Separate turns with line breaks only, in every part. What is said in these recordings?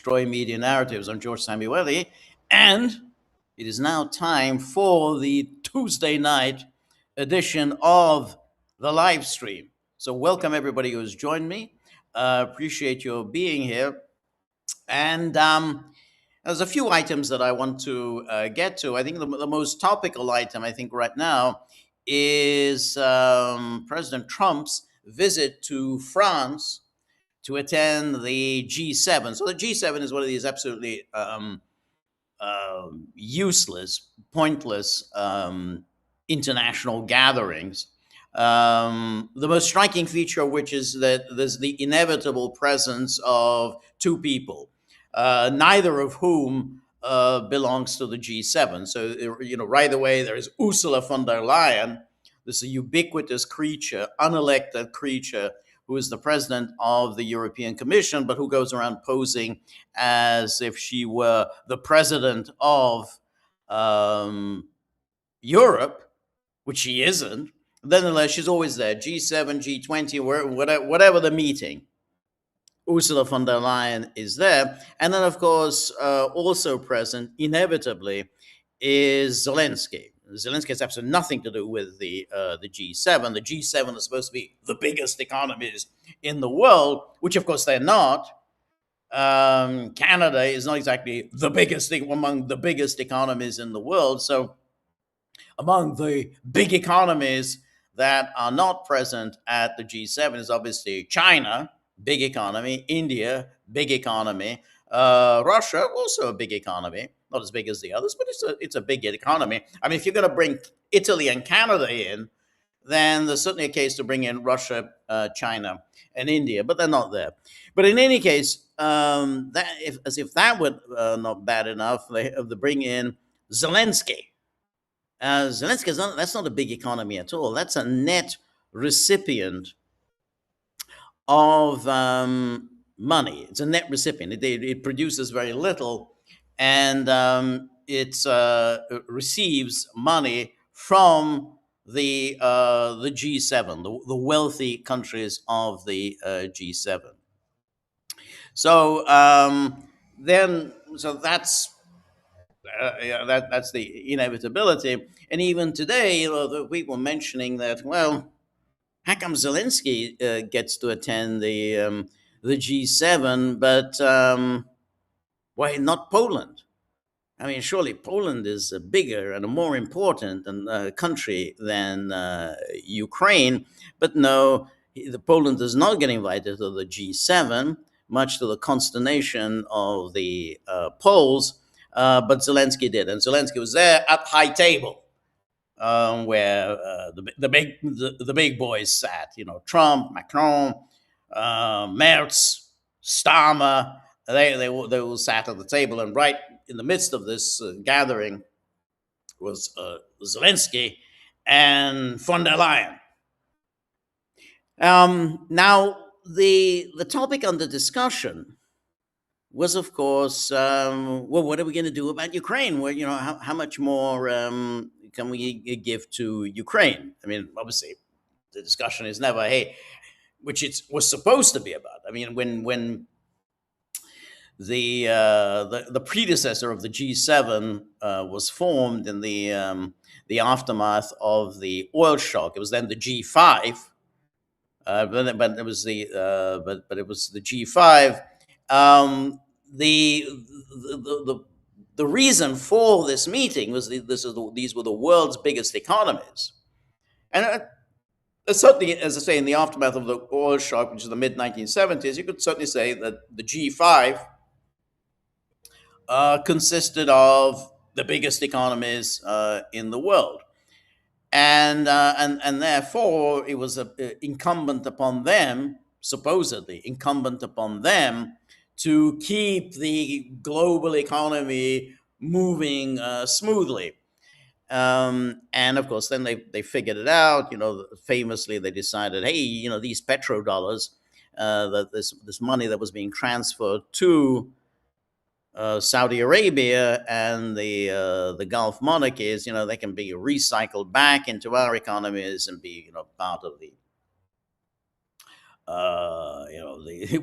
Destroy Media Narratives. I'm George Samueli, and it is now time for the Tuesday night edition of the live stream. So, welcome everybody who has joined me. Appreciate your being here. And there's a few items that I want to get to. I think the most topical item, I think, right now is President Trump's visit to France to attend the G7. So the G7 is one of these absolutely useless, pointless international gatherings. The most striking feature of which is that there's the inevitable presence of two people, neither of whom belongs to the G7. So, right away there is Ursula von der Leyen, this ubiquitous creature, unelected creature, who is the president of the European Commission, but who goes around posing as if she were the president of Europe, which she isn't. Nonetheless, she's always there, G7, G20, whatever the meeting. Ursula von der Leyen is there. And then, of course, also present, inevitably, is Zelensky. Zelensky has absolutely nothing to do with the G7. The G7 is supposed to be the biggest economies in the world, which, of course, they're not. Canada is not exactly the biggest thing among the biggest economies in the world. So among the big economies that are not present at the G7 is obviously China, big economy, India, big economy, Russia, also a big economy, not as big as the others, but it's a big economy. I mean, if you're going to bring Italy and Canada in, then there's certainly a case to bring in Russia, China, and India, but they're not there. But in any case, as if that were not bad enough, they have to bring in Zelensky. Zelensky, that's not a big economy at all. That's a net recipient of money. It's a net recipient. It produces very little, and it receives money from the G7, the wealthy countries of the G7. So that's that's the inevitability. And even today, the people mentioning that, well, how come Zelensky gets to attend the G7, but why not Poland? I mean, surely Poland is a bigger and a more important country than Ukraine, but no, Poland does not get invited to the G7, much to the consternation of the Poles. But Zelensky did, and Zelensky was there at high table, where the big boys sat. Trump, Macron, Merz, Starmer. They all sat at the table, and right in the midst of this gathering was Zelensky and von der Leyen. Now, the topic under discussion was, of course, well, what are we going to do about Ukraine? Well, how much more can we give to Ukraine? I mean, obviously, the discussion is never, hey, which it was supposed to be about. I mean, when the predecessor of the G7 was formed in the aftermath of the oil shock, it was then the G5, but it was the G5. The reason for this meeting was these were the world's biggest economies, and certainly, as I say, in the aftermath of the oil shock, which is the mid 1970s, you could certainly say that the G5 consisted of the biggest economies in the world, and therefore it was incumbent upon them, supposedly incumbent upon them, to keep the global economy moving smoothly. And of course, then they figured it out. Famously, they decided, hey, these petrodollars, that this money that was being transferred to Saudi Arabia and the Gulf monarchies, they can be recycled back into our economies and be, part of the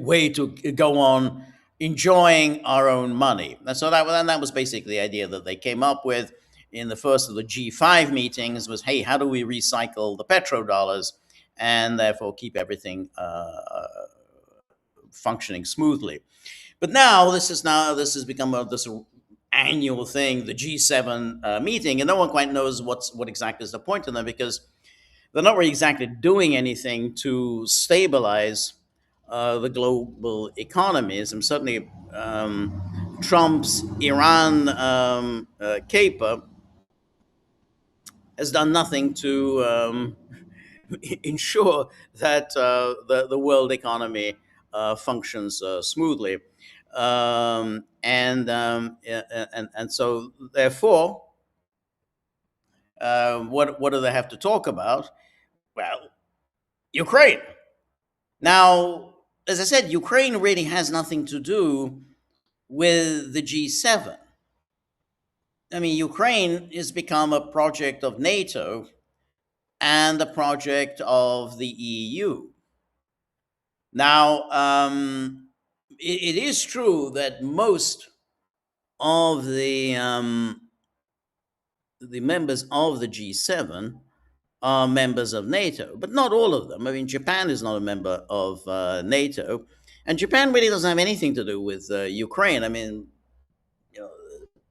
way to go on enjoying our own money. And so that was basically the idea that they came up with in the first of the G5 meetings was, hey, how do we recycle the petrodollars and therefore keep everything functioning smoothly? But this has become this annual thing, the G7 meeting, and no one quite knows what exactly is the point of them, because they're not really exactly doing anything to stabilize the global economies. And certainly, Trump's Iran caper has done nothing to ensure that the world economy functions smoothly. And so, therefore, what do they have to talk about? Well, Ukraine. Now, as I said, Ukraine really has nothing to do with the G7. I mean, Ukraine has become a project of NATO and a project of the EU. Now, it is true that most of the members of the G7 are members of NATO, but not all of them. I mean, Japan is not a member of NATO, and Japan really doesn't have anything to do with Ukraine. I mean, you know,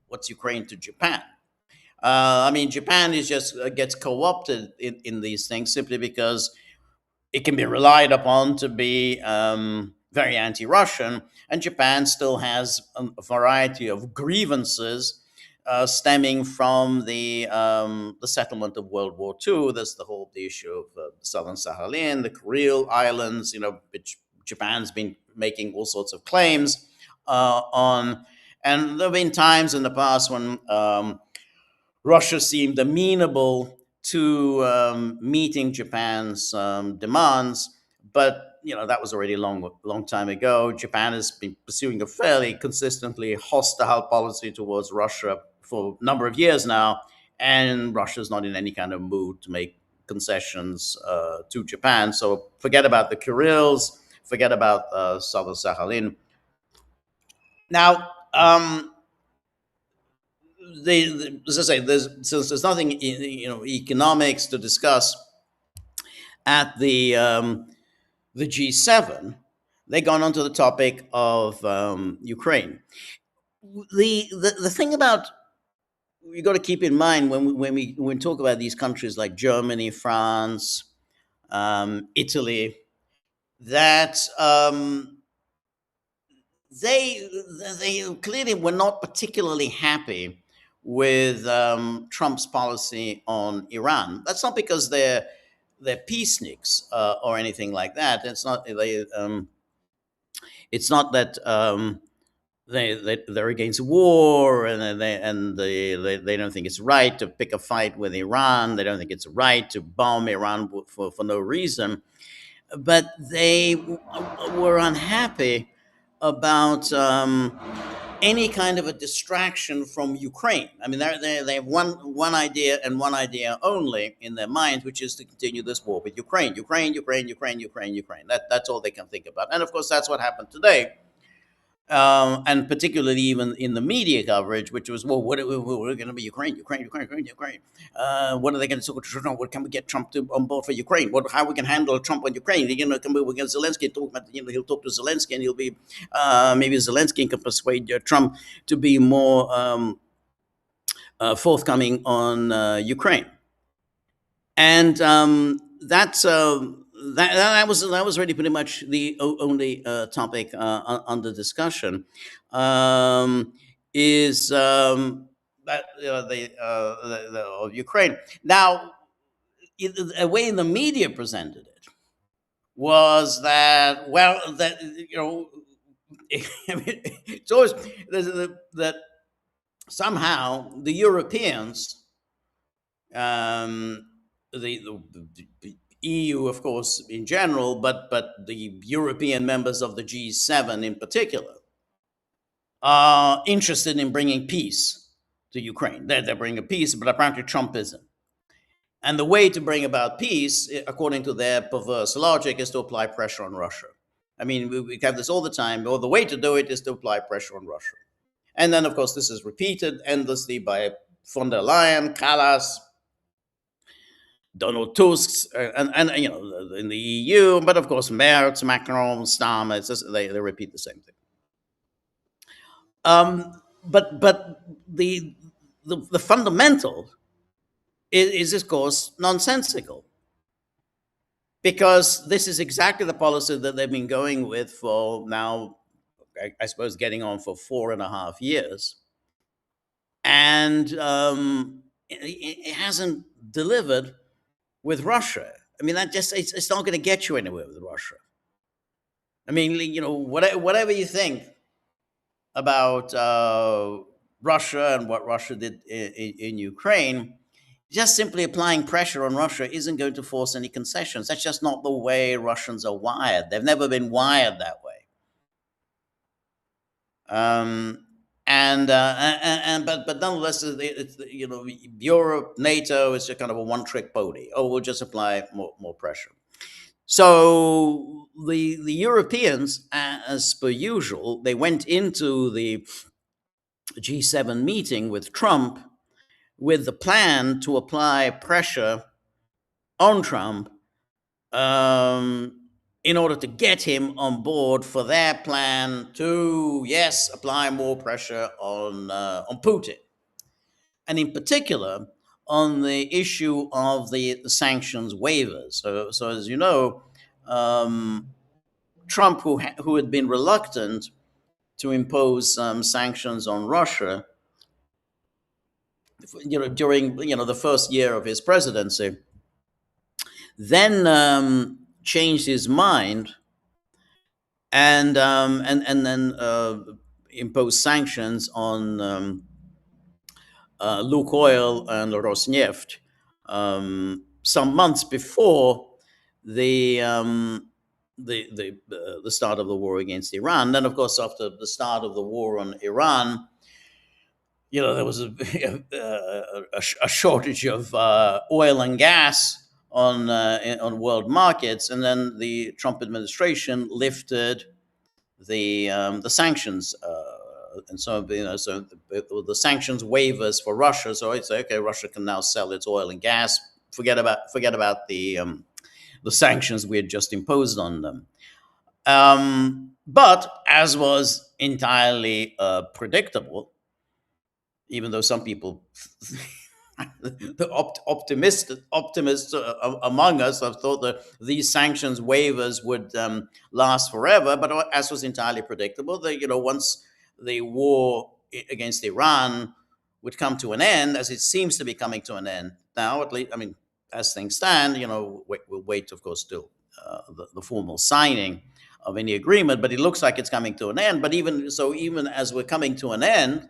what's Ukraine to Japan? I mean, Japan is just gets co-opted in these things simply because it can be relied upon to be very anti-Russian, and Japan still has a variety of grievances stemming from the settlement of World War II. There's the issue of Southern Sakhalin, the Kuril Islands, which Japan's been making all sorts of claims on. And there have been times in the past when Russia seemed amenable to meeting Japan's demands, but that was already a long time ago. Japan has been pursuing a fairly consistently hostile policy towards Russia for a number of years now, and Russia's not in any kind of mood to make concessions to Japan. So forget about the Kurils, forget about Southern Sakhalin. Now, as I say, since there's nothing economics to discuss at the G7, they've gone on to the topic of Ukraine. The thing about you got to keep in mind when we talk about these countries like Germany, France, Italy, that they clearly were not particularly happy with Trump's policy on Iran. That's not because they're peaceniks or anything like that. It's not that they're against war and they don't think it's right to pick a fight with Iran. They don't think it's right to bomb Iran for no reason. But they were unhappy about any kind of a distraction from Ukraine. I mean, they have one idea and one idea only in their mind, which is to continue this war with Ukraine. Ukraine. That's all they can think about. And of course, that's what happened today. And particularly even in the media coverage, which was, well, we're going to be Ukraine. What are they going to do? What can we get Trump on board for Ukraine? How we can handle Trump on Ukraine? Can we get Zelensky talk about? He'll talk to Zelensky, and he'll be maybe Zelensky can persuade Trump to be more forthcoming on Ukraine. And that was really pretty much the only topic under discussion. Is that of Ukraine. Now, the way the media presented it was that, well, that I mean, it's always that somehow the Europeans, the EU, of course, in general, but the European members of the G7 in particular, are interested in bringing peace to Ukraine. They're bringing peace, but apparently Trump isn't. And the way to bring about peace, according to their perverse logic, is to apply pressure on Russia. I mean, we have this all the time. Well, the way to do it is to apply pressure on Russia. And then, of course, this is repeated endlessly by von der Leyen, Callas, Donald Tusk, and in the EU, but of course, Merz, Macron, Starmer, they repeat the same thing. But the fundamental is, of course, nonsensical, because this is exactly the policy that they've been going with for now, I suppose, getting on for 4.5 years, and it hasn't delivered with Russia. I mean, that just it's not going to get you anywhere with Russia. I mean, whatever you think about Russia and what Russia did in Ukraine, just simply applying pressure on Russia isn't going to force any concessions. That's just not the way Russians are wired. They've never been wired that way. But nonetheless, it's Europe, NATO is just kind of a one-trick pony. Oh, we'll just apply more pressure. So the Europeans, as per usual, they went into the G7 meeting with Trump with the plan to apply pressure on Trump in order to get him on board for their plan to, yes, apply more pressure on Putin, and in particular on the issue of the sanctions waivers. So as you know, Trump, who had been reluctant to impose sanctions on Russia, during the first year of his presidency, then changed his mind and then imposed sanctions on Lukoil and Rosneft some months before the start of the war against Iran. Then, of course, after the start of the war on Iran, there was a shortage of oil and gas on world markets, and then the Trump administration lifted the sanctions, and so the sanctions waivers for Russia. So I'd say, okay, Russia can now sell its oil and gas. Forget about the sanctions we had just imposed on them. But as was entirely predictable, even though some people, the optimists among us, have thought that these sanctions waivers would last forever. But as was entirely predictable, that once the war against Iran would come to an end, as it seems to be coming to an end now, at least, I mean, as things stand, we'll wait, of course, till the formal signing of any agreement. But it looks like it's coming to an end. But even as we're coming to an end,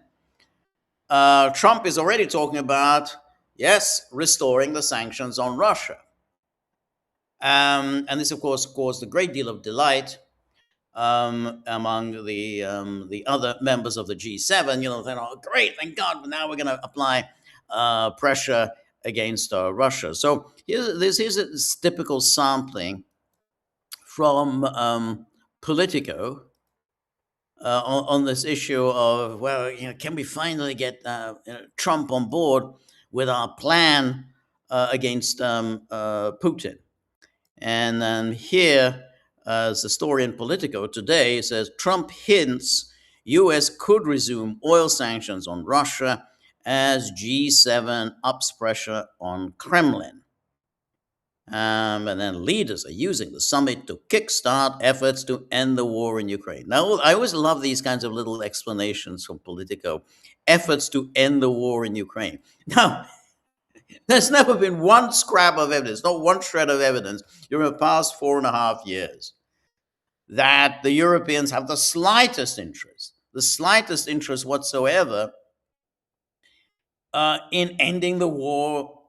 Trump is already talking about, yes, restoring the sanctions on Russia. And this, of course, caused a great deal of delight among the other members of the G7. They're all, great, thank God, now we're going to apply pressure against Russia. So here's a typical sampling from Politico on this issue of, well, can we finally get Trump on board with our plan against Putin? And then here, as the story in Politico today says, Trump hints U.S. could resume oil sanctions on Russia as G7 ups pressure on Kremlin. And then leaders are using the summit to kickstart efforts to end the war in Ukraine. Now, I always love these kinds of little explanations from Politico. Efforts to end the war in Ukraine. Now, there's never been one scrap of evidence, not one shred of evidence during the past 4.5 years that the Europeans have the slightest interest whatsoever in ending the war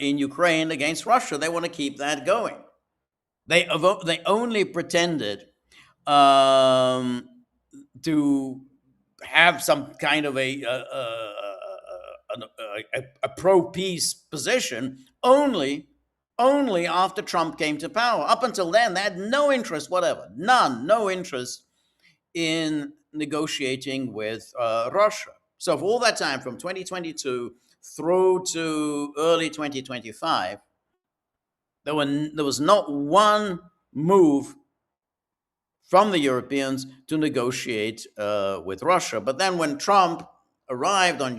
in Ukraine against Russia. They want to keep that going. They only pretended to have some kind of a pro-peace position only only after Trump came to power. Up until then, they had no interest whatever, none, no interest in negotiating with Russia. So for all that time, from 2022 through to early 2025, there was not one move from the Europeans to negotiate with Russia. But then when Trump arrived in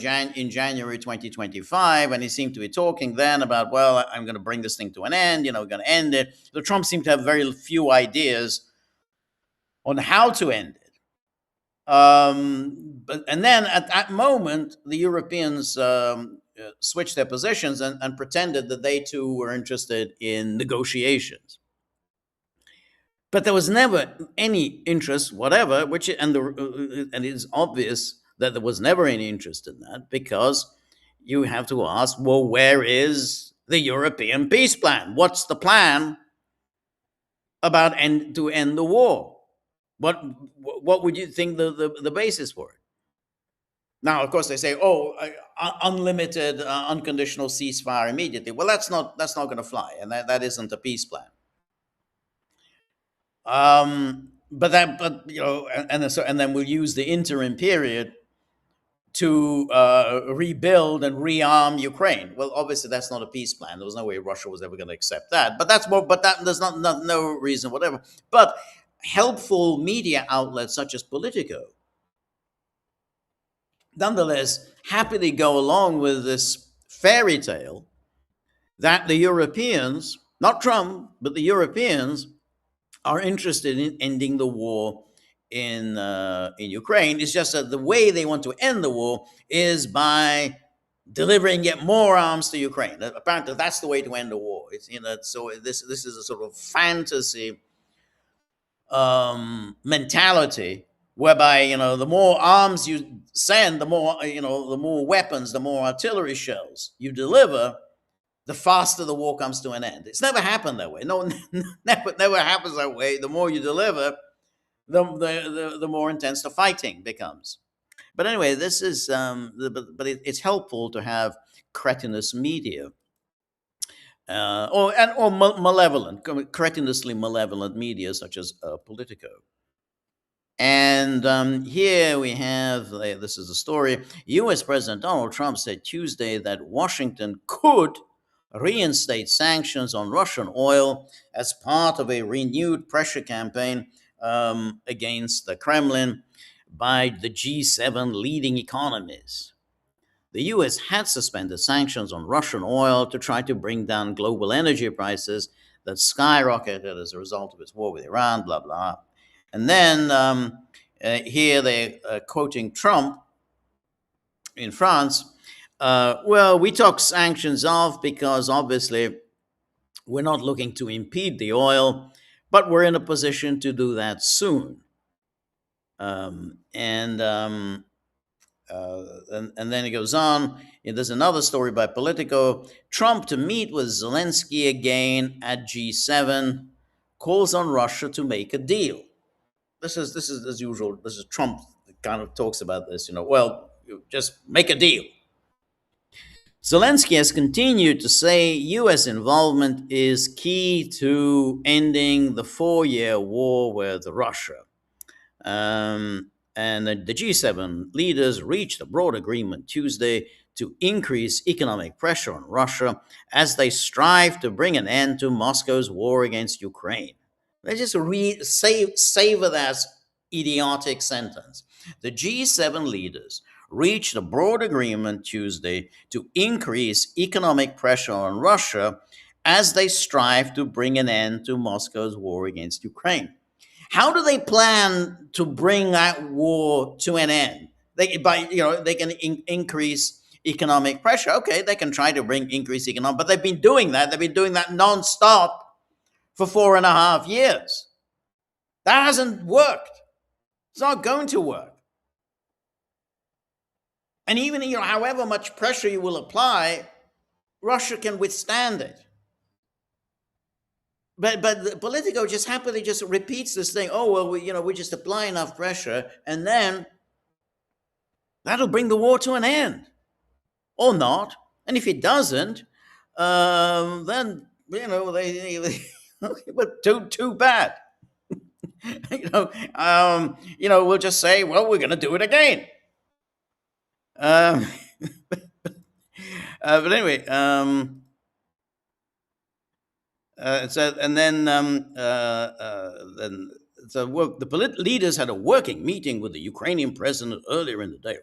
January 2025, and he seemed to be talking then about, well, I'm going to bring this thing to an end, we're going to end it. So Trump seemed to have very few ideas on how to end it. And then at that moment, the Europeans switched their positions and pretended that they too were interested in negotiations. But there was never any interest, whatever. And it's obvious that there was never any interest in that, because you have to ask, well, where is the European peace plan? What's the plan about to end the war? What would you think the basis for it? Now, of course, they say, "Oh, unlimited, unconditional ceasefire immediately." Well, that's not going to fly, and that isn't a peace plan. And then we'll use the interim period to rebuild and rearm Ukraine. Well, obviously, that's not a peace plan. There was no way Russia was ever going to accept that. But that's more. But that there's no reason whatever. But helpful media outlets such as Politico, nonetheless, happily go along with this fairy tale that the Europeans, not Trump, but the Europeans, are interested in ending the war in Ukraine. It's just that the way they want to end the war is by delivering yet more arms to Ukraine. Apparently, that's the way to end the war. It's so this is a sort of fantasy mentality whereby the more arms you send, the more the more weapons, the more artillery shells you deliver, the faster the war comes to an end. It's never happened that way. No, never happens that way. The more you deliver, the more intense the fighting becomes. But anyway, this is it's helpful to have cretinous media, or malevolent, cretinously malevolent media such as Politico. And here we have this is the story. U.S. President Donald Trump said Tuesday that Washington could reinstate sanctions on Russian oil as part of a renewed pressure campaign against the Kremlin by the G7 leading economies. The US had suspended sanctions on Russian oil to try to bring down global energy prices that skyrocketed as a result of its war with Iran, blah, blah. And then here they're quoting Trump in France. Well, we took sanctions off because obviously we're not looking to impede the oil, but we're in a position to do that soon. And then it goes on. There's another story by Politico. Trump to meet with Zelensky again at G7, calls on Russia to make a deal. This is as usual. This is Trump kind of talks about this. Well, just make a deal. Zelensky has continued to say U.S. involvement is key to ending the 4-year war with Russia. And the G7 leaders reached a broad agreement Tuesday to increase economic pressure on Russia as they strive to bring an end to Moscow's war against Ukraine. Let's just savor that idiotic sentence. The G7 leaders reached a broad agreement Tuesday to increase economic pressure on Russia as they strive to bring an end to Moscow's war against Ukraine. How do they plan to bring that war to an end? They can increase economic pressure. Okay, they can try to increase economic, but they've been doing that. They've been doing that nonstop for 4.5 years. That hasn't worked. It's not going to work. And even however much pressure you will apply, Russia can withstand it. But Politico just happily just repeats this thing. Oh well, we just apply enough pressure, and then that'll bring the war to an end, or not. And if it doesn't, then but too bad. We'll just say, well, we're going to do it again. Um, but anyway, so and then so the leaders had a working meeting with the Ukrainian president earlier in the day.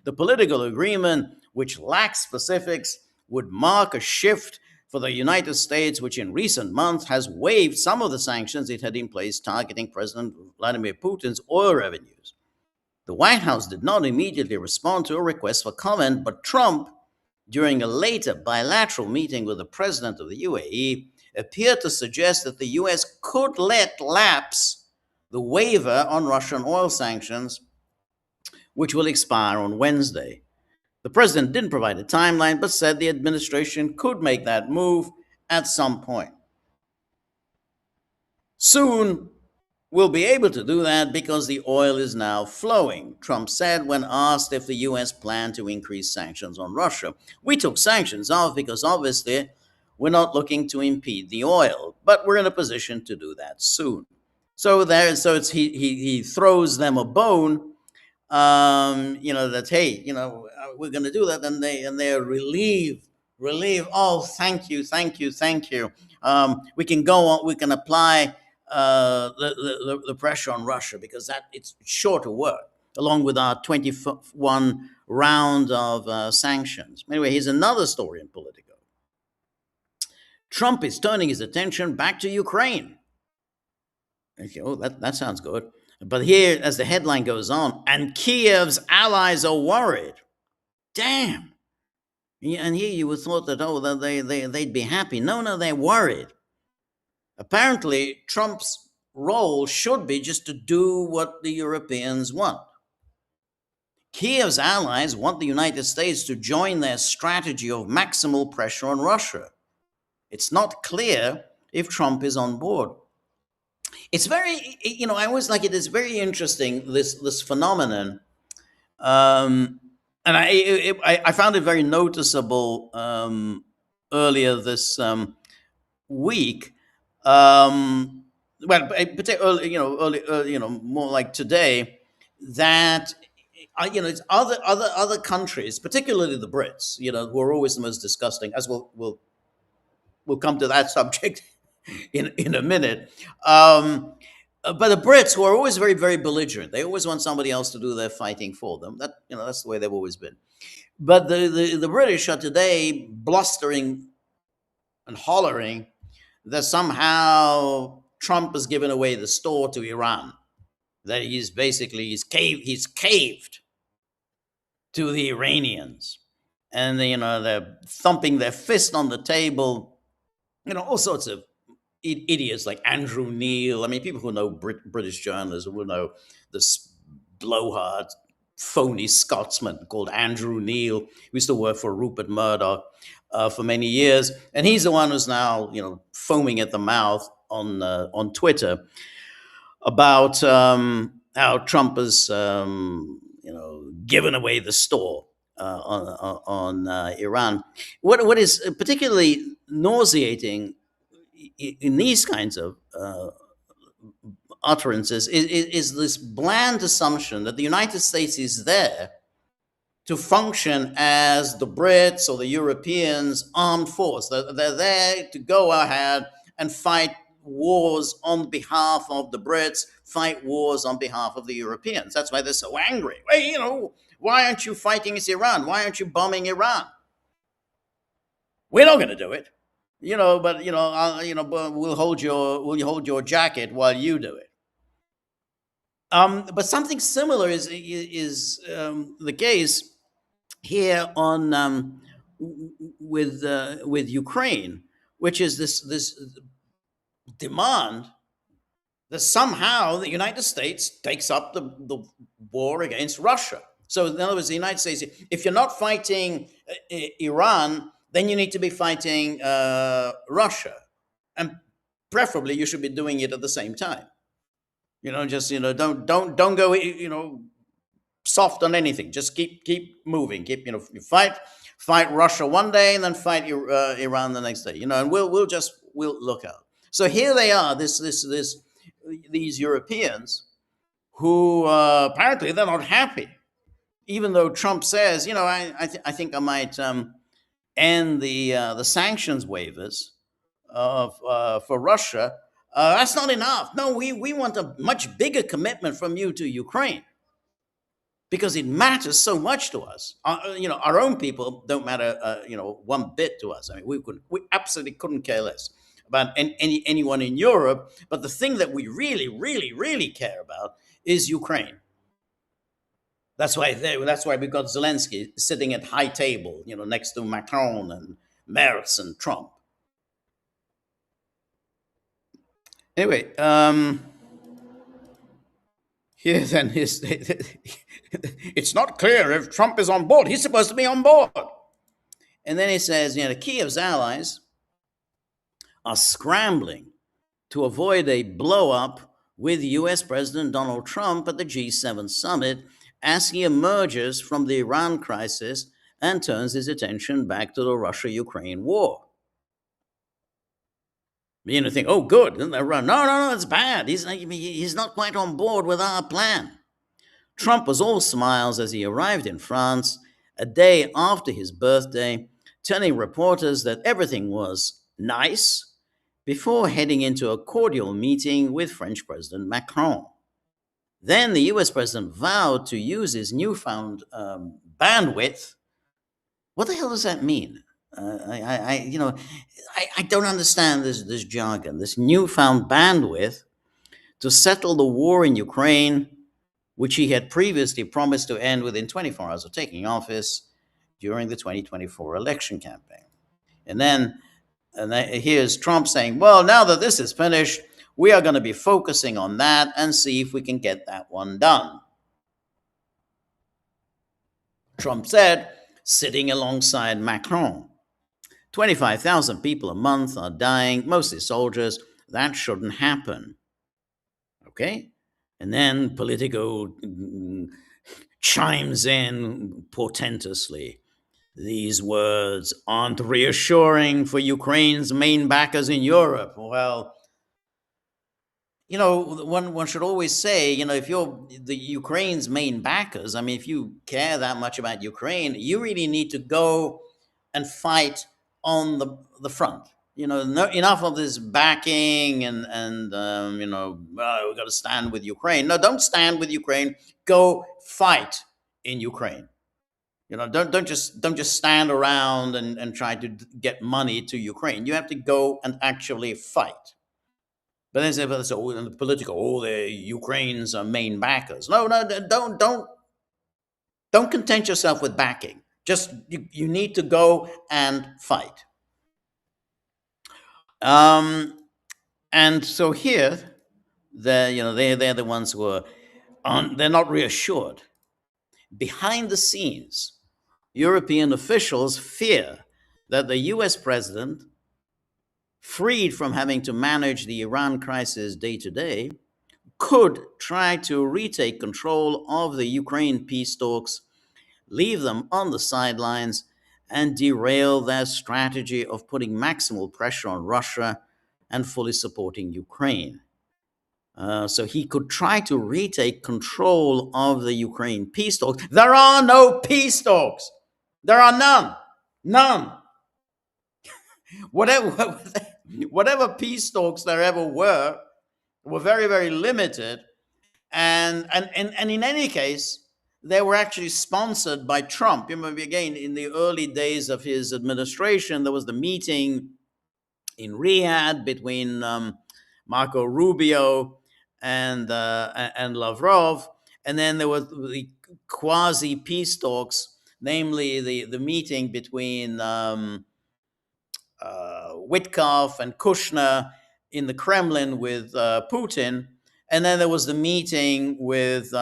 The political agreement, which lacks specifics, would mark a shift for the United States, which in recent months has waived some of the sanctions it had in place targeting President Vladimir Putin's oil revenues. The White House did not immediately respond to a request for comment, but Trump, during a later bilateral meeting with the president of the UAE, appeared to suggest that the US could let lapse the waiver on Russian oil sanctions, which will expire on Wednesday. The president didn't provide a timeline, but said the administration could make that move at some point. Soon, we'll be able to do that because the oil is now flowing, Trump said when asked if the US planned to increase sanctions on Russia. We took sanctions off because obviously we're not looking to impede the oil, but we're in a position to do that soon. He throws them a bone, that hey, we're going to do that, and they're relieved. Oh, thank you, thank you, thank you. We can go on. We can apply the pressure on Russia because that it's sure to work, along with our 21 round of sanctions. Anyway, here's another story in Politico. Trump is turning his attention back to Ukraine. Okay, oh, that sounds good. But here, as the headline goes on, and Kiev's allies are worried. Damn. Yeah, and here you would thought that, they'd be happy. No, they're worried. Apparently, Trump's role should be just to do what the Europeans want. Kiev's allies want the United States to join their strategy of maximal pressure on Russia. It's not clear if Trump is on board. It's very, I always like it. It's very interesting, this phenomenon. And I found it very noticeable earlier this week. Particularly, more like today, that it's other countries, particularly the Brits, who are always the most disgusting. As we'll come to that subject in a minute. But the Brits, who are always very, very belligerent, they always want somebody else to do their fighting for them. That's the way they've always been. But the British are today blustering and hollering that somehow Trump has given away the store to Iran. That he's caved to the Iranians, and they're thumping their fist on the table. All sorts of idiots like Andrew Neil. I mean, people who know British journalism will know this blowhard, phony Scotsman called Andrew Neil, who used to work for Rupert Murdoch for many years, and he's the one who's now foaming at the mouth on Twitter about how Trump has given away the store on Iran. What is particularly nauseating in these kinds of utterances is this bland assumption that the United States is there to function as the Brits or the Europeans' armed force. They're there to go ahead and fight wars on behalf of the Brits, fight wars on behalf of the Europeans. That's why they're so angry. Well, why aren't you fighting against Iran? Why aren't you bombing Iran? We're not going to do it. But we'll hold your jacket while you do it. But something similar is the case here on with Ukraine, which is this demand that somehow the United States takes up the war against Russia. So in other words, the United States, if you're not fighting Iran, then you need to be fighting Russia, and preferably you should be doing it at the same time. Don't go soft on anything. Just keep moving. You fight Fight Russia one day and then fight Iran the next day. And we'll look out. So here they are, these Europeans who apparently they're not happy, even though Trump says, I think I might end the sanctions waivers for Russia. That's not enough. No, we want a much bigger commitment from you to Ukraine because it matters so much to us. Our own people don't matter, one bit to us. I mean, we absolutely couldn't care less about anyone in Europe. But the thing that we really, really, really care about is Ukraine. That's why we've got Zelensky sitting at high table, next to Macron and Merz and Trump. Anyway, here then his, it's not clear if Trump is on board. He's supposed to be on board. And then he says, Kiev's allies are scrambling to avoid a blow up with US President Donald Trump at the G7 summit as he emerges from the Iran crisis and turns his attention back to the Russia-Ukraine war. Think, oh, good. No, it's bad. He's not quite on board with our plan. Trump was all smiles as he arrived in France a day after his birthday, telling reporters that everything was nice before heading into a cordial meeting with French President Macron. Then the US president vowed to use his newfound bandwidth. What the hell does that mean? I don't understand this jargon. This newfound bandwidth to settle the war in Ukraine, which he had previously promised to end within 24 hours of taking office during the 2024 election campaign. And then here's Trump saying, well, now that this is finished, we are going to be focusing on that and see if we can get that one done. Trump said, sitting alongside Macron. 25,000 people a month are dying, mostly soldiers. That shouldn't happen. Okay? And then Politico chimes in portentously. These words aren't reassuring for Ukraine's main backers in Europe. Well, one should always say, if you're the Ukraine's main backers, I mean, if you care that much about Ukraine, you really need to go and fight on the front. Enough of this backing and we've got to stand with Ukraine. No, don't stand with Ukraine. Go fight in Ukraine. Don't just stand around and try to get money to Ukraine. You have to go and actually fight. But then say, well, in the political, the Ukraine's main backers. No, don't content yourself with backing. Just you need to go and fight. And so here, they're the ones who they're not reassured. Behind the scenes, European officials fear that the US president, freed from having to manage the Iran crisis day to day, could try to retake control of the Ukraine peace talks, leave them on the sidelines, and derail their strategy of putting maximal pressure on Russia and fully supporting Ukraine. So he could try to retake control of the Ukraine peace talks. There are no peace talks. There are none. None. Whatever peace talks there ever were very, very limited. And in any case, they were actually sponsored by Trump. You remember, again, in the early days of his administration, there was the meeting in Riyadh between Marco Rubio and Lavrov. And then there was the quasi peace talks, namely the meeting between Witkoff and Kushner in the Kremlin with Putin. And then there was the meeting with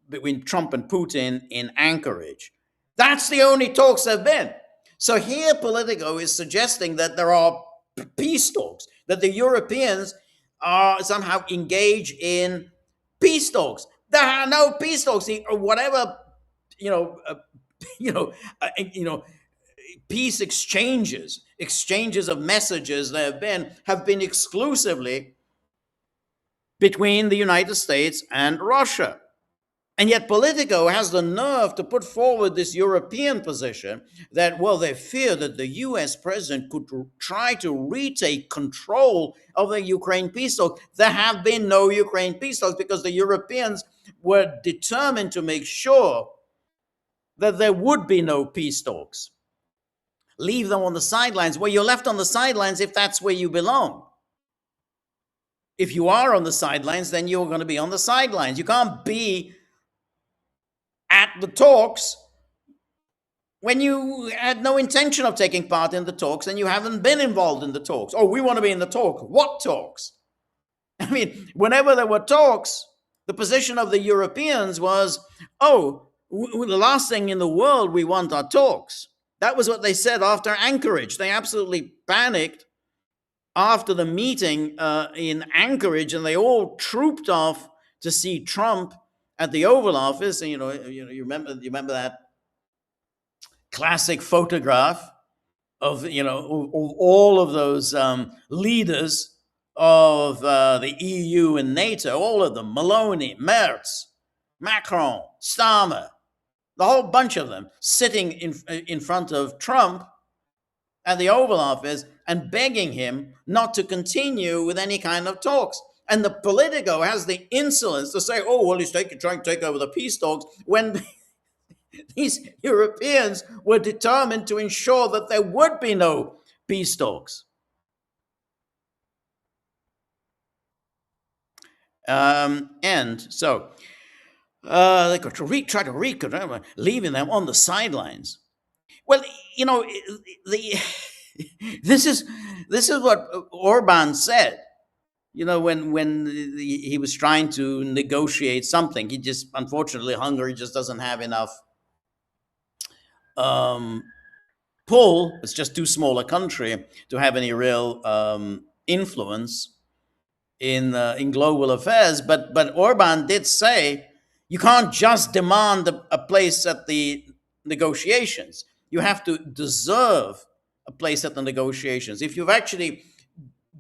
between Trump and Putin in Anchorage. That's the only talks there have been. So here Politico is suggesting that there are peace talks, that the Europeans are somehow engaged in peace talks. There are no peace talks. Whatever, you know, you know, peace exchanges of messages that have been exclusively between the United States and Russia. And yet Politico has the nerve to put forward this European position that, well, they fear that the US president could try to retake control of the Ukraine peace talks. There have been no Ukraine peace talks because the Europeans were determined to make sure that there would be no peace talks. Leave them on the sidelines. Well, you're left on the sidelines if that's where you belong. If you are on the sidelines, then you're going to be on the sidelines. You can't be at the talks when you had no intention of taking part in the talks and you haven't been involved in the talks. Oh, we want to be in the talk. What talks? I mean, whenever there were talks, the position of the Europeans was, oh, the last thing in the world we want are talks. That was what they said after Anchorage. They absolutely panicked after the meeting in Anchorage, and they all trooped off to see Trump at the Oval Office. And you remember that classic photograph of all of those leaders of the EU and NATO, all of them, Maloney, Merz, Macron, Starmer, the whole bunch of them sitting in front of Trump at the Oval Office and begging him not to continue with any kind of talks. And the Politico has the insolence to say, oh, well, he's trying to take over the peace talks, when these Europeans were determined to ensure that there would be no peace talks. And so they could try to reconnect, leaving them on the sidelines. Well, this is what Orban said. When he was trying to negotiate something, he just, unfortunately, Hungary just doesn't have enough pull. It's just too small a country to have any real influence in global affairs. But Orban did say you can't just demand a place at the negotiations. You have to deserve a place at the negotiations. If you've actually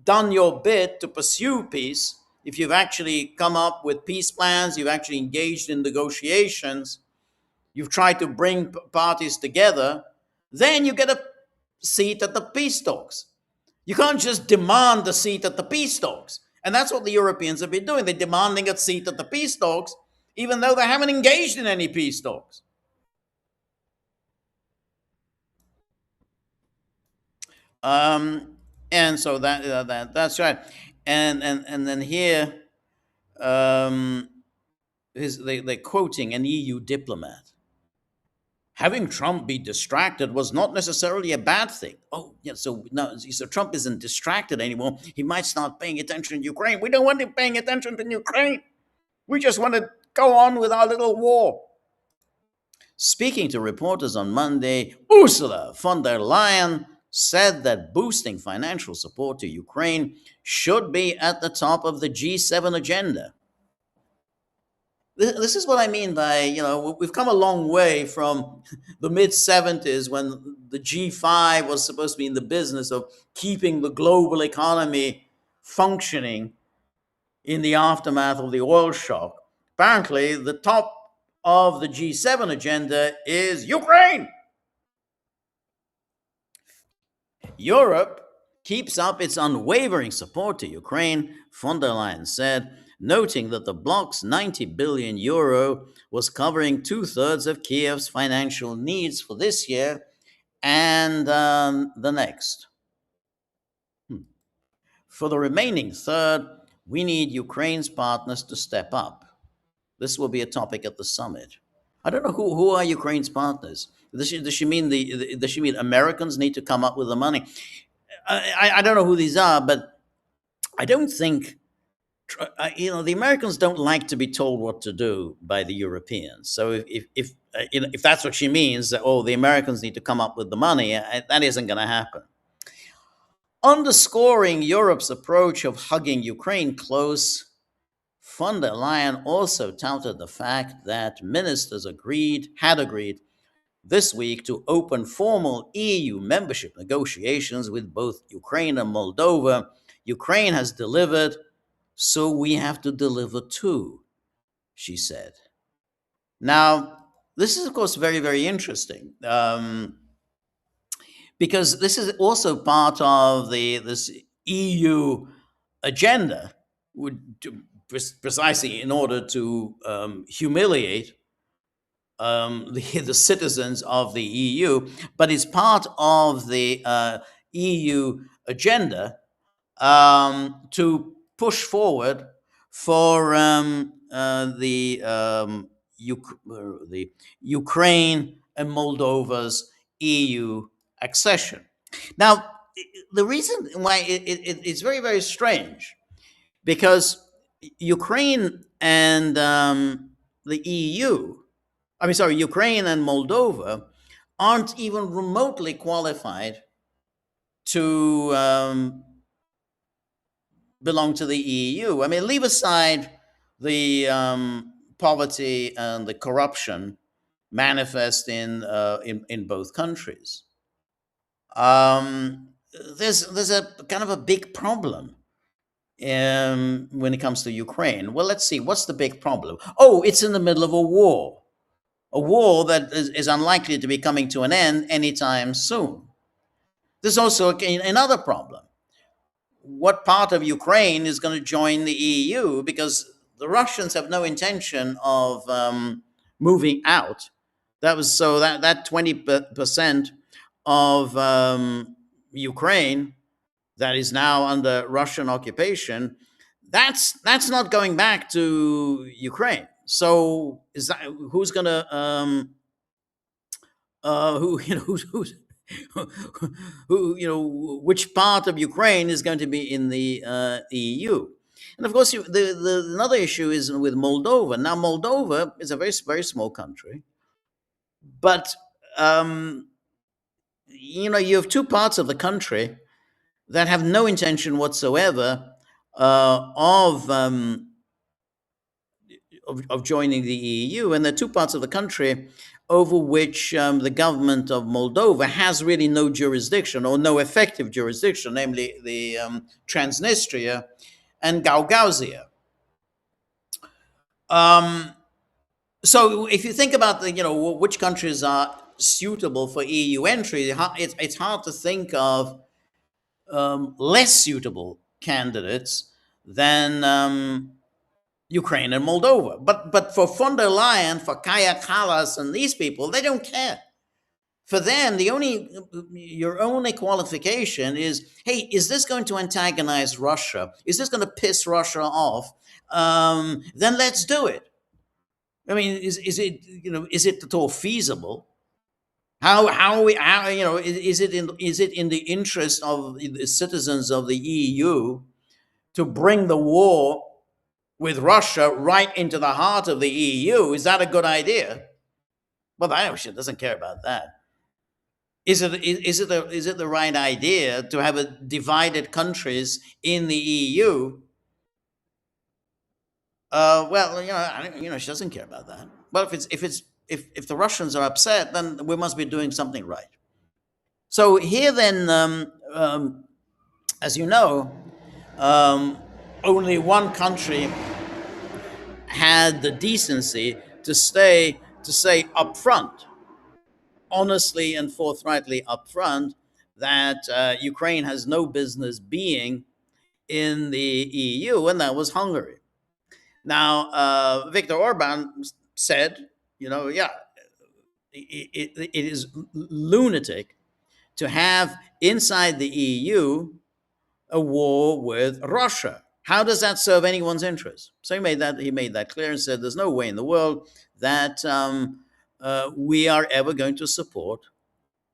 done your bit to pursue peace, if you've actually come up with peace plans, you've actually engaged in negotiations, you've tried to bring parties together, then you get a seat at the peace talks. You can't just demand a seat at the peace talks. And that's what the Europeans have been doing. They're demanding a seat at the peace talks, even though they haven't engaged in any peace talks. And so that's right. And then here, they're quoting an EU diplomat. Having Trump be distracted was not necessarily a bad thing. Oh, yeah, so Trump isn't distracted anymore. He might start paying attention to Ukraine. We don't want him paying attention to Ukraine. We just want to go on with our little war. Speaking to reporters on Monday, Ursula von der Leyen said that boosting financial support to Ukraine should be at the top of the G7 agenda. This is what I mean by, we've come a long way from the mid-70s when the G5 was supposed to be in the business of keeping the global economy functioning in the aftermath of the oil shock. Apparently, the top of the G7 agenda is Ukraine. Europe keeps up its unwavering support to Ukraine, von der Leyen said, noting that the bloc's 90 billion euro was covering 2/3 of Kiev's financial needs for this year and the next. For the remaining third, we need Ukraine's partners to step up. This will be a topic at the summit. I don't know who are Ukraine's partners. Does she mean Americans need to come up with the money? I don't know who these are, but I don't think the Americans don't like to be told what to do by the Europeans. So if that's what she means, that the Americans need to come up with the money, that isn't going to happen. Underscoring Europe's approach of hugging Ukraine close, von der Leyen also touted the fact that ministers had agreed this week to open formal EU membership negotiations with both Ukraine and Moldova. Ukraine has delivered, so we have to deliver too, she said. Now, this is, of course, very, very interesting, because this is also part of this EU agenda, precisely in order to humiliate the citizens of the EU, but it's part of the EU agenda to push forward for the Ukraine and Moldova's EU accession. Now, the reason why it's very, very strange, because Ukraine and the EU, I mean, sorry, Ukraine and Moldova aren't even remotely qualified to belong to the EU. I mean, leave aside the poverty and the corruption manifest in both countries. Um, there's a kind of a big problem when it comes to Ukraine. Well, let's see. What's the big problem? Oh, it's in the middle of a war that is unlikely to be coming to an end anytime soon. There's also another problem. What part of Ukraine is going to join the EU? Because the Russians have no intention of moving out. That was so that 20% of Ukraine that is now under Russian occupation, that's not going back to Ukraine. So is that who's going to who you know who which part of Ukraine is going to be in the EU? And of course, another issue is with Moldova. Now, Moldova is a very, very small country, but you have two parts of the country that have no intention whatsoever of joining the EU, and there are two parts of the country over which the government of Moldova has really no jurisdiction or no effective jurisdiction, namely the Transnistria and Gagauzia. So if you think about which countries are suitable for EU entry, it's hard to think of less suitable candidates than Ukraine and Moldova. But for von der Leyen, for Kaya Kallas, and these people, they don't care. For them, your only qualification is, hey, is this going to antagonize Russia? Is this going to piss Russia off? Then let's do it. I mean, is it at all feasible? Is it in the interest of the citizens of the EU to bring the war with Russia right into the heart of the EU? Is that a good idea? Well, the Irish doesn't care about that. Is it the right idea to have a divided countries in the EU? She doesn't care about that. Well, if the Russians are upset, then we must be doing something right. So here, then, as you know, only one country had the decency to say upfront, honestly and forthrightly upfront, that Ukraine has no business being in the EU, and that was Hungary. Now, Viktor Orban said, it is lunatic to have inside the EU a war with Russia. How does that serve anyone's interest? So he made that clear and said there's no way in the world that we are ever going to support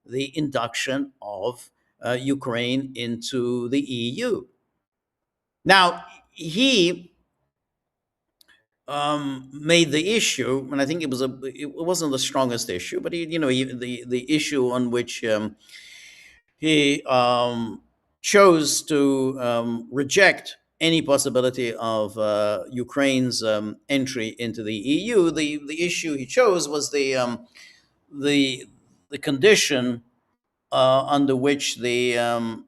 the induction of Ukraine into the EU. Now, he made the issue, and I think it wasn't the strongest issue, but the issue on which he chose to reject any possibility of Ukraine's entry into the EU. The issue he chose was the the condition under which the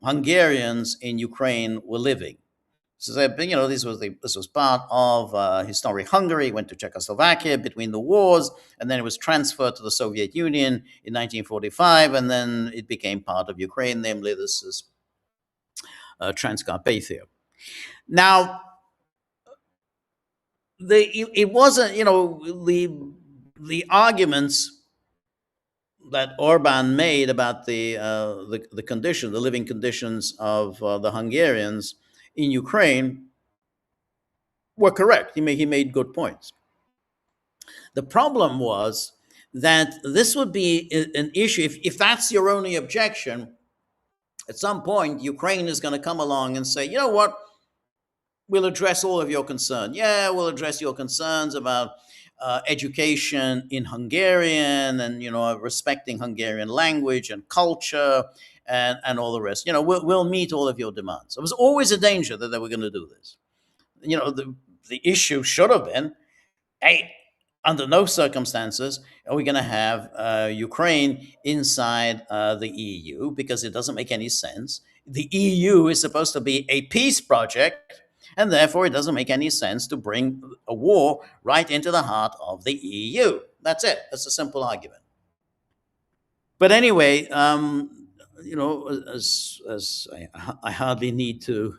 Hungarians in Ukraine were living. So this was part of historic Hungary. Went to Czechoslovakia between the wars, and then it was transferred to the Soviet Union in 1945, and then it became part of Ukraine. Namely, this is Transcarpathia. Now, it wasn't the arguments that Orban made about the condition, the living conditions of the Hungarians in Ukraine were correct. He made good points. The problem was that this would be an issue if that's your only objection. At some point, Ukraine is going to come along and say, you know what, we'll address all of your concerns. Yeah, we'll address your concerns about education in Hungarian and respecting Hungarian language and culture and all the rest. We'll meet all of your demands. There was always a danger that they were going to do this. The issue should have been, hey, under no circumstances are we going to have Ukraine inside the EU, because it doesn't make any sense. The EU is supposed to be a peace project, and therefore it doesn't make any sense to bring a war right into the heart of the EU. That's it. That's a simple argument. But anyway, as I hardly need to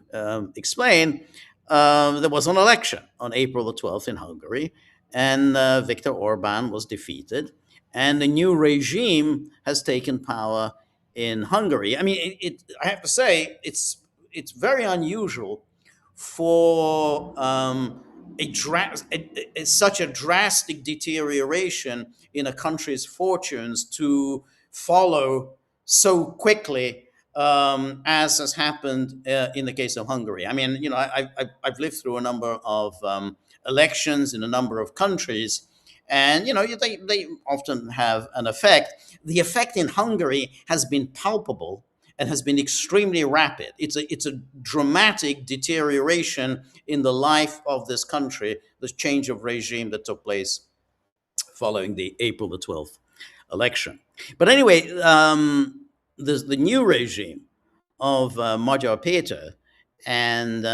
explain, there was an election on April the 12th in Hungary, and Viktor Orban was defeated, and a new regime has taken power in Hungary. I mean, I have to say, it's very unusual for such a drastic deterioration in a country's fortunes to follow so quickly, as has happened in the case of Hungary. I mean, I've lived through a number of elections in a number of countries, and they often have an effect. The effect in Hungary has been palpable and has been extremely rapid. It's a dramatic deterioration in the life of this country, the change of regime that took place following the April the 12th election. But anyway, the new regime of Magyar Péter and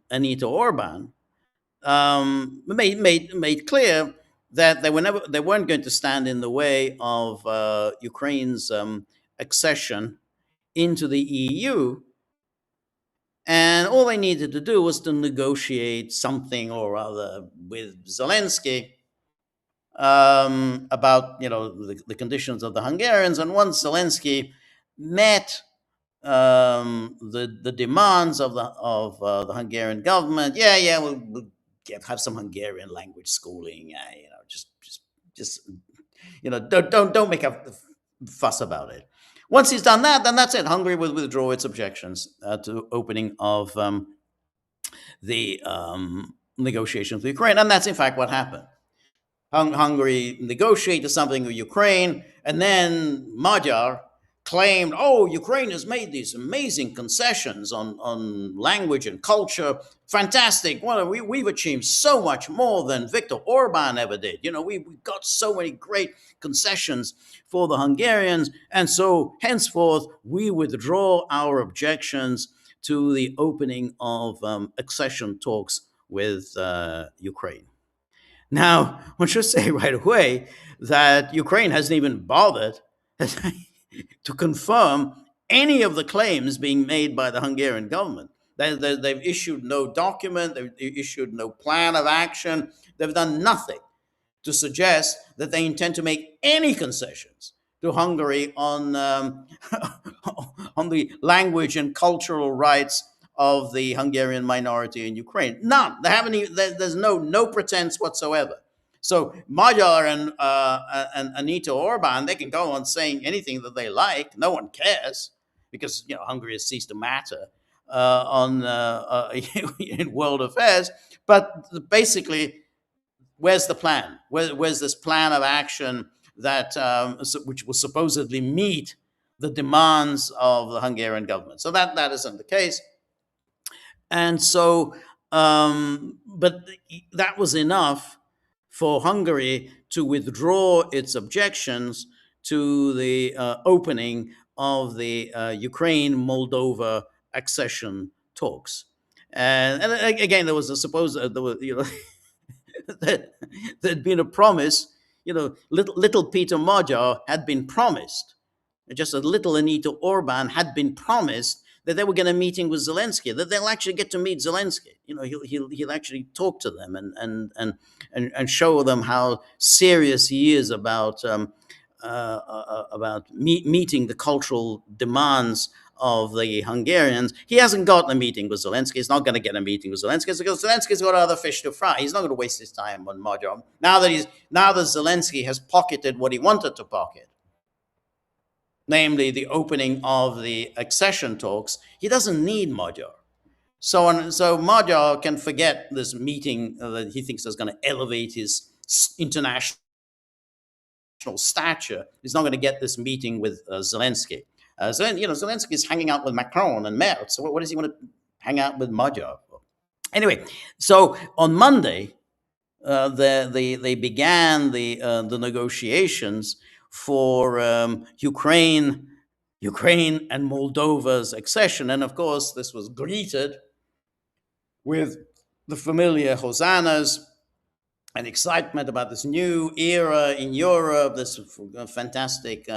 Anita Orban made clear that they weren't going to stand in the way of Ukraine's accession into the EU, and all they needed to do was to negotiate something or other with Zelensky about the conditions of the Hungarians. And once Zelensky met the demands of the Hungarian government, we'll have some Hungarian language schooling. Just don't make a fuss about it. Once he's done that, then that's it. Hungary will withdraw its objections to opening of the negotiations with Ukraine, and that's in fact what happened. Hungary negotiated something with Ukraine, and then Magyar claimed, oh, Ukraine has made these amazing concessions on language and culture. Fantastic. Well, we've achieved so much more than Viktor Orban ever did. We've got so many great concessions for the Hungarians. And so henceforth, we withdraw our objections to the opening of accession talks with Ukraine. Now, one should say right away that Ukraine hasn't even bothered to confirm any of the claims being made by the Hungarian government. They've issued no document, they've issued no plan of action, they've done nothing to suggest that they intend to make any concessions to Hungary on on the language and cultural rights of the Hungarian minority in Ukraine. None. They haven't even, there's no pretense whatsoever. So Magyar and Anita Orban, they can go on saying anything that they like. No one cares, because Hungary has ceased to matter in world affairs. But basically, where's the plan? Where's this plan of action that which will supposedly meet the demands of the Hungarian government? So that isn't the case. And so, but that was enough for Hungary to withdraw its objections to the opening of the Ukraine Moldova accession talks. And again, there was a supposed there was, that there'd been a promise. Little Peter Magyar had been promised, just as little Anita Orban had been promised, that they were going to meeting with Zelensky, that they'll actually get to meet Zelensky. He'll actually talk to them and show them how serious he is about meeting the cultural demands of the Hungarians. He hasn't gotten a meeting with Zelensky. He's not going to get a meeting with Zelensky because Zelensky's got other fish to fry. He's not going to waste his time on Magyar. Now that Zelensky has pocketed what he wanted to pocket, namely the opening of the accession talks, he doesn't need Magyar. So Magyar can forget this meeting that he thinks is going to elevate his international stature. He's not going to get this meeting with Zelensky. Zelensky is hanging out with Macron and Merz. So what does he want to hang out with Magyar for? Anyway, so on Monday, they began the negotiations for Ukraine and Moldova's accession, and of course, this was greeted with the familiar hosannas and excitement about this new era in Europe, this fantastic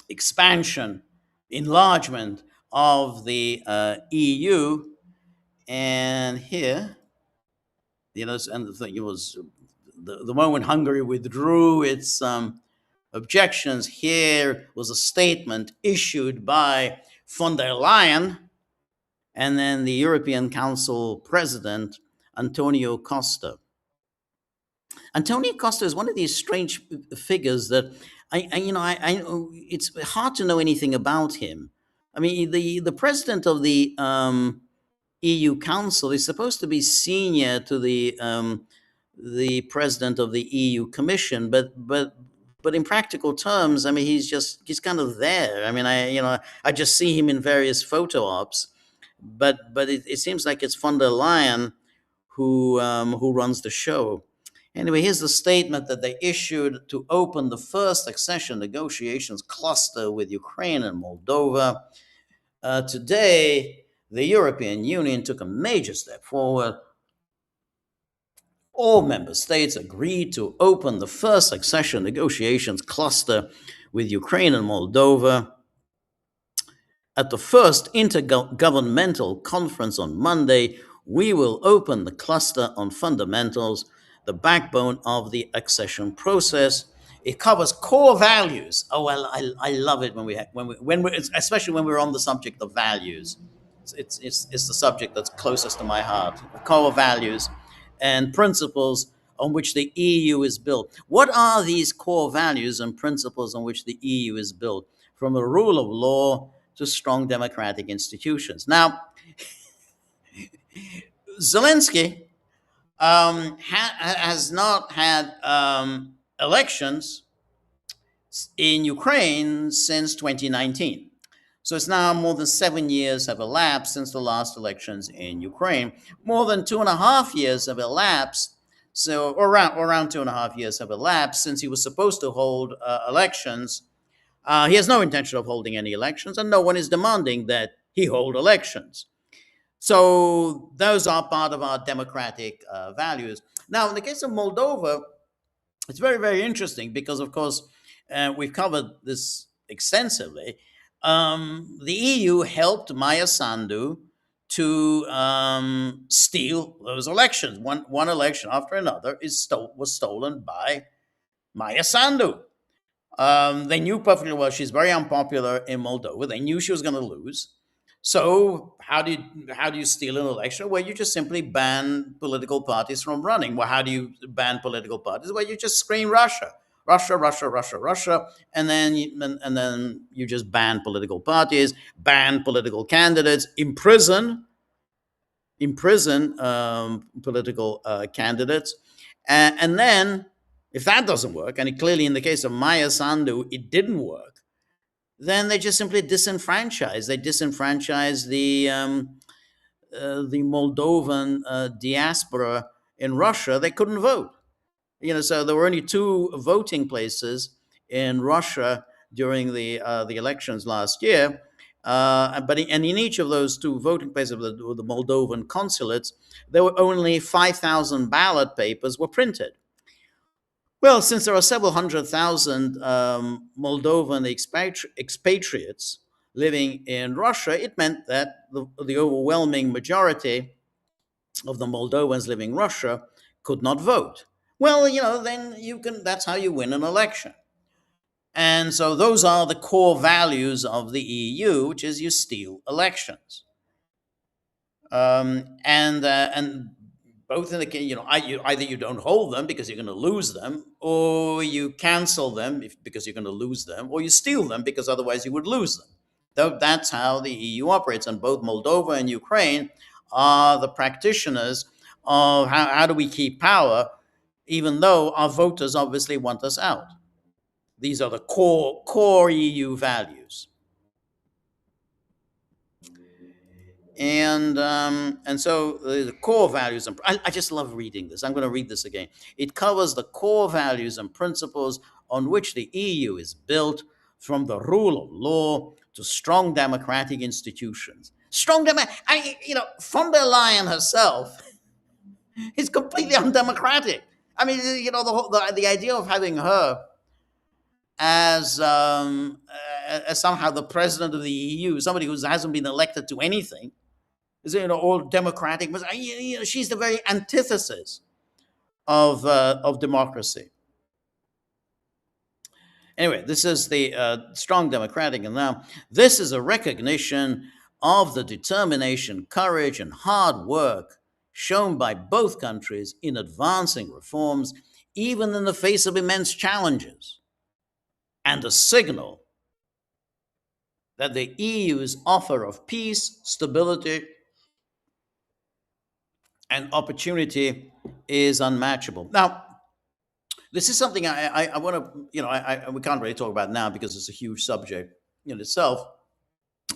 expansion, enlargement of the EU. And here, and the thing it was the moment Hungary withdrew its objections. Here was a statement issued by von der Leyen and then the European Council President Antonio Costa. Antonio Costa is one of these strange figures that it's hard to know anything about him. I mean, the president of the EU Council is supposed to be senior to the president of the EU Commission, but in practical terms, I mean, he's kind of there. I mean, I just see him in various photo ops, but it seems like it's von der Leyen who runs the show. Anyway, here's the statement that they issued to open the first accession negotiations cluster with Ukraine and Moldova. Today, the European Union took a major step forward. All member states agreed to open the first accession negotiations cluster with Ukraine and Moldova. At the first intergovernmental conference on Monday, we will open the cluster on fundamentals, the backbone of the accession process. It covers core values. Oh well, I love it when we especially when we're on the subject of values. It's the subject that's closest to my heart. The core values and principles on which the EU is built. What are these core values and principles on which the EU is built? From the rule of law to strong democratic institutions. Now, Zelensky has not had elections in Ukraine since 2019. So it's now more than 7 years have elapsed since the last elections in Ukraine. More than 2.5 years have elapsed. So around 2.5 years have elapsed since he was supposed to hold elections. He has no intention of holding any elections, and no one is demanding that he hold elections. So those are part of our democratic values. Now, in the case of Moldova, it's very, very interesting because, of course, we've covered this extensively. The EU helped Maya Sandu to steal those elections. One election after another was stolen by Maya Sandu. They knew perfectly well she's very unpopular in Moldova. They knew she was going to lose. So how do you steal an election? Well, you just simply ban political parties from running. Well, how do you ban political parties? Well, you just scream Russia, Russia, Russia, Russia, Russia, and then you just ban political parties, ban political candidates, imprison political candidates, and then if that doesn't work, and clearly in the case of Maya Sandu it didn't work, then they just simply disenfranchise. They disenfranchise the Moldovan diaspora in Russia. They couldn't vote. So there were only 2 voting places in Russia during the elections last year. And in each of those two voting places of the Moldovan consulates, there were only 5,000 ballot papers were printed. Well, since there are several hundred thousand Moldovan expatriates living in Russia, it meant that the overwhelming majority of the Moldovans living in Russia could not vote. Well, then that's how you win an election. And so those are the core values of the EU, which is you steal elections. And both in the case, either you don't hold them because you're going to lose them, or you cancel them because you're going to lose them, or you steal them because otherwise you would lose them. That's how the EU operates. And both Moldova and Ukraine are the practitioners of how do we keep power, even though our voters obviously want us out. These are the core EU values. And so the core values, and I just love reading this. I'm going to read this again. It covers the core values and principles on which the EU is built, from the rule of law to strong democratic institutions. Von der Leyen herself is completely undemocratic. I mean, the idea of having her as somehow the president of the EU, somebody who hasn't been elected to anything, is all democratic. She's the very antithesis of democracy. Anyway, this is the strong democratic, and now this is a recognition of the determination, courage, and hard work shown by both countries in advancing reforms, even in the face of immense challenges, and a signal that the EU's offer of peace, stability, and opportunity is unmatchable. Now, this is something I want to, we can't really talk about now because it's a huge subject in itself.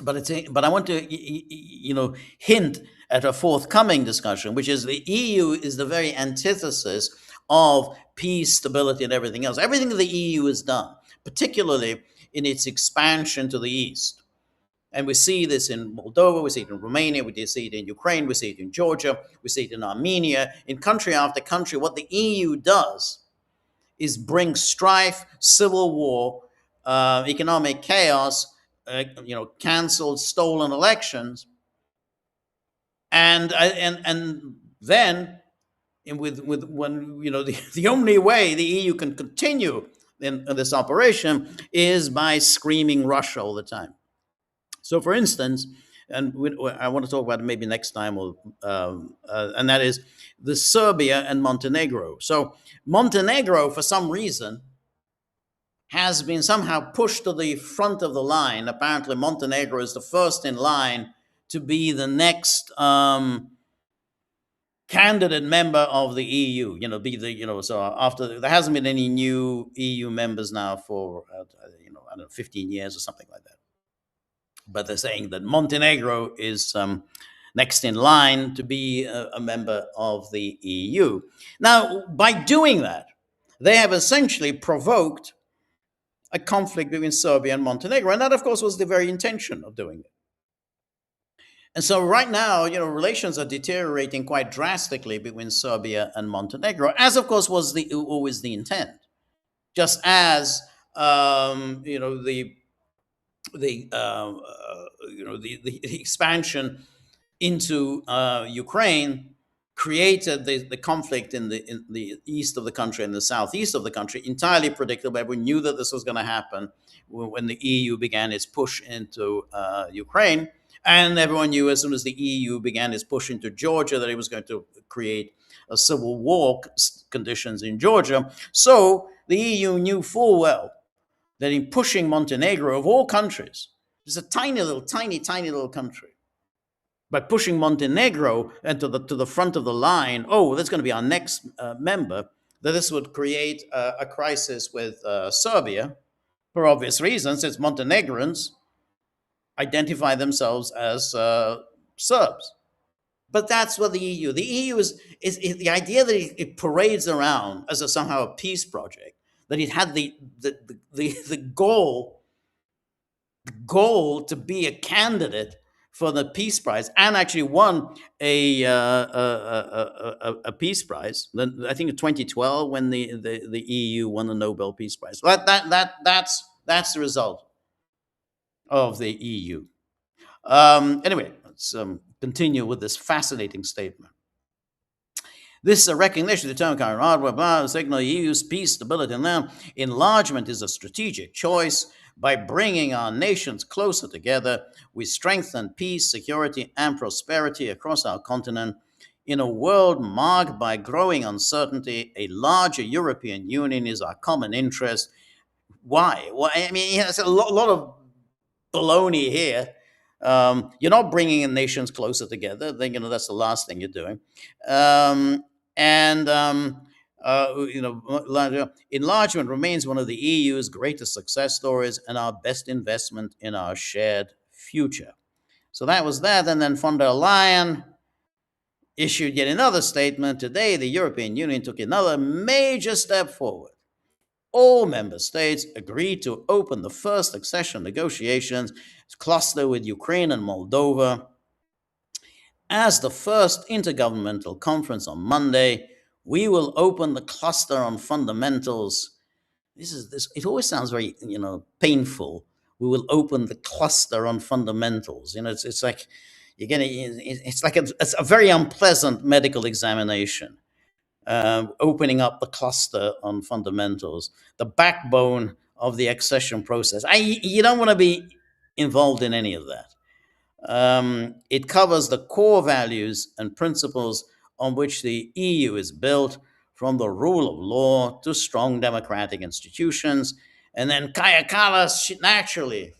But I want to, hint at a forthcoming discussion, which is the EU is the very antithesis of peace, stability, and everything else. Everything that the EU has done, particularly in its expansion to the east. And we see this in Moldova, we see it in Romania, we see it in Ukraine, we see it in Georgia, we see it in Armenia, in country after country. What the EU does is bring strife, civil war, economic chaos, canceled, stolen elections, and then the only way the EU can continue in this operation is by screaming Russia all the time. So, for instance, and I want to talk about it maybe next time, and that is the Serbia and Montenegro. So, Montenegro, for some reason, has been somehow pushed to the front of the line. Apparently, Montenegro is the first in line to be the next candidate member of the EU. So after there hasn't been any new EU members now for I don't know, 15 years or something like that. But they're saying that Montenegro is next in line to be a member of the EU. Now, by doing that, they have essentially provoked a conflict between Serbia and Montenegro. And that, of course, was the very intention of doing it. And so right now, relations are deteriorating quite drastically between Serbia and Montenegro, as, of course, was always the intent. Just as, the expansion into Ukraine created the conflict in the east of the country and the southeast of the country, entirely predictable. Everyone knew that this was going to happen when the EU began its push into Ukraine. And everyone knew as soon as the EU began its push into Georgia that it was going to create a civil war conditions in Georgia. So the EU knew full well that in pushing Montenegro, of all countries, it's a tiny little country, by pushing Montenegro into to the front of the line, that's going to be our next member, that this would create a crisis with Serbia, for obvious reasons, since Montenegrins identify themselves as Serbs. But that's what the EU is the idea that it parades around as somehow a peace project, that it had the goal to be a candidate for the Peace Prize, and actually won a Peace Prize. I think in 2012 when the EU won the Nobel Peace Prize. That's the result of the EU. Anyway, let's continue with this fascinating statement. This is a recognition of the term current signal EU's peace, stability, and now enlargement is a strategic choice. By bringing our nations closer together, we strengthen peace, security, and prosperity across our continent. In a world marked by growing uncertainty, a larger European Union is our common interest. Why? Well, I mean, it's a lot of baloney here. You're not bringing in nations closer together. Then, that's the last thing you're doing. Um, and enlargement remains one of the EU's greatest success stories and our best investment in our shared future. So that was that. And then von der Leyen issued yet another statement. Today, the European Union took another major step forward. All member states agreed to open the first accession negotiations cluster with Ukraine and Moldova. As the first intergovernmental conference on Monday, we will open the cluster on fundamentals. This. It always sounds very, painful. We will open the cluster on fundamentals. It's like you're getting. It's like it's a very unpleasant medical examination. Opening up the cluster on fundamentals, the backbone of the accession process. You don't want to be involved in any of that. It covers the core values and principles on which the EU is built, from the rule of law to strong democratic institutions. And then Kaya Kallas naturally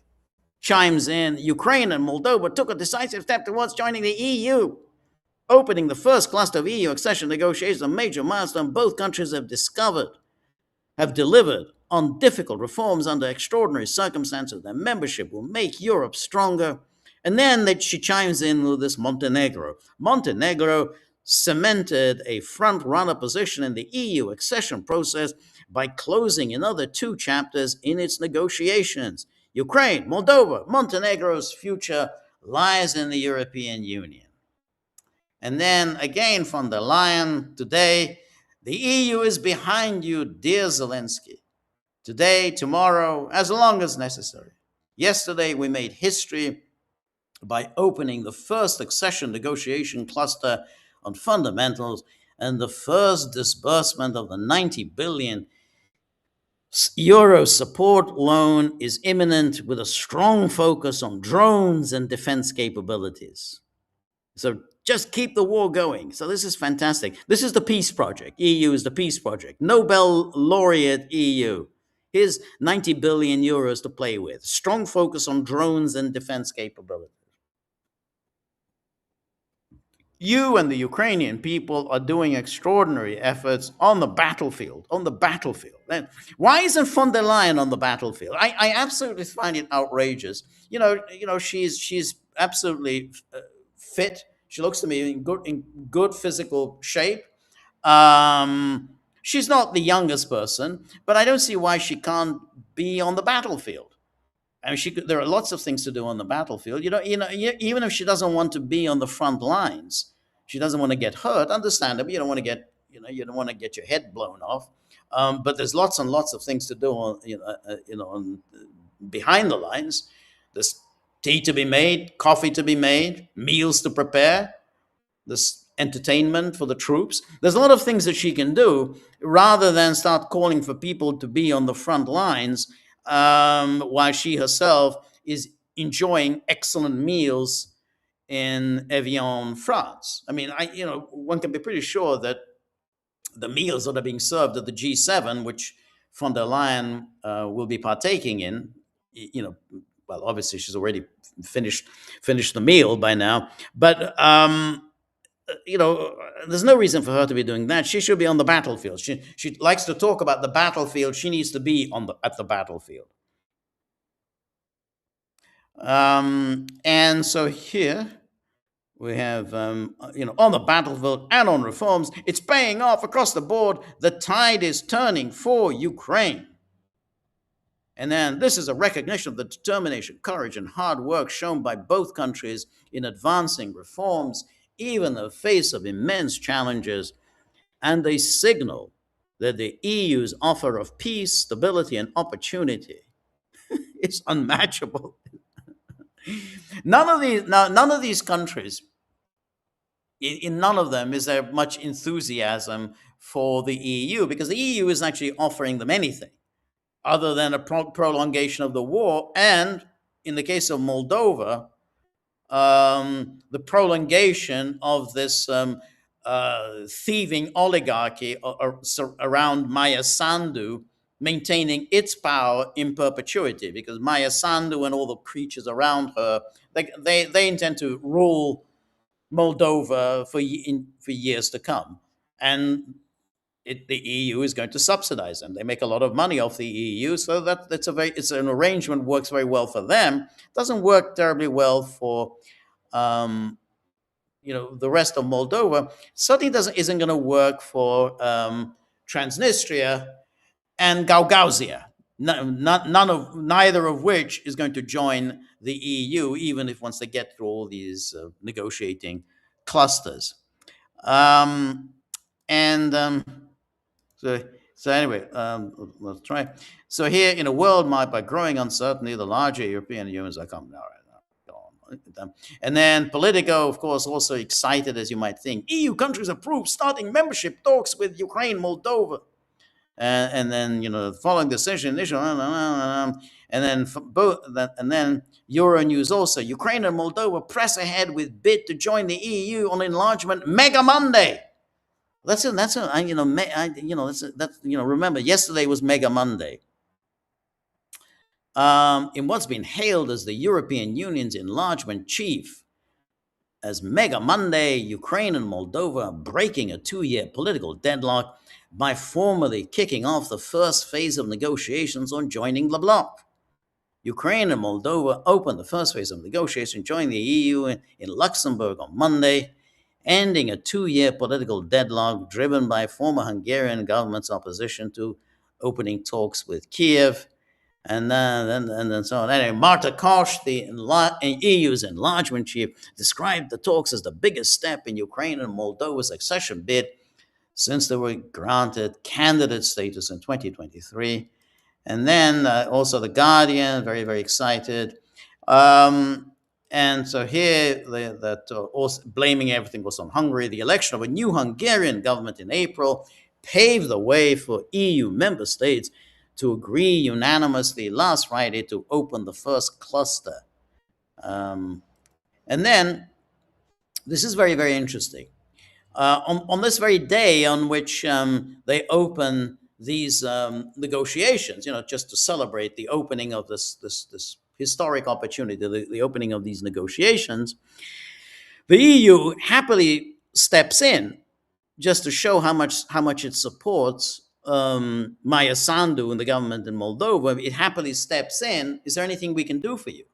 chimes in. Ukraine and Moldova took a decisive step towards joining the EU. Opening the first cluster of EU accession negotiations, a major milestone. Both countries have delivered on difficult reforms under extraordinary circumstances. Their membership will make Europe stronger. And then she chimes in with this Montenegro. Montenegro cemented a front-runner position in the EU accession process by closing another 2 chapters in its negotiations. Ukraine, Moldova, Montenegro's future lies in the European Union. And then again von der Leyen today, the EU is behind you, dear Zelensky. Today, tomorrow, as long as necessary. Yesterday, we made history by opening the first accession negotiation cluster on fundamentals, and the first disbursement of the 90 billion euro support loan is imminent, with a strong focus on drones and defense capabilities. So just keep the war going. So this is fantastic. This is the peace project. EU is the peace project. Nobel laureate EU. Here's 90 billion euros to play with. Strong focus on drones and defense capability. You and the Ukrainian people are doing extraordinary efforts on the battlefield. On the battlefield. And why isn't von der Leyen on the battlefield? I absolutely find it outrageous. She's absolutely fit. She looks to me in good physical shape. She's not the youngest person, but I don't see why she can't be on the battlefield. I mean, there are lots of things to do on the battlefield. Even if she doesn't want to be on the front lines, she doesn't want to get hurt. Understandably, you don't want to get, you don't want to get your head blown off. But there's lots and lots of things to do behind the lines. There's tea to be made, coffee to be made, meals to prepare. There's entertainment for the troops. There's a lot of things that she can do rather than start calling for people to be on the front lines while she herself is enjoying excellent meals in Evian, France. I mean, one can be pretty sure that the meals that are being served at the G7, which von der Leyen will be partaking in, well, obviously she's already finished the meal by now, but there's no reason for her to be doing that. She should be on the battlefield. She likes to talk about the battlefield. She needs to be at the battlefield. And so here we have, on the battlefield and on reforms. It's paying off across the board. The tide is turning for Ukraine. And then this is a recognition of the determination, courage, and hard work shown by both countries in advancing reforms, even in the face of immense challenges. And they signal that the EU's offer of peace, stability, and opportunity is unmatchable. None of these countries, in none of them is there much enthusiasm for the EU, because the EU isn't actually offering them anything other than a prolongation of the war. And in the case of Moldova, the prolongation of this thieving oligarchy around Maya Sandu, maintaining its power in perpetuity, because Maya Sandu and all the creatures around her, they intend to rule Moldova for years to come. And the EU is going to subsidize them. They make a lot of money off the EU, so it's an arrangement works very well for them. Doesn't work terribly well for the rest of Moldova. Certainly isn't going to work for Transnistria and Gagauzia. Neither of which is going to join the EU, even if once they get through all these negotiating clusters. So anyway, let's try. So here, in a world marked by growing uncertainty, the larger European unions are coming. All right. And then Politico, of course, also excited, as you might think. EU countries approve starting membership talks with Ukraine, Moldova. And then, following decision, and then Euronews also, Ukraine and Moldova press ahead with bid to join the EU on enlargement mega Monday. Remember, yesterday was Mega Monday. In what's been hailed as the European Union's enlargement chief, as Mega Monday, Ukraine and Moldova are breaking a 2-year political deadlock by formally kicking off the first phase of negotiations on joining the bloc. Ukraine and Moldova opened the first phase of negotiations joining the EU in Luxembourg on Monday, ending a 2-year political deadlock driven by former Hungarian government's opposition to opening talks with Kiev. And then so on. Anyway, Marta Koch, the EU's enlargement chief, described the talks as the biggest step in Ukraine and Moldova's accession bid since they were granted candidate status in 2023. And then also The Guardian, very, very excited. And so here, also blaming everything was on Hungary. The election of a new Hungarian government in April paved the way for EU member states to agree unanimously last Friday to open the first cluster. And then, this is very, very interesting. On this very day on which they open these negotiations, just to celebrate the opening of this historic opportunity, the opening of these negotiations, the EU happily steps in just to show how much it supports Maya Sandu and the government in Moldova. It happily steps in. Is there anything we can do for you?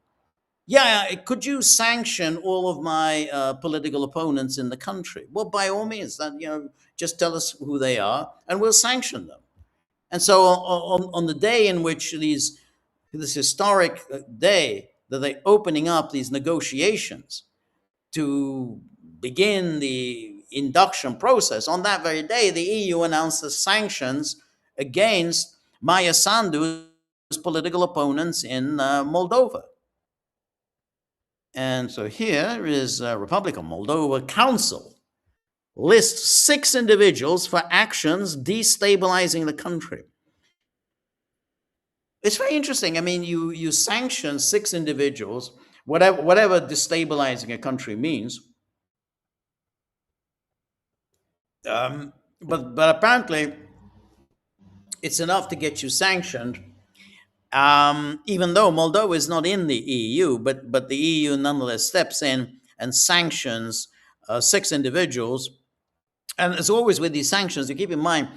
Yeah, could you sanction all of my political opponents in the country? Well, by all means, just tell us who they are, and we'll sanction them. And so, on the day in which this historic day that they're opening up these negotiations to begin the induction process, on that very day, the EU announces sanctions against Maya Sandu's political opponents in Moldova. And so here is Republic of Moldova Council lists 6 individuals for actions destabilizing the country. It's very interesting. I mean, you sanction 6 individuals, whatever destabilizing a country means. But apparently, it's enough to get you sanctioned. Even though Moldova is not in the EU, but the EU nonetheless steps in and sanctions 6 individuals. And as always with these sanctions, you keep in mind,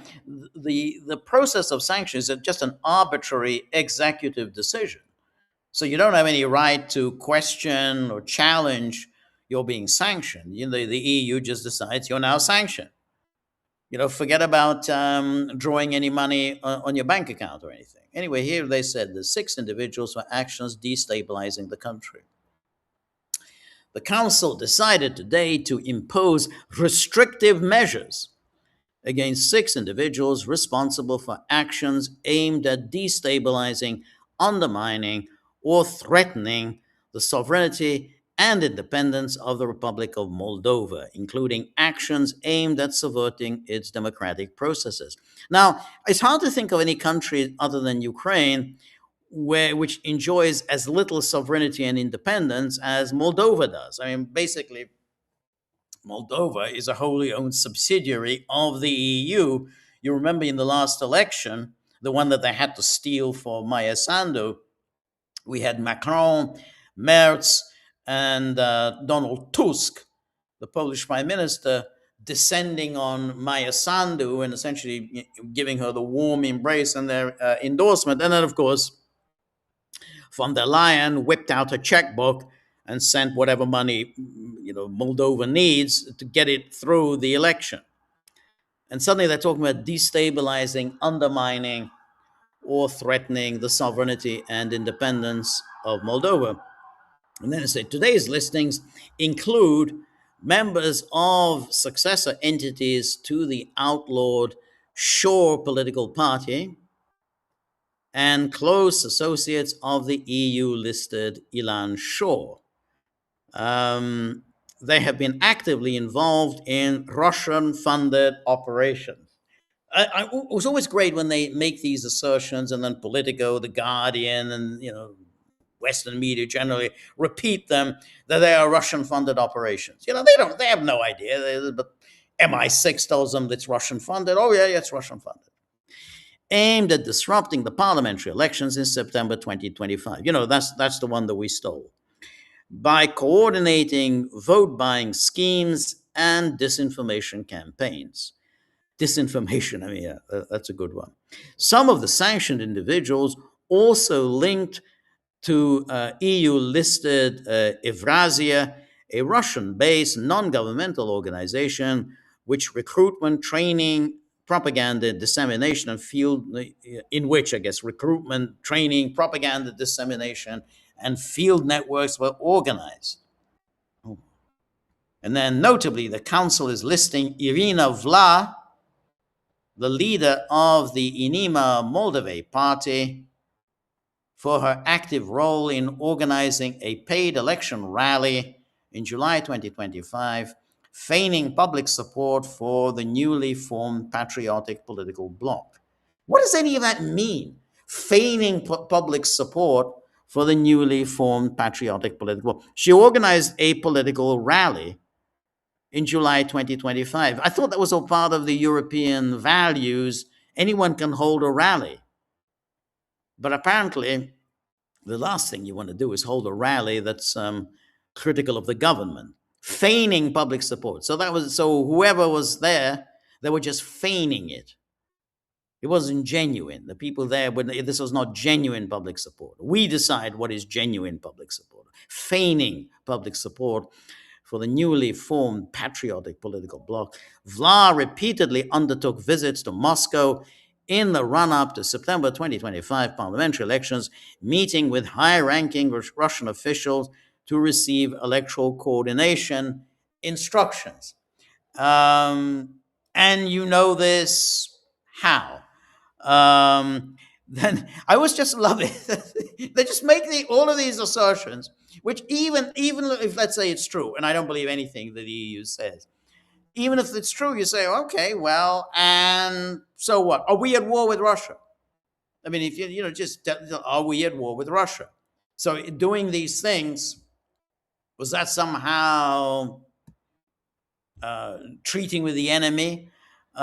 the process of sanctions is just an arbitrary executive decision. So you don't have any right to question or challenge, you're being sanctioned. The EU just decides you're now sanctioned. Forget about drawing any money on your bank account or anything. Anyway, here they said the six individuals for actions destabilizing the country. The council decided today to impose restrictive measures against six individuals responsible for actions aimed at destabilizing, undermining, or threatening the sovereignty and independence of the Republic of Moldova, including actions aimed at subverting its democratic processes. Now, it's hard to think of any country other than Ukraine which enjoys as little sovereignty and independence as Moldova does. I mean, basically, Moldova is a wholly owned subsidiary of the EU. You remember in the last election, the one that they had to steal for Maya Sandu, we had Macron, Merz, and Donald Tusk, the Polish prime minister, descending on Maya Sandu and essentially giving her the warm embrace and their endorsement. And then, of course, von der Leyen whipped out a checkbook and sent whatever money Moldova needs to get it through the election. And suddenly they're talking about destabilizing, undermining, or threatening the sovereignty and independence of Moldova. And then they say today's listings include members of successor entities to the outlawed Shore political party and close associates of the EU listed Ilan Shore. They have been actively involved in Russian funded operations. It was always great when they make these assertions and then Politico, The Guardian, and Western media generally repeat them that they are Russian funded operations. They have no idea. But MI6 tells them it's Russian funded. Oh yeah, it's Russian funded. Aimed at disrupting the parliamentary elections in September 2025. That's the one that we stole. By coordinating vote buying schemes and disinformation campaigns. Disinformation, that's a good one. Some of the sanctioned individuals also linked to EU listed Evrazia, a Russian based non governmental organization which recruitment, training, propaganda, dissemination, and field, in which, I guess, recruitment, training, propaganda, dissemination, and field networks were organized. And then, notably, the council is listing Irina Vla, the leader of the Inima Moldova party, for her active role in organizing a paid election rally in July 2025, feigning public support for the newly formed patriotic political bloc. What does any of that mean? Feigning public support for the newly formed patriotic political bloc. She organized a political rally in July 2025. I thought that was all part of the European values. Anyone can hold a rally. But apparently, the last thing you want to do is hold a rally that's critical of the government, feigning public support. So whoever was there, they were just feigning it. It wasn't genuine. The people there, this was not genuine public support. We decide what is genuine public support. Feigning public support for the newly formed patriotic political bloc. Vla repeatedly undertook visits to Moscow in the run-up to September 2025 parliamentary elections, meeting with high-ranking Russian officials to receive electoral coordination instructions. And you know this how? Then I always just love it. They just make all of these assertions, which even if, let's say, it's true, and I don't believe anything that the EU says, even if it's true, you say, okay, well, and so what? Are we at war with Russia? I mean, if just are we at war with Russia? So doing these things, was that somehow treating with the enemy? You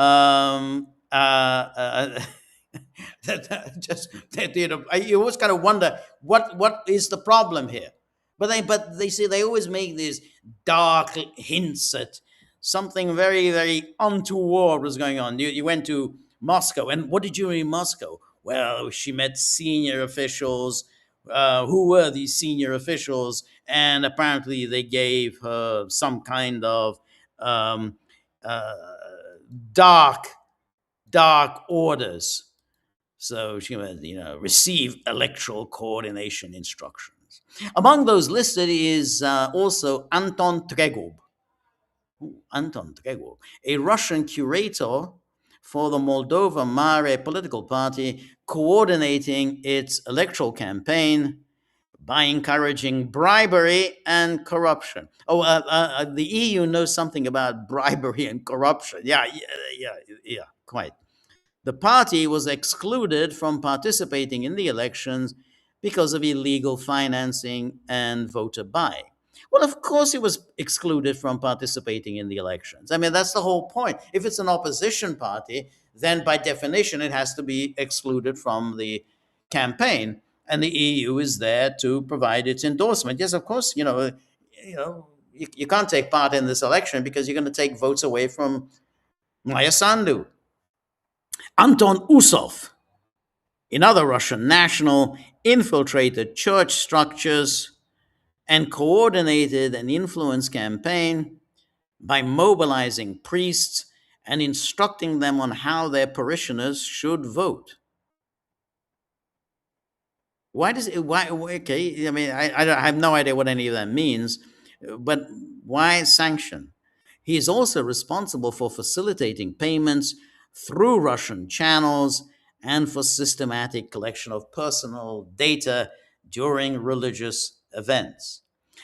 always kind of wonder what is the problem here. But they say they always make these dark hints at something very, very untoward was going on. You went to Moscow, and what did you do in Moscow? Well, she met senior officials who were these senior officials, and apparently they gave her some kind of um, uh, dark, dark orders. So she would, receive electoral coordination instructions. Among those listed is also Anton Tregub, a Russian curator for the Moldova Mare political party, coordinating its electoral campaign by encouraging bribery and corruption. Oh, the EU knows something about bribery and corruption. Yeah, yeah, quite. The party was excluded from participating in the elections because of illegal financing and voter buying. Well, of course, it was excluded from participating in the elections. I mean, that's the whole point. If it's an opposition party, then by definition, it has to be excluded from the campaign, and the EU is there to provide its endorsement. Yes, of course, you can't take part in this election because you're going to take votes away from Maya Sandu. Anton Usov, another Russian national, infiltrated church structures and coordinated an influence campaign by mobilizing priests and instructing them on how their parishioners should vote. Why does it? Why? Okay, I mean, I have no idea what any of that means, but why sanction? He is also responsible for facilitating payments through Russian channels and for systematic collection of personal data during religious events.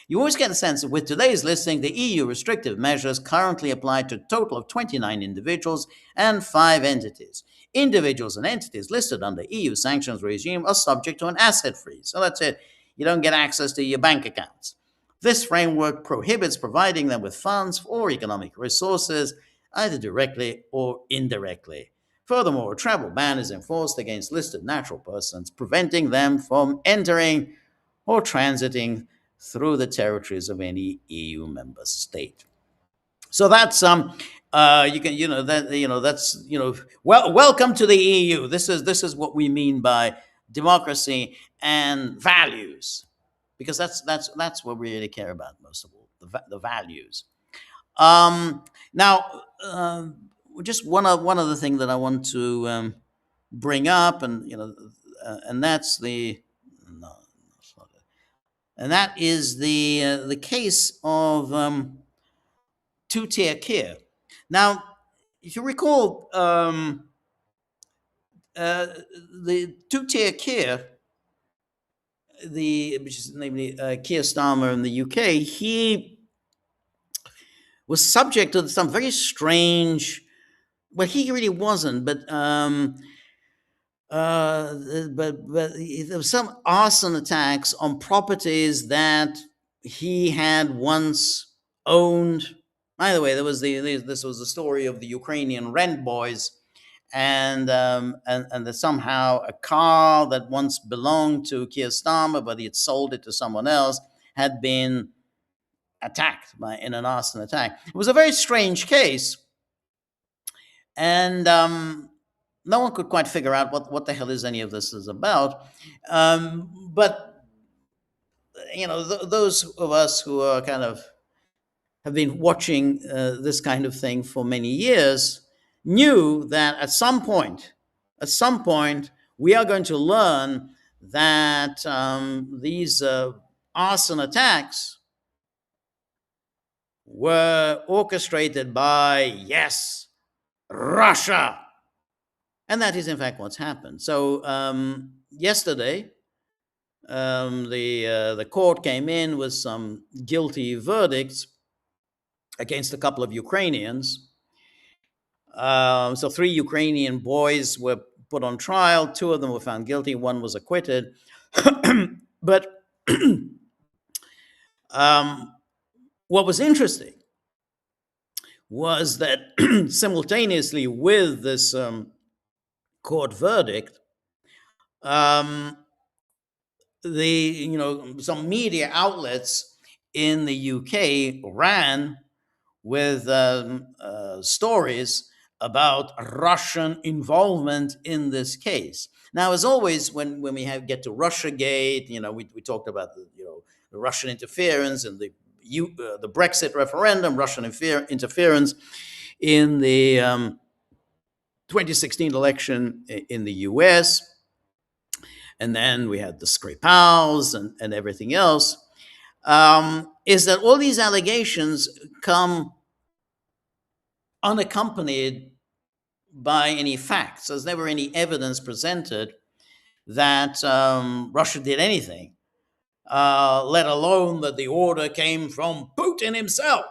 You always get a sense that with today's listing, the EU restrictive measures currently apply to a total of 29 individuals and 5 entities. Individuals and entities listed under EU sanctions regime are subject to an asset freeze. So that's it. You don't get access to your bank accounts. This framework prohibits providing them with funds or economic resources, either directly or indirectly. Furthermore, a travel ban is enforced against listed natural persons, preventing them from entering or transiting through the territories of any EU member state. So that's you can that that's welcome to the EU. This is what we mean by democracy and values, because that's what we really care about most of all, the values. Now, just one other thing that I want to bring up, and and that's the no, it's not it. And that is the case of two-tier care. Now, if you recall, uh, the two-tier care, which is namely Keir Starmer in the UK, he was subject to some very strange. Well, he really wasn't, but there was some arson attacks on properties that he had once owned. By the way, this was the story of the Ukrainian rent boys, and that somehow a car that once belonged to Keir Starmer, but he had sold it to someone else, had been attacked in an arson attack. It was a very strange case, and no one could quite figure out what the hell is any of this is about. But those of us who are kind of have been watching this kind of thing for many years knew that at some point, we are going to learn that these arson attacks were orchestrated by, yes, Russia. And that is, in fact, what's happened. So yesterday, the court came in with some guilty verdicts against a couple of Ukrainians. So 3 Ukrainian boys were put on trial. 2 of them were found guilty. 1 was acquitted. But what was interesting was that simultaneously with this court verdict, some media outlets in the UK ran with stories about Russian involvement in this case. Now, as always, when we get to Russia Gate, we talked about the Russian interference and the Brexit referendum, Russian interference in the 2016 election in the U.S., and then we had the Skripals and everything else. Is that all these allegations come unaccompanied by any facts? There's never any evidence presented that Russia did anything, let alone that the order came from Putin himself.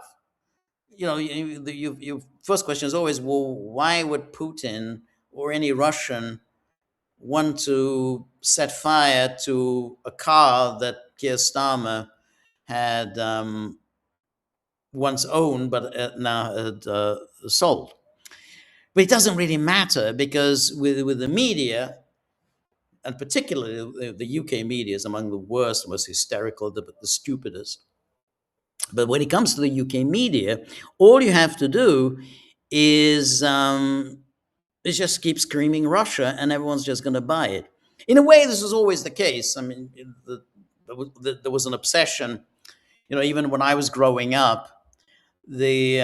Your first question is always, well, why would Putin or any Russian want to set fire to a car that Keir Starmer had once owned but now had sold? But it doesn't really matter, because with the media, and particularly the UK media, is among the worst, most hysterical, the stupidest. But when it comes to the UK media, all you have to do is just keep screaming Russia, and everyone's just going to buy it. In a way, this was always the case. I mean, there was an obsession. Even when I was growing up, the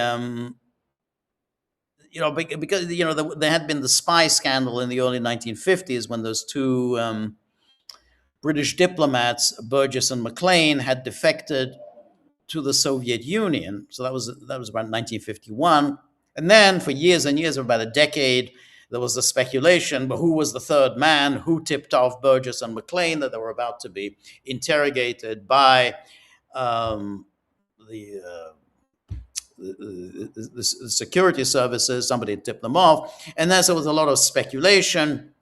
because there had been the spy scandal in the early 1950s, when those two British diplomats, Burgess and Maclean, had defected to the Soviet Union. So that was about 1951. And then for years and years, for about a decade, there was the speculation, but who was the third man? Who tipped off Burgess and Maclean that they were about to be interrogated by the security services? Somebody tipped them off. And then there was a lot of speculation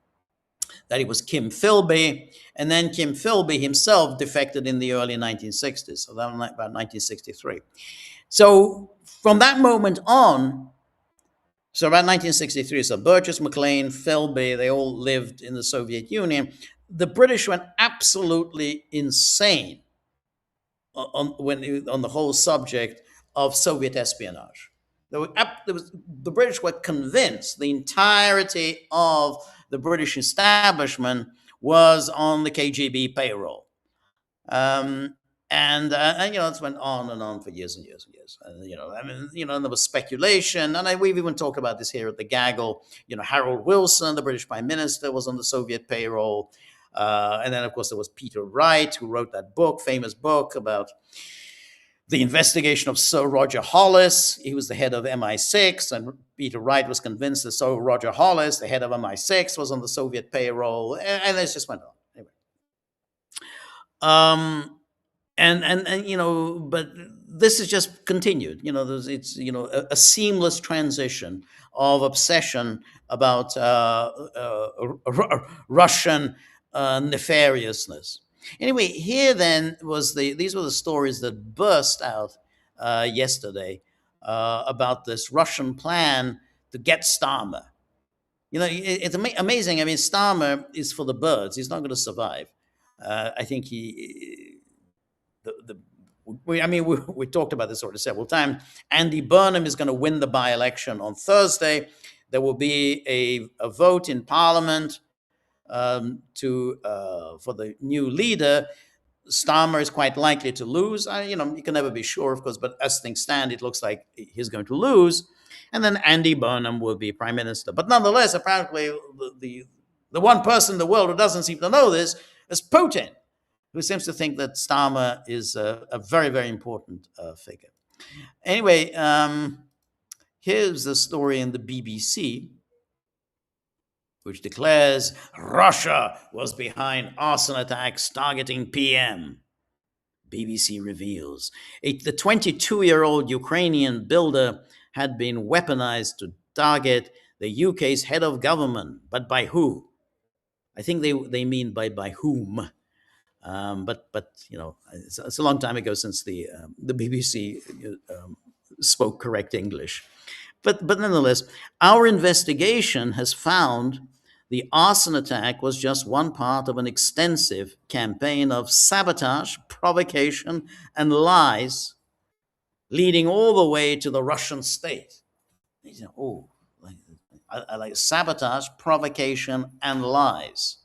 that it was Kim Philby. And then Kim Philby himself defected in the early 1960s, so that was about 1963. So from that moment on, so about 1963, so Burgess, Maclean, Philby, they all lived in the Soviet Union. The British went absolutely insane on the whole subject of Soviet espionage. The British were convinced the entirety of the British establishment was on the KGB payroll. And it went on and on for years and years and years. And there was speculation, and we've even talked about this here at the Gaggle. Harold Wilson, the British Prime Minister, was on the Soviet payroll. And then, of course, there was Peter Wright, who wrote that famous book about the investigation of Sir Roger Hollis. He was the head of MI6, and Peter Wright was convinced that Sir Roger Hollis, the head of MI6, was on the Soviet payroll, and it just went on. Anyway. But this has just continued. It's a seamless transition of obsession about Russian nefariousness. Anyway, here then these were the stories that burst out yesterday about this Russian plan to get Starmer. It's amazing. I mean, Starmer is for the birds. He's not going to survive. I think we talked about this already several times. Andy Burnham is going to win the by-election on Thursday. There will be a vote in Parliament for the new leader. Starmer is quite likely to lose. You can never be sure, of course, but as things stand, it looks like he's going to lose. And then Andy Burnham will be prime minister. But nonetheless, apparently, the one person in the world who doesn't seem to know this is Putin, who seems to think that Starmer is a very, very important figure. Anyway, here's the story in the BBC, which declares Russia was behind arson attacks targeting PM. BBC reveals the 22-year-old Ukrainian builder had been weaponized to target the UK's head of government, but by who? I think they mean by whom. But it's a long time ago since the BBC spoke correct English. But nonetheless, our investigation has found the arson attack was just one part of an extensive campaign of sabotage, provocation, and lies, leading all the way to the Russian state. I like sabotage, provocation, and lies.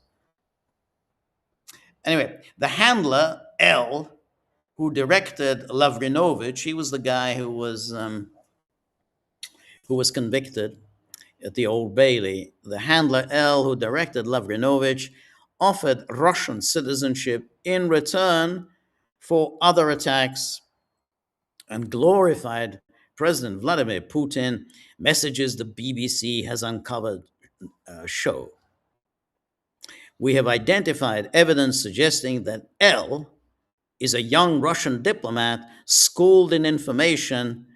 Anyway, the handler L, who directed Lavrinovich, he was the guy who was convicted at the Old Bailey. The handler L, who directed Lavrinovich, offered Russian citizenship in return for other attacks and glorified President Vladimir Putin. Messages the BBC has uncovered show. We have identified evidence suggesting that L is a young Russian diplomat schooled in information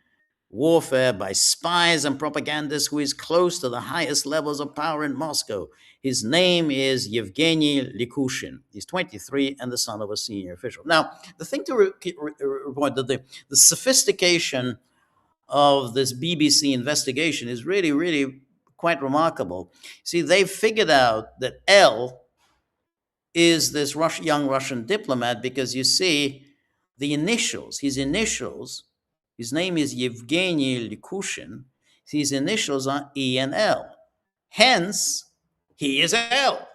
warfare by spies and propagandists who is close to the highest levels of power in Moscow. His name is Yevgeny Likushin. He's 23 and the son of a senior official. Now, the thing to report that the sophistication of this BBC investigation is really, really quite remarkable. See, they figured out that L is this young Russian diplomat because you see the initials, his name is Yevgeny Likushin, his initials are E and L. Hence, he is L.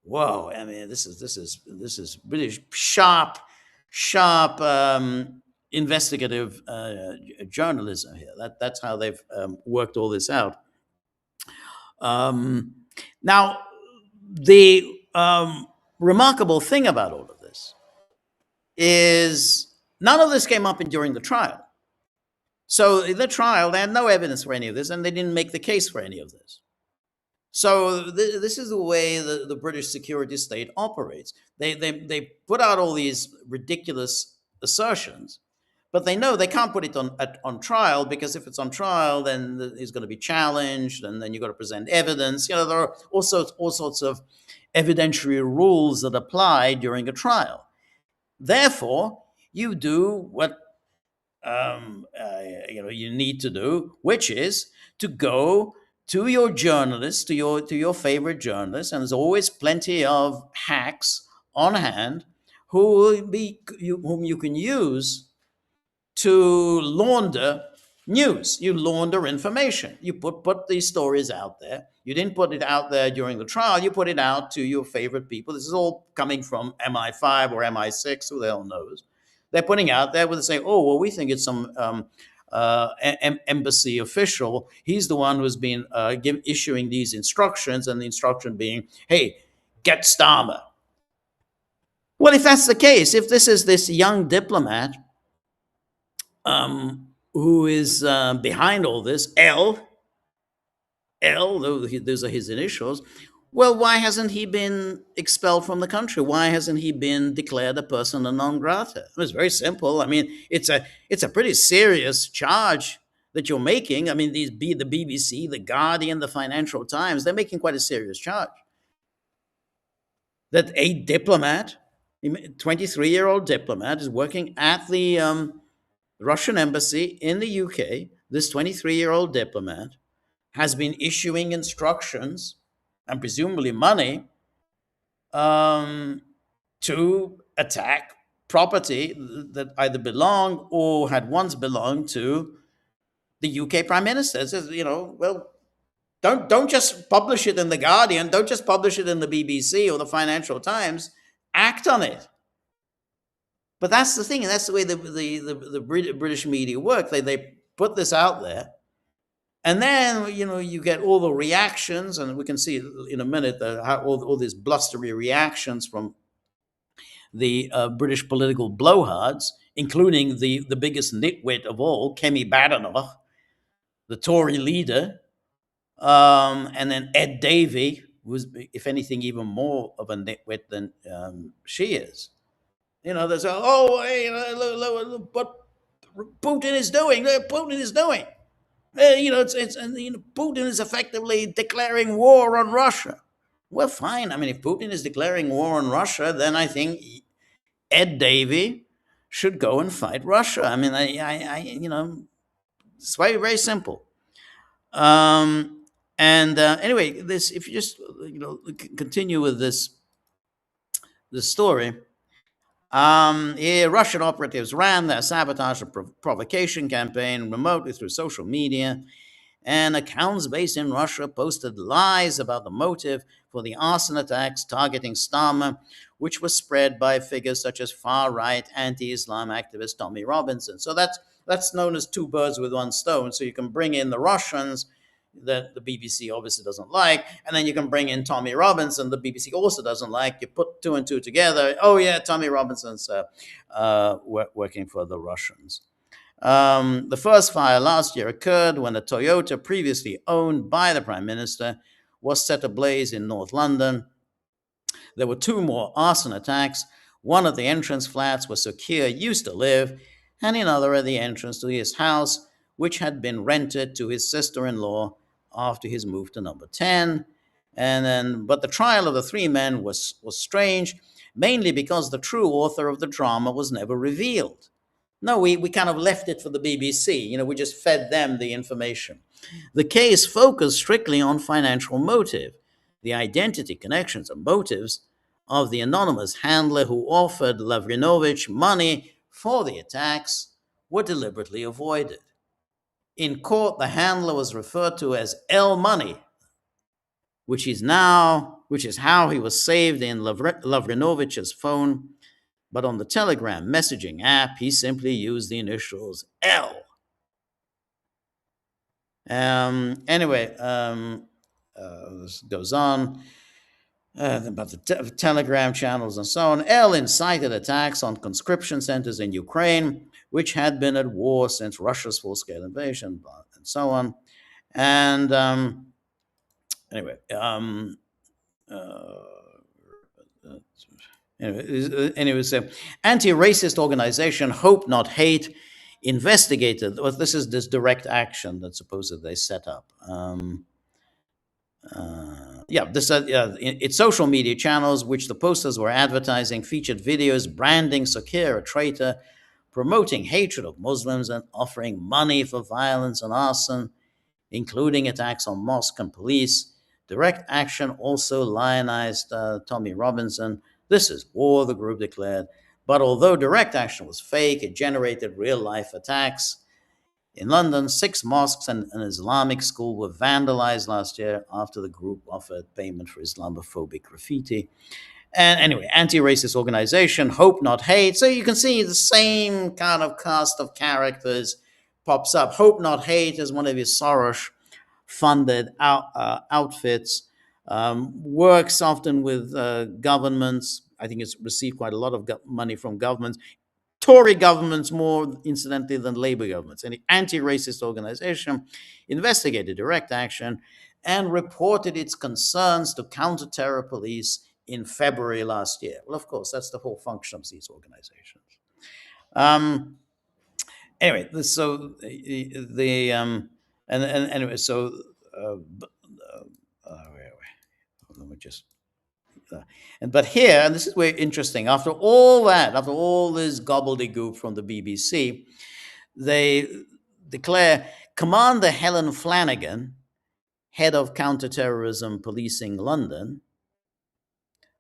Whoa! I mean, this is really sharp investigative journalism here. That's how they've worked all this out. Um, Now, the remarkable thing about all of this is none of this came up during the trial. So in the trial, they had no evidence for any of this, and they didn't make the case for any of this. So this is the way the British security state operates. They put out all these ridiculous assertions, but they know they can't put it on trial, because if it's on trial, then it's going to be challenged, and then you've got to present evidence. You know, there are all sorts of evidentiary rules that apply during a trial. Therefore, you do what you need to do, which is to go to your journalist, to your favorite journalist, and there's always plenty of hacks on hand whom you can use to launder news. You launder information. You put these stories out there. You didn't put it out there during the trial. You put it out to your favorite people. This is all coming from MI5 or MI6, who the hell knows. They're putting out there where they say, oh, well, we think it's some embassy official. He's the one who's been issuing these instructions, and the instruction being, hey, get Starmer. Well, if that's the case, if this is this young diplomat who is behind all this, those are his initials. Well, why hasn't he been expelled from the country? Why hasn't he been declared a persona non grata? It's very simple. I mean, it's a pretty serious charge that you're making. I mean, the BBC, the Guardian, the Financial Times, they're making quite a serious charge. That a diplomat, 23-year-old diplomat, is working at the Russian embassy in the UK. This 23-year-old diplomat has been issuing instructions and presumably money to attack property that either belonged or had once belonged to the UK Prime Minister. It says, well, don't just publish it in the Guardian, don't just publish it in the BBC or the Financial Times. Act on it. But that's the thing, and that's the way the British media work. They put this out there, and then you get all the reactions, and we can see in a minute how all these blustery reactions from the British political blowhards, including the biggest nitwit of all, Kemi Badenoch, the Tory leader, and then Ed Davey, who's, if anything, even more of a nitwit than she is. They say, "Oh, hey, look what Putin is doing. Putin is doing." Putin is effectively declaring war on Russia. Well, fine. I mean, if Putin is declaring war on Russia, then I think Ed Davey should go and fight Russia. I mean, it's very, very simple. Anyway, if you just continue with this story. Russian operatives ran their sabotage and provocation campaign remotely through social media, and accounts based in Russia posted lies about the motive for the arson attacks targeting Starmer, which was spread by figures such as far-right anti-Islam activist Tommy Robinson. So that's known as two birds with one stone. So you can bring in the Russians that the BBC obviously doesn't like, and then you can bring in Tommy Robinson, the BBC also doesn't like. You put two and two together. Oh yeah, Tommy Robinson's working for the Russians. The first fire last year occurred when a Toyota previously owned by the Prime Minister was set ablaze in North London. There were two more arson attacks, one at the entrance flats where Sukir used to live, and another at the entrance to his house, which had been rented to his sister-in-law after his move to number 10. But the trial of the three men was strange, mainly because the true author of the drama was never revealed. No, we kind of left it for the BBC. We just fed them the information. The case focused strictly on financial motive. The identity, connections, and motives of the anonymous handler who offered Lavrinovich money for the attacks were deliberately avoided. In court, the handler was referred to as L Money, which is how he was saved in Lavrinovich's phone. But on the Telegram messaging app, he simply used the initials L. This goes on about the Telegram channels and so on. L incited attacks on conscription centers in Ukraine, which had been at war since Russia's full-scale invasion, and so on. And anti-racist organization Hope Not Hate investigated. Well, this is this direct action that supposedly they set up. Its social media channels, which the posters were advertising, featured videos branding Sukir a traitor, promoting hatred of Muslims, and offering money for violence and arson, including attacks on mosque and police. Direct Action also lionized Tommy Robinson. This is war, the group declared. But although Direct Action was fake, it generated real-life attacks. In London, 6 mosques and an Islamic school were vandalized last year after the group offered payment for Islamophobic graffiti. And anyway, anti-racist organization, Hope Not Hate. So you can see the same kind of cast of characters pops up. Hope Not Hate is one of his Soros-funded outfits, works often with governments. I think it's received quite a lot of money from governments. Tory governments more, incidentally, than Labour governments. And the anti-racist organization investigated Direct Action and reported its concerns to counter-terror police in February last year. Well, of course, that's the whole function of these organizations. But here, and this is where interesting, after all this gobbledygook from the BBC, they declare Commander Helen Flanagan, head of counterterrorism policing London,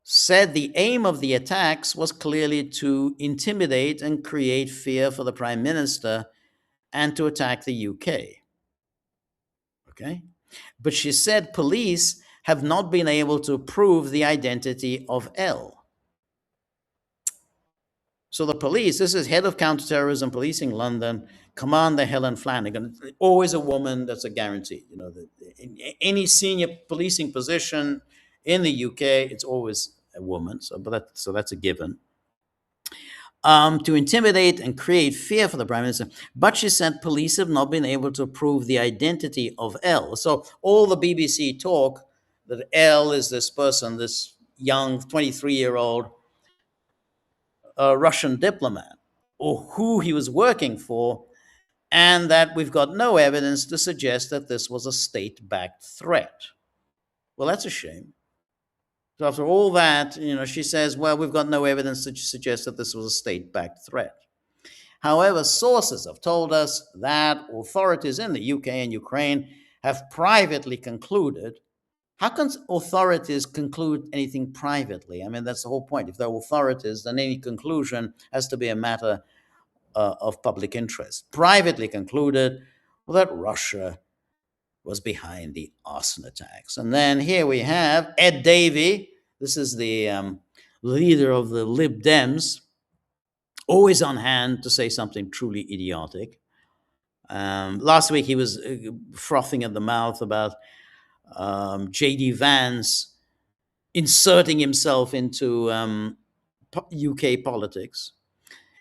said the aim of the attacks was clearly to intimidate and create fear for the Prime Minister and to attack the UK. Okay? But she said police have not been able to prove the identity of L. So the police, this is head of counterterrorism policing London, Commander Helen Flanagan, always a woman, that's a guarantee. In any senior policing position in the UK, it's always a woman, so that's a given. To intimidate and create fear for the Prime Minister. But she said police have not been able to prove the identity of L. So all the BBC talk that L is this person, this young 23-year-old Russian diplomat, or who he was working for, and that we've got no evidence to suggest that this was a state-backed threat. Well, that's a shame. So after all that, she says, well, we've got no evidence to suggest that this was a state-backed threat. However, sources have told us that authorities in the UK and Ukraine have privately concluded. How can authorities conclude anything privately? I mean, that's the whole point. If they're authorities, then any conclusion has to be a matter of public interest. Privately concluded that Russia was behind the arson attacks. And then here we have Ed Davey. This is the leader of the Lib Dems, always on hand to say something truly idiotic. Last week he was frothing at the mouth about J.D. Vance inserting himself into UK politics.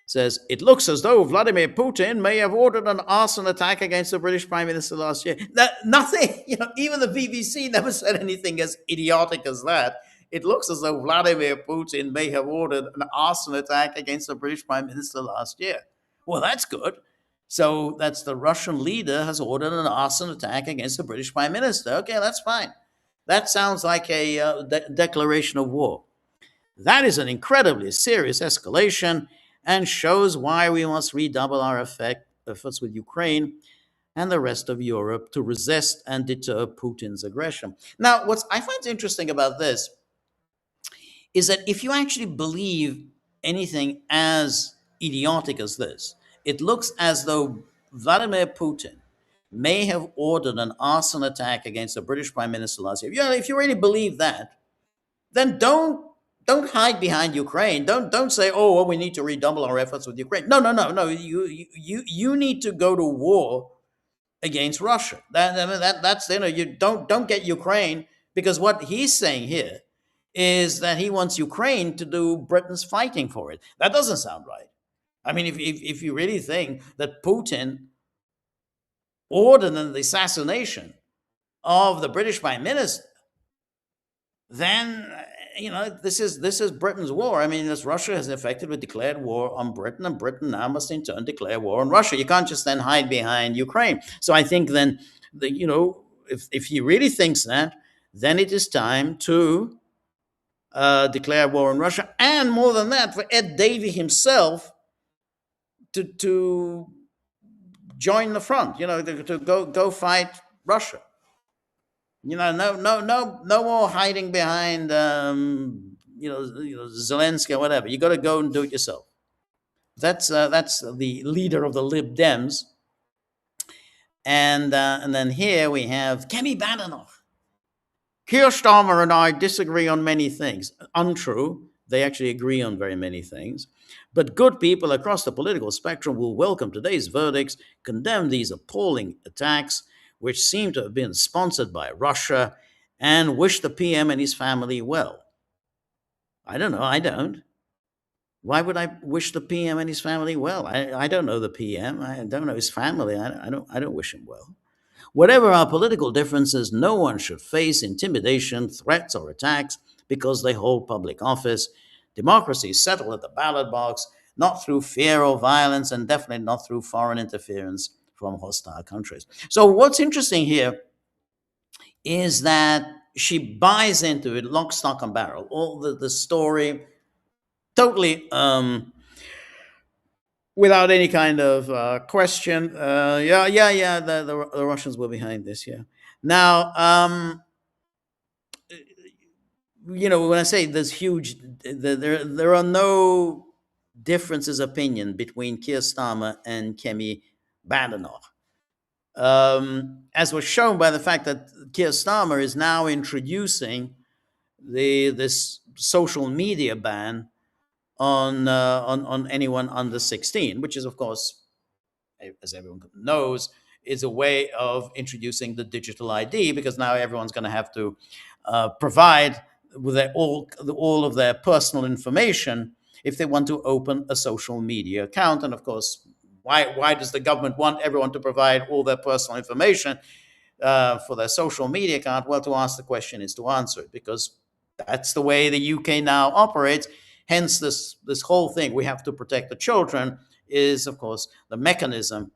Says it looks as though Vladimir Putin may have ordered an arson attack against the British Prime Minister last year. Nothing, even the BBC never said anything as idiotic as that. It looks as though Vladimir Putin may have ordered an arson attack against the British Prime Minister last year. Well, that's good. So that's the Russian leader has ordered an arson attack against the British Prime Minister. Okay, that's fine. That sounds like a declaration of war. That is an incredibly serious escalation and shows why we must redouble our efforts with Ukraine and the rest of Europe to resist and deter Putin's aggression. Now, what I find interesting about this is that if you actually believe anything as idiotic as this, it looks as though Vladimir Putin may have ordered an arson attack against the British Prime Minister last year. If you really believe that, then don't hide behind Ukraine. Don't say, oh, well, we need to redouble our efforts with Ukraine. No. You need to go to war against Russia. That's you don't get Ukraine, because what he's saying here is that he wants Ukraine to do Britain's fighting for it. That doesn't sound right. I mean, if you really think that Putin ordered the assassination of the British Prime Minister, then this is Britain's war. I mean, as Russia has effectively declared war on Britain, and Britain now must in turn declare war on Russia. You can't just then hide behind Ukraine. So I think then if he really thinks that, then it is time to declare war on Russia, and more than that, for Ed Davey himself to join the front. To go fight Russia. No more hiding behind, Zelensky or whatever. You got to go and do it yourself. That's the leader of the Lib Dems, and then here we have Kemi Badenoch. Keir Starmer and I disagree on many things. Untrue. They actually agree on very many things. But good people across the political spectrum will welcome today's verdicts, condemn these appalling attacks, which seem to have been sponsored by Russia, and wish the PM and his family well. I don't know. I don't. Why would I wish the PM and his family well? I don't know the PM. I don't know his family. I don't wish him well. Whatever our political differences, no one should face intimidation, threats, or attacks because they hold public office. Democracy is settled at the ballot box, not through fear or violence, and definitely not through foreign interference from hostile countries. So what's interesting here is that she buys into it lock, stock, and barrel. All the story, totally without any kind of question. The Russians were behind this. Yeah. Now, when I say there's huge, there are no differences of opinion between Keir Starmer and Kemi Badenoch. As was shown by the fact that Keir Starmer is now introducing this social media ban on anyone under 16, which is, of course, as everyone knows, is a way of introducing the digital ID, because now everyone's going to have to provide with all of their personal information if they want to open a social media account. And of course, why does the government want everyone to provide all their personal information for their social media account? Well, to ask the question is to answer it, because that's the way the UK now operates. Hence, this whole thing, we have to protect the children, is, of course, the mechanism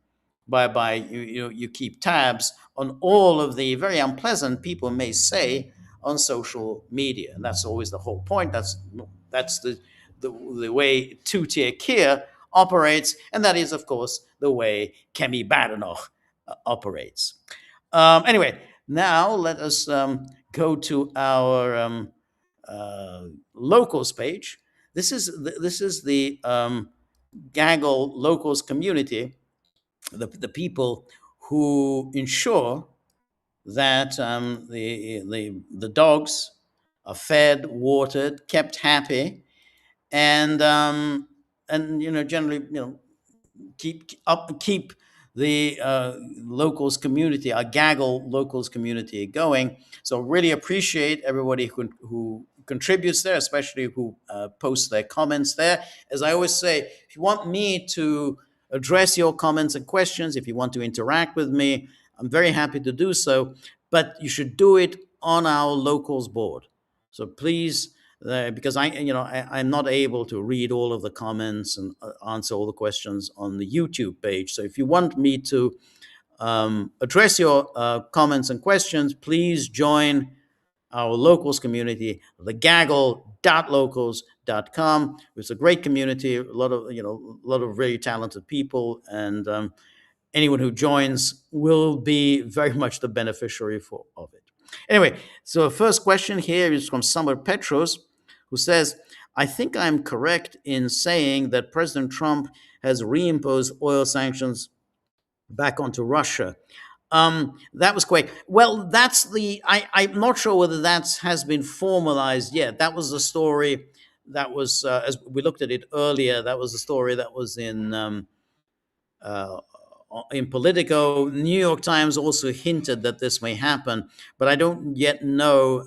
by you keep tabs on all of the very unpleasant people may say on social media. And that's always the whole point. That's the way two-tier Keir operates, and that is, of course, the way Kemi Badenoch operates. Anyway, now let us go to our locals page. This is the Gaggle locals community, the people who ensure that the dogs are fed, watered, kept happy, and generally keep the locals community, our Gaggle locals community going. So really appreciate everybody who contributes there, especially who posts their comments there. As I always say, if you want me to address your comments and questions, if you want to interact with me, I'm very happy to do so. But you should do it on our locals board. So please, because I'm not able to read all of the comments and answer all the questions on the YouTube page. So if you want me to address your comments and questions, please join our locals community, the gaggle.locals.com. It's a great community, a lot of very talented people, and anyone who joins will be very much the beneficiary of it. Anyway, so first question here is from Summer Petros, who says, I think I'm correct in saying that President Trump has reimposed oil sanctions back onto Russia. That was quick. Well, I'm not sure whether that has been formalized yet. That was the story that was, as we looked at it earlier, that was the story that was uh, in Politico. New York Times also hinted that this may happen, but I don't yet know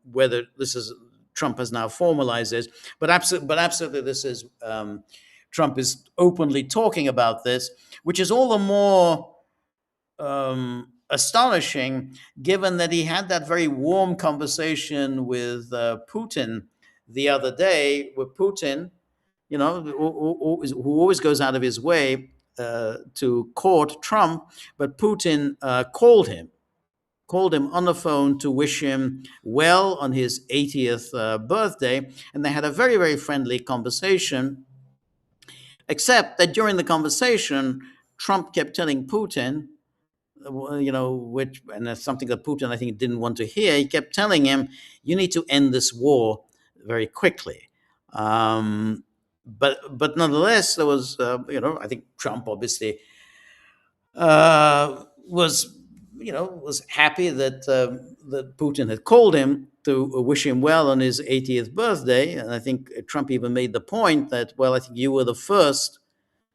whether this is Trump has now formalized this. But absolutely, this is Trump is openly talking about this, which is all the more astonishing, given that he had that very warm conversation with Putin the other day, with Putin, who always goes out of his way to court Trump, but Putin called him on the phone to wish him well on his 80th birthday, and they had a very, very friendly conversation, except that during the conversation, Trump kept telling Putin, which, and that's something that Putin, I think, didn't want to hear. He kept telling him, "You need to end this war very quickly." But nonetheless, there was, I think Trump obviously was, was happy that Putin had called him to wish him well on his 80th birthday, and I think Trump even made the point that, well, I think you were the first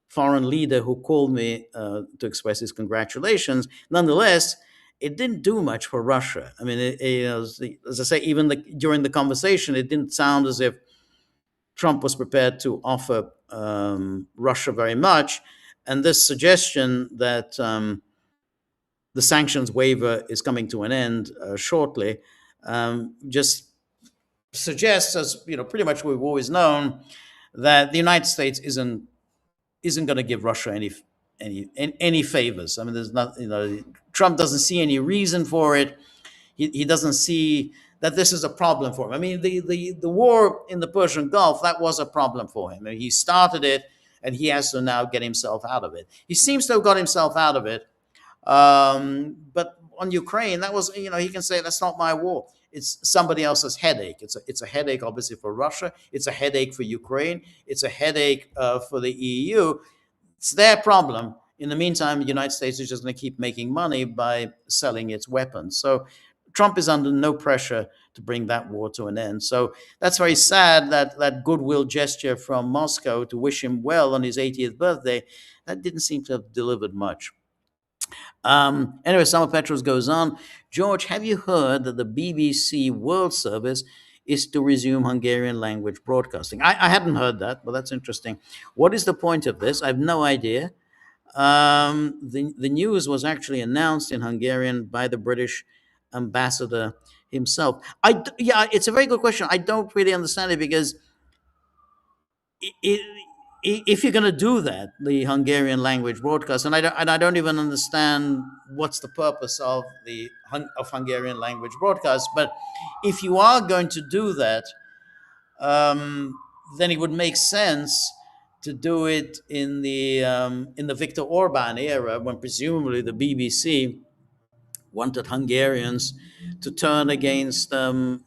foreign leader who called me to express his congratulations. Nonetheless, it didn't do much for Russia. I mean, as I say, even during the conversation, it didn't sound as if Trump was prepared to offer Russia very much. And this suggestion that the sanctions waiver is coming to an end shortly just suggests, as pretty much we've always known, that the United States isn't going to give Russia any favors. I mean, there's not, Trump doesn't see any reason for it. He doesn't see that this is a problem for him. I mean, the war in the Persian Gulf, that was a problem for him. I mean, he started it, and he has to now get himself out of it. He seems to have got himself out of it. But on Ukraine, that was, he can say, that's not my war. It's somebody else's headache. It's a headache, obviously, for Russia. It's a headache for Ukraine. It's a headache for the EU. It's their problem. In the meantime, the United States is just going to keep making money by selling its weapons. So Trump is under no pressure to bring that war to an end. So that's very sad, that goodwill gesture from Moscow to wish him well on his 80th birthday, that didn't seem to have delivered much. Anyway, Summer Petros goes on. George, have you heard that the BBC World Service is to resume Hungarian language broadcasting? I hadn't heard that, but that's interesting. What is the point of this? I have no idea. The news was actually announced in Hungarian by the British ambassador himself. Yeah, it's a very good question. I don't really understand it, because it, if you're going to do that, the Hungarian language broadcast, and I don't even understand what's the purpose of of Hungarian language broadcast. But if you are going to do that, then it would make sense to do it in the Viktor Orban era, when presumably the BBC wanted Hungarians to turn against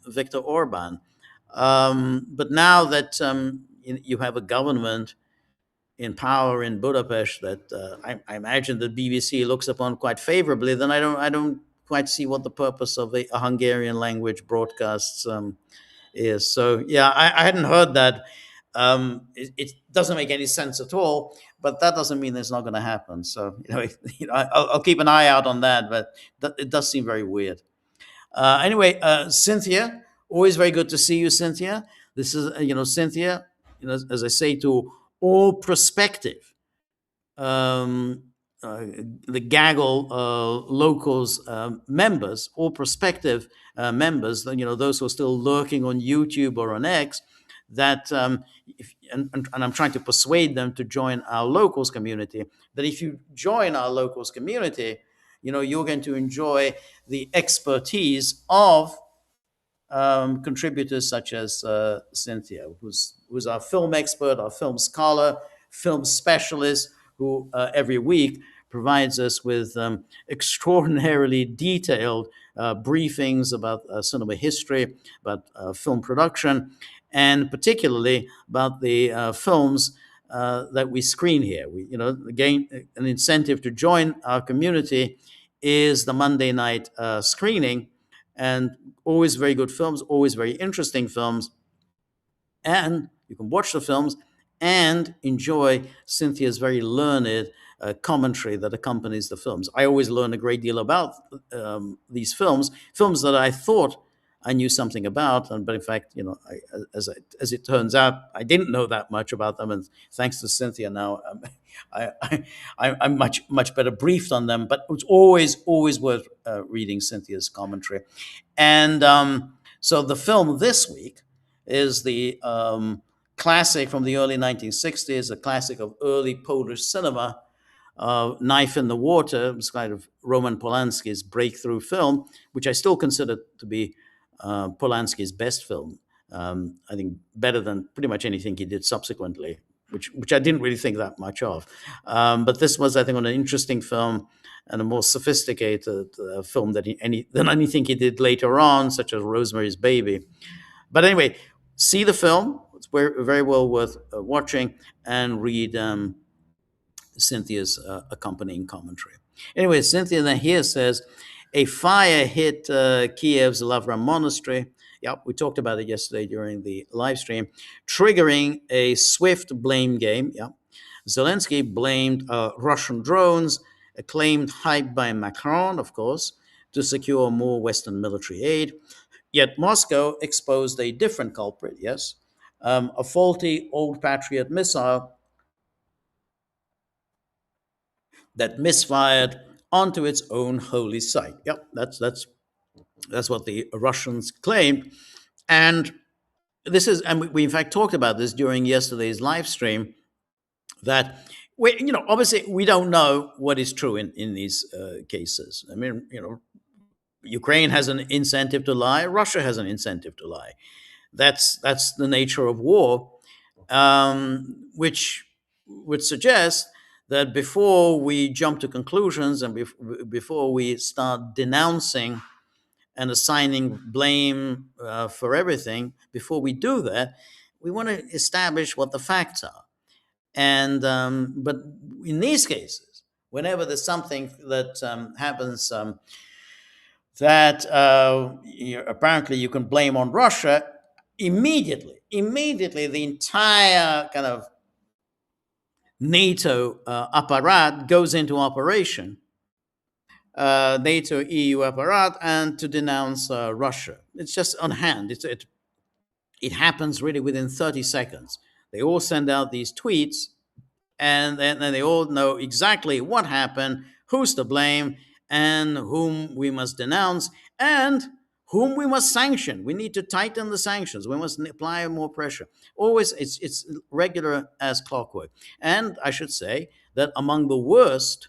Viktor Orban. But now that you have a government in power in Budapest that I imagine the BBC looks upon quite favorably, then I don't quite see what the purpose of a Hungarian language broadcasts is. So yeah, I hadn't heard that. It doesn't make any sense at all, but that doesn't mean it's not going to happen. So I'll keep an eye out on that. But it does seem very weird. Anyway, Cynthia, always very good to see you, Cynthia. This is Cynthia. As I say to all prospective um, uh, the Gaggle locals members, all prospective members, those who are still lurking on YouTube or on X, that and I'm trying to persuade them to join our locals community. That if you join our locals community, you're going to enjoy the expertise of contributors such as Cynthia, who's our film expert, our film scholar, film specialist, who every week provides us with extraordinarily detailed briefings about cinema history, about film production, and particularly about the films that we screen here. Again, an incentive to join our community is the Monday night screening, and always very good films, always very interesting films. And you can watch the films and enjoy Cynthia's very learned commentary that accompanies the films. I always learn a great deal about these films that I thought I knew something about, but in fact, as it turns out, I didn't know that much about them. And thanks to Cynthia, now I'm much better briefed on them. But it's always worth reading Cynthia's commentary. And so the film this week is the classic from the early 1960s, a classic of early Polish cinema, Knife in the Water. It's kind of Roman Polanski's breakthrough film, which I still consider to be Polanski's best film. I think better than pretty much anything he did subsequently, which I didn't really think that much of. But this was, I think, an interesting film and a more sophisticated film than anything he did later on, such as Rosemary's Baby. But anyway, see the film. It's very well worth watching, and read Cynthia's accompanying commentary. Anyway, Cynthia then here says, a fire hit Kiev's Lavra Monastery. Yeah, we talked about it yesterday during the live stream, triggering a swift blame game. Yeah, Zelensky blamed Russian drones, acclaimed hype by Macron, of course, to secure more Western military aid. Yet Moscow exposed a different culprit, yes, a faulty old Patriot missile that misfired onto its own holy site. Yep, that's what the Russians claimed. And we in fact talked about this during yesterday's live stream, that obviously we don't know what is true in these cases. I mean, Ukraine has an incentive to lie. Russia has an incentive to lie. That's the nature of war, which would suggest that before we jump to conclusions and before we start denouncing and assigning blame for everything, before we do that, we want to establish what the facts are. And but in these cases, whenever there's something that happens that apparently you can blame on Russia, immediately the entire kind of NATO apparat goes into operation, NATO EU apparat, and to denounce Russia. It's just on hand. It happens really within 30 seconds. They all send out these tweets, and then they all know exactly what happened, who's to blame, and whom we must denounce, and whom we must sanction. We need to tighten the sanctions. We must apply more pressure. Always, it's regular as clockwork. And I should say that among the worst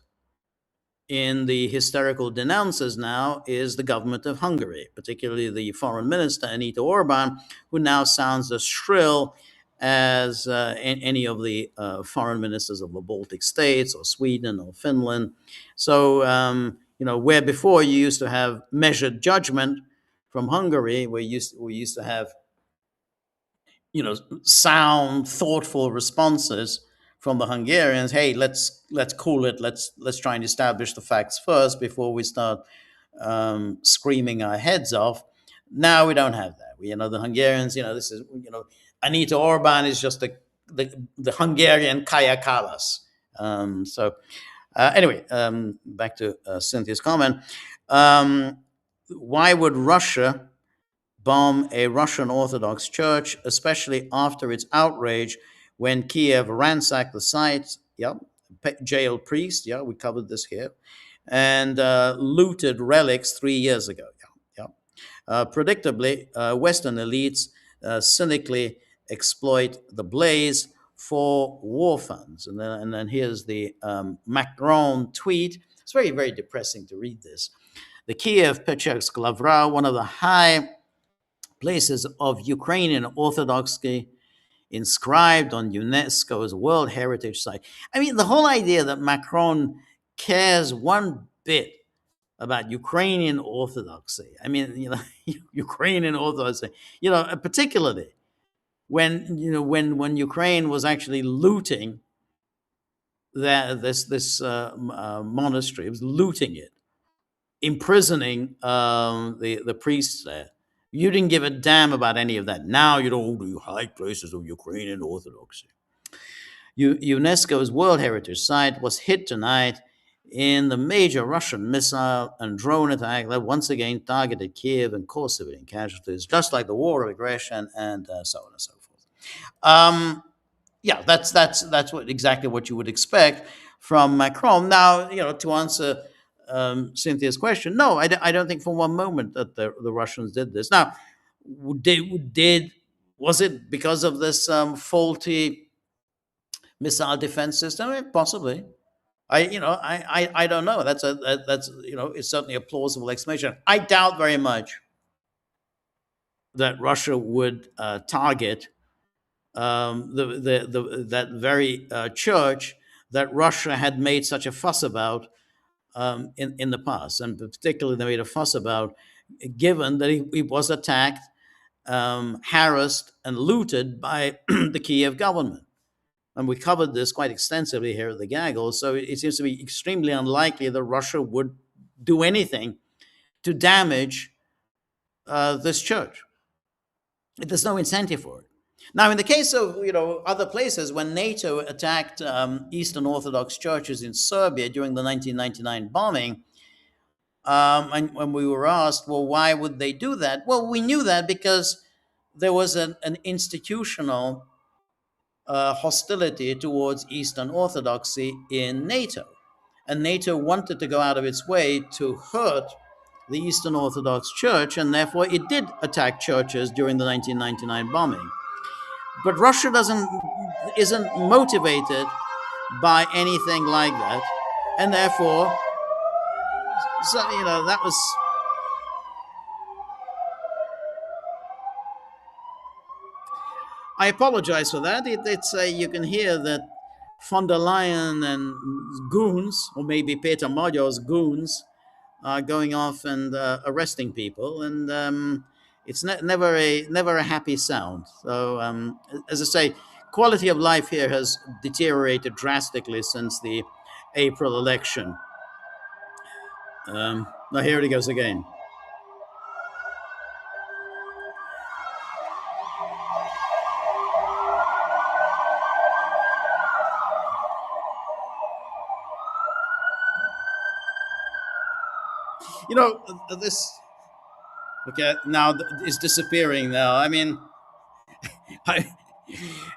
in the hysterical denouncers now is the government of Hungary, particularly the foreign minister, Anita Orban, who now sounds as shrill as any of the foreign ministers of the Baltic states or Sweden or Finland. So, where before you used to have measured judgment from Hungary, we used to have, sound, thoughtful responses from the Hungarians. Hey, let's cool it. Let's try and establish the facts first before we start screaming our heads off. Now we don't have that. The Hungarians. This is Anita Orban is just the Hungarian Kaya Kallas. Anyway, back to Cynthia's comment. Um, why would Russia bomb a Russian Orthodox church, especially after its outrage when Kiev ransacked the site? Yeah, jailed priests. Yeah, we covered this here, and looted relics 3 years ago. Yeah, yeah. Predictably, Western elites cynically exploit the blaze for war funds. And then here's the Macron tweet. It's very, very depressing to read this. The Kiev Pechevsk Lavra, one of the high places of Ukrainian Orthodoxy, inscribed on UNESCO's World Heritage Site. I mean, the whole idea that Macron cares one bit about Ukrainian Orthodoxy. I mean, Ukrainian Orthodoxy, particularly when Ukraine was actually looting this monastery, it was looting it, imprisoning the priests there. You didn't give a damn about any of that. Now you don't do high places of Ukrainian Orthodoxy. UNESCO's World Heritage Site was hit tonight in the major Russian missile and drone attack that once again targeted Kiev and caused civilian casualties, just like the war of aggression and so on and so forth. Yeah, that's exactly what you would expect from Macron. Now, to answer Cynthia's question, no, I don't think for one moment that the Russians did this. Now, was it because of this faulty missile defense system? Possibly. I don't know. That's it's certainly a plausible explanation. I doubt very much that Russia would target that very church that Russia had made such a fuss about in the past, and particularly they made a fuss about, given that he was attacked, harassed, and looted by the Kiev government. And we covered this quite extensively here at the Gaggle. So it seems to be extremely unlikely that Russia would do anything to damage this church. There's no incentive for it. Now, in the case of other places, when NATO attacked Eastern Orthodox churches in Serbia during the 1999 bombing, and when we were asked, well, why would they do that? Well, we knew that because there was an institutional hostility towards Eastern Orthodoxy in NATO. And NATO wanted to go out of its way to hurt the Eastern Orthodox Church, and therefore it did attack churches during the 1999 bombing. But Russia isn't motivated by anything like that, and therefore, that was. I apologize for that. It's you can hear that von der Leyen and goons, or maybe Peter Magyar's goons, are going off and arresting people, and it's never a happy sound. So, as I say, quality of life here has deteriorated drastically since the April election. Now here it goes again. This. Okay, now it's disappearing. Now, I mean,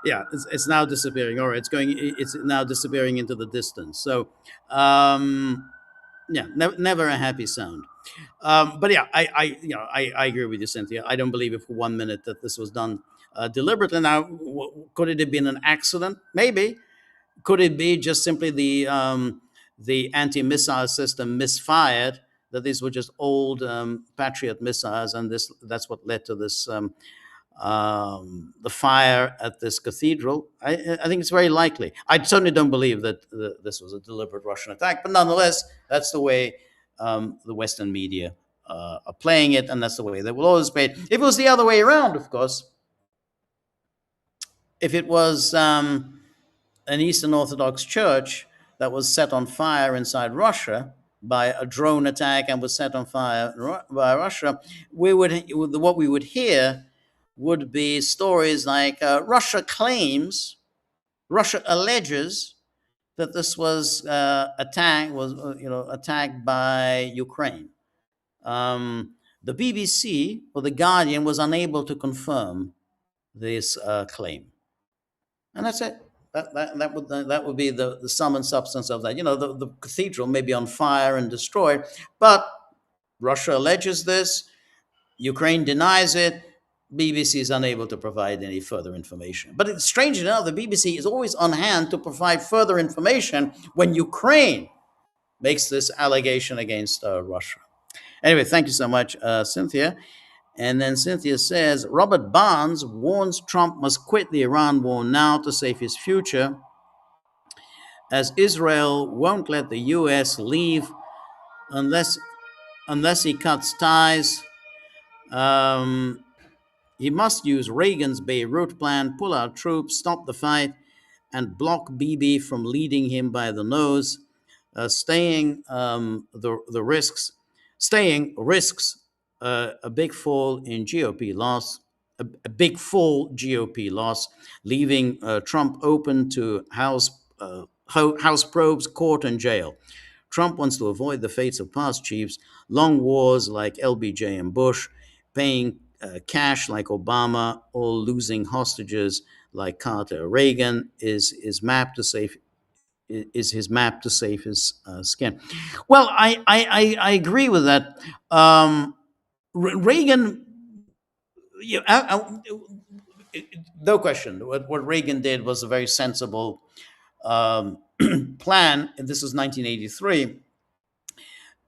yeah, it's now disappearing. Or it's now disappearing into the distance. So, yeah, never a happy sound. But yeah, I agree with you, Cynthia. I don't believe it for 1 minute that this was done deliberately. Now, could it have been an accident? Maybe. Could it be just simply the anti-missile system misfired? That these were just old Patriot missiles, and that's what led to this the fire at this cathedral. I think it's very likely. I certainly don't believe that this was a deliberate Russian attack, but nonetheless, that's the way the Western media are playing it, and that's the way they will always play it. If it was the other way around, of course, if it was an Eastern Orthodox church that was set on fire inside Russia, by a drone attack and was set on fire by Russia, what we would hear would be stories like Russia claims, Russia alleges that this was attacked by Ukraine. The BBC or the Guardian was unable to confirm this claim, and that's it. That would be the sum and substance of that. The cathedral may be on fire and destroyed, but Russia alleges this. Ukraine denies it. BBC is unable to provide any further information. But it's strange enough, the BBC is always on hand to provide further information when Ukraine makes this allegation against Russia. Anyway, thank you so much, Cynthia. And then Cynthia says Robert Barnes warns Trump must quit the Iran war now to save his future, as Israel won't let the U.S. leave unless he cuts ties. Um, he must use Reagan's Beirut plan, pull out troops, stop the fight, and block Bibi from leading him by the nose. Staying risks a big fall in GOP loss, a big fall GOP loss, leaving Trump open to House probes, court, and jail. Trump wants to avoid the fates of past chiefs, long wars like LBJ and Bush, paying cash like Obama, or losing hostages like Carter or Reagan is his map to save his skin. Well, I agree with that. Reagan, no question, what Reagan did was a very sensible um, plan. And this was 1983.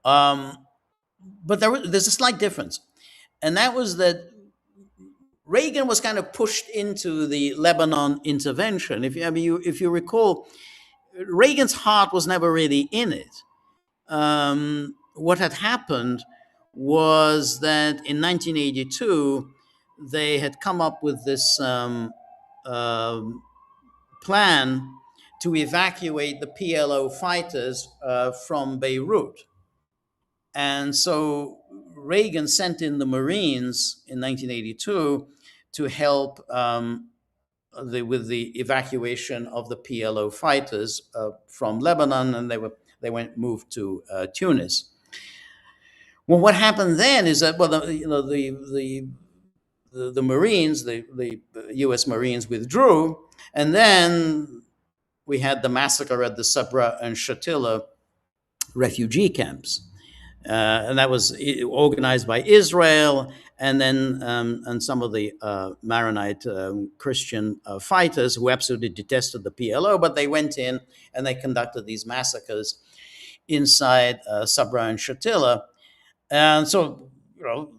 But there's a slight difference, and that was that Reagan was kind of pushed into the Lebanon intervention. If you recall, Reagan's heart was never really in it. What had happened was that in 1982 they had come up with this plan to evacuate the PLO fighters from Beirut. And so Reagan sent in the Marines in 1982 to help with the evacuation of the PLO fighters from Lebanon, and they moved to Tunis. Well, what happened then is that the Marines, the U.S. Marines withdrew, and then we had the massacre at the Sabra and Shatila refugee camps. And that was organized by Israel, and then and some of the Maronite Christian fighters who absolutely detested the PLO, but they went in and they conducted these massacres inside Sabra and Shatila. And so,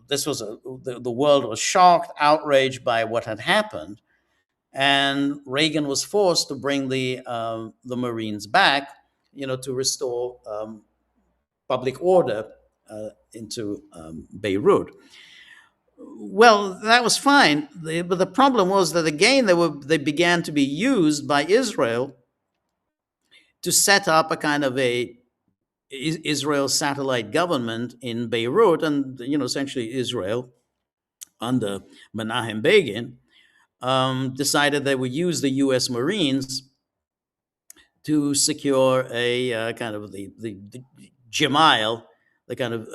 this was the world was shocked, outraged by what had happened, and Reagan was forced to bring the Marines back, to restore public order into Beirut. Well, that was fine, but the problem was that again they began to be used by Israel to set up a kind of a Israel satellite government in Beirut, and essentially Israel under Menachem Begin decided they would use the U.S. Marines to secure a kind of the Jemail, the kind of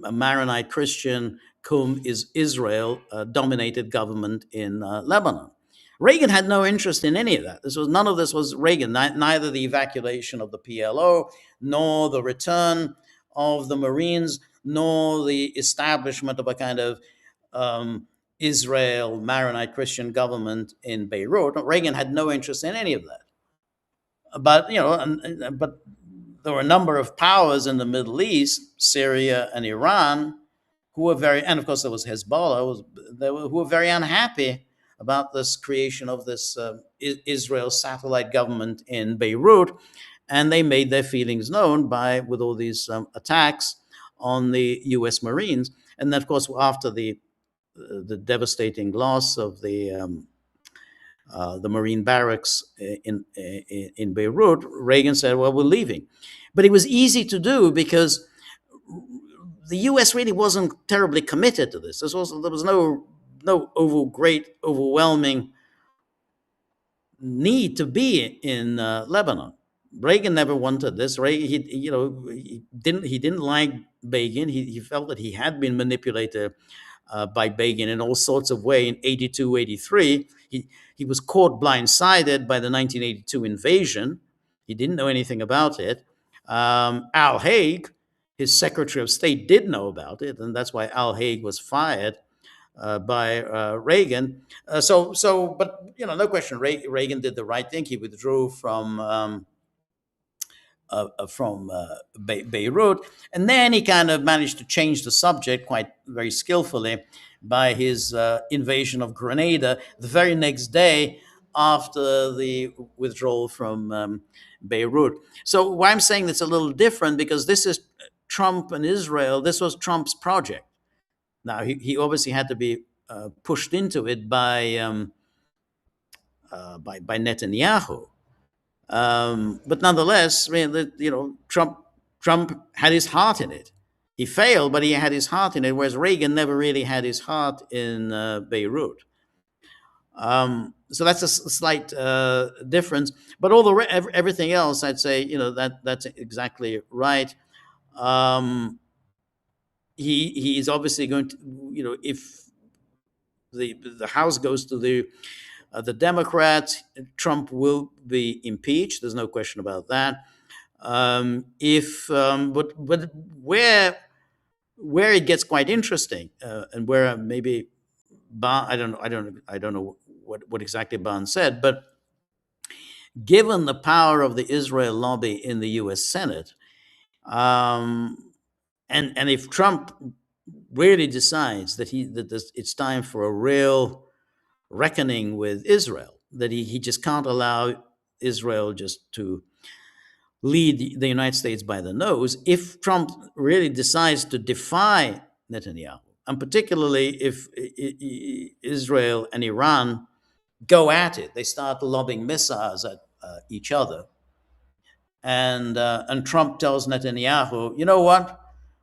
a Maronite Christian cum is Israel dominated government in Lebanon. Reagan had no interest in any of that. None of this was Reagan. Neither the evacuation of the PLO, nor the return of the Marines, nor the establishment of a kind of Israel Maronite Christian government in Beirut. Reagan had no interest in any of that. But but there were a number of powers in the Middle East, Syria and Iran, who were and of course there was Hezbollah, who were very unhappy about this creation of this Israel satellite government in Beirut, and they made their feelings known with all these attacks on the U.S. Marines. And then, of course, after the devastating loss of the Marine barracks in Beirut, Reagan said, "Well, we're leaving." But it was easy to do because the U.S. really wasn't terribly committed to this. There was no great overwhelming need to be in Lebanon. Reagan never wanted this. Reagan, he didn't like Begin. He felt that he had been manipulated by Begin in all sorts of ways in 82, 83. He was caught blindsided by the 1982 invasion. He didn't know anything about it. Al Haig, his Secretary of State, did know about it, and that's why Al Haig was fired by Reagan. But no question, Reagan did the right thing. He withdrew from Beirut, and then he kind of managed to change the subject quite very skillfully by his invasion of Grenada the very next day after the withdrawal from Beirut. So why I'm saying that's a little different, because this is Trump and Israel. This was Trump's project. Now he obviously had to be pushed into it by Netanyahu. But nonetheless, I mean, Trump had his heart in it. He failed, but he had his heart in it, whereas Reagan never really had his heart in Beirut. So that's a slight difference. But everything else, I'd say, that's exactly right. He is obviously going to, if the House goes to the Democrats, Trump will be impeached. There's no question about that. But where it gets quite interesting, and where maybe I don't know what exactly Barnes said, but given the power of the Israel lobby in the U.S. Senate, and if Trump really decides that it's time for a real reckoning with Israel, that he just can't allow Israel just to lead the United States by the nose. If Trump really decides to defy Netanyahu, and particularly if Israel and Iran go at it, they start lobbing missiles at each other, and Trump tells Netanyahu, you know what?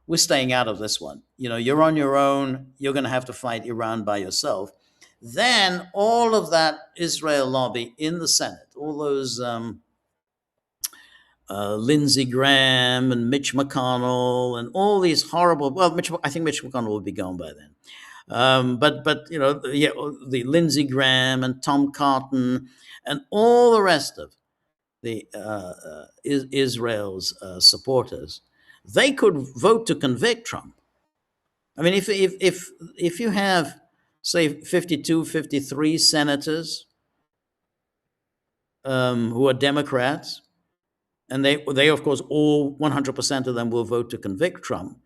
We're staying out of this one. You're on your own. You're going to have to fight Iran by yourself. Then all of that Israel lobby in the Senate, all those Lindsey Graham and Mitch McConnell and all these horrible. Well, I think Mitch McConnell will be gone by then. But the Lindsey Graham and Tom Cotton and all the rest of the Israel's supporters, they could vote to convict Trump. I mean, if you have, say, 52, 53 senators who are Democrats, and they of course all 100% of them will vote to convict Trump,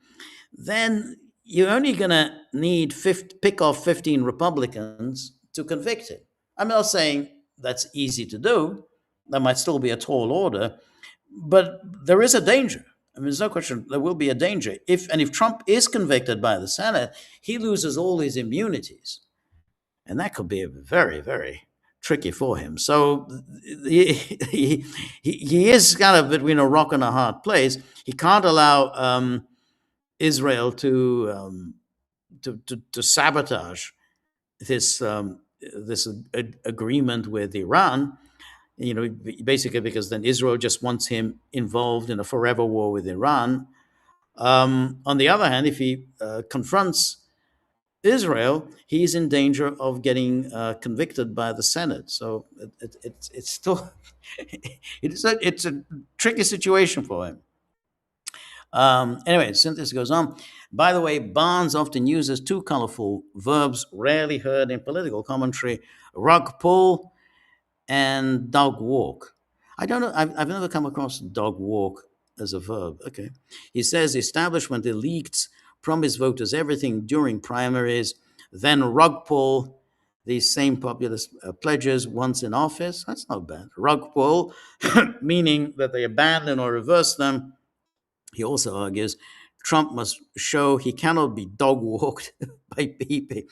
then you're only going to need pick off 15 Republicans to convict him. I'm not saying that's easy to do. That might still be a tall order, but there is a danger. I mean, there's no question there will be a danger. If Trump is convicted by the Senate, he loses all his immunities. And that could be very, very tricky for him. So he is kind of between a rock and a hard place. He can't allow Israel to sabotage this agreement with Iran. Basically because then Israel just wants him involved in a forever war with Iran. On the other hand, if he confronts Israel, he's in danger of getting convicted by the Senate. So it's still it's a tricky situation for him. Anyway, since this goes on, by the way, Barnes often uses two colorful verbs rarely heard in political commentary: rug pull and dog walk. I don't know. I've never come across dog walk as a verb. Okay. He says the establishment elites promise voters everything during primaries, then rug pull these same populist pledges once in office. That's not bad. Rug pull, meaning that they abandon or reverse them. He also argues Trump must show he cannot be dog walked by Bibi.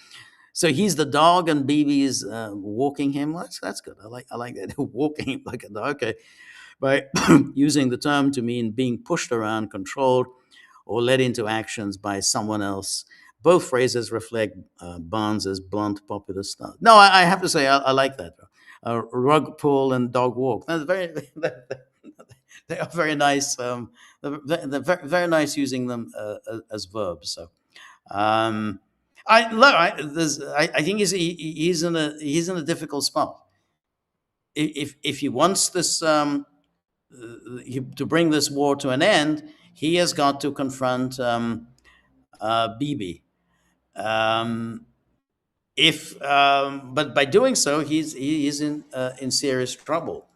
So he's the dog and Bibi's walking him. That's good. I like that. Walking him like a dog. Okay. By using the term to mean being pushed around, controlled, or led into actions by someone else. Both phrases reflect Barnes's blunt popular style. No, I have to say I like that. Rug pull and dog walk. That's very. They are very nice. They're very, very nice using them as verbs. So I look. I think he's in a difficult spot. If he wants this to bring this war to an end, he has got to confront Bibi. Um, if But by doing so, he's in serious trouble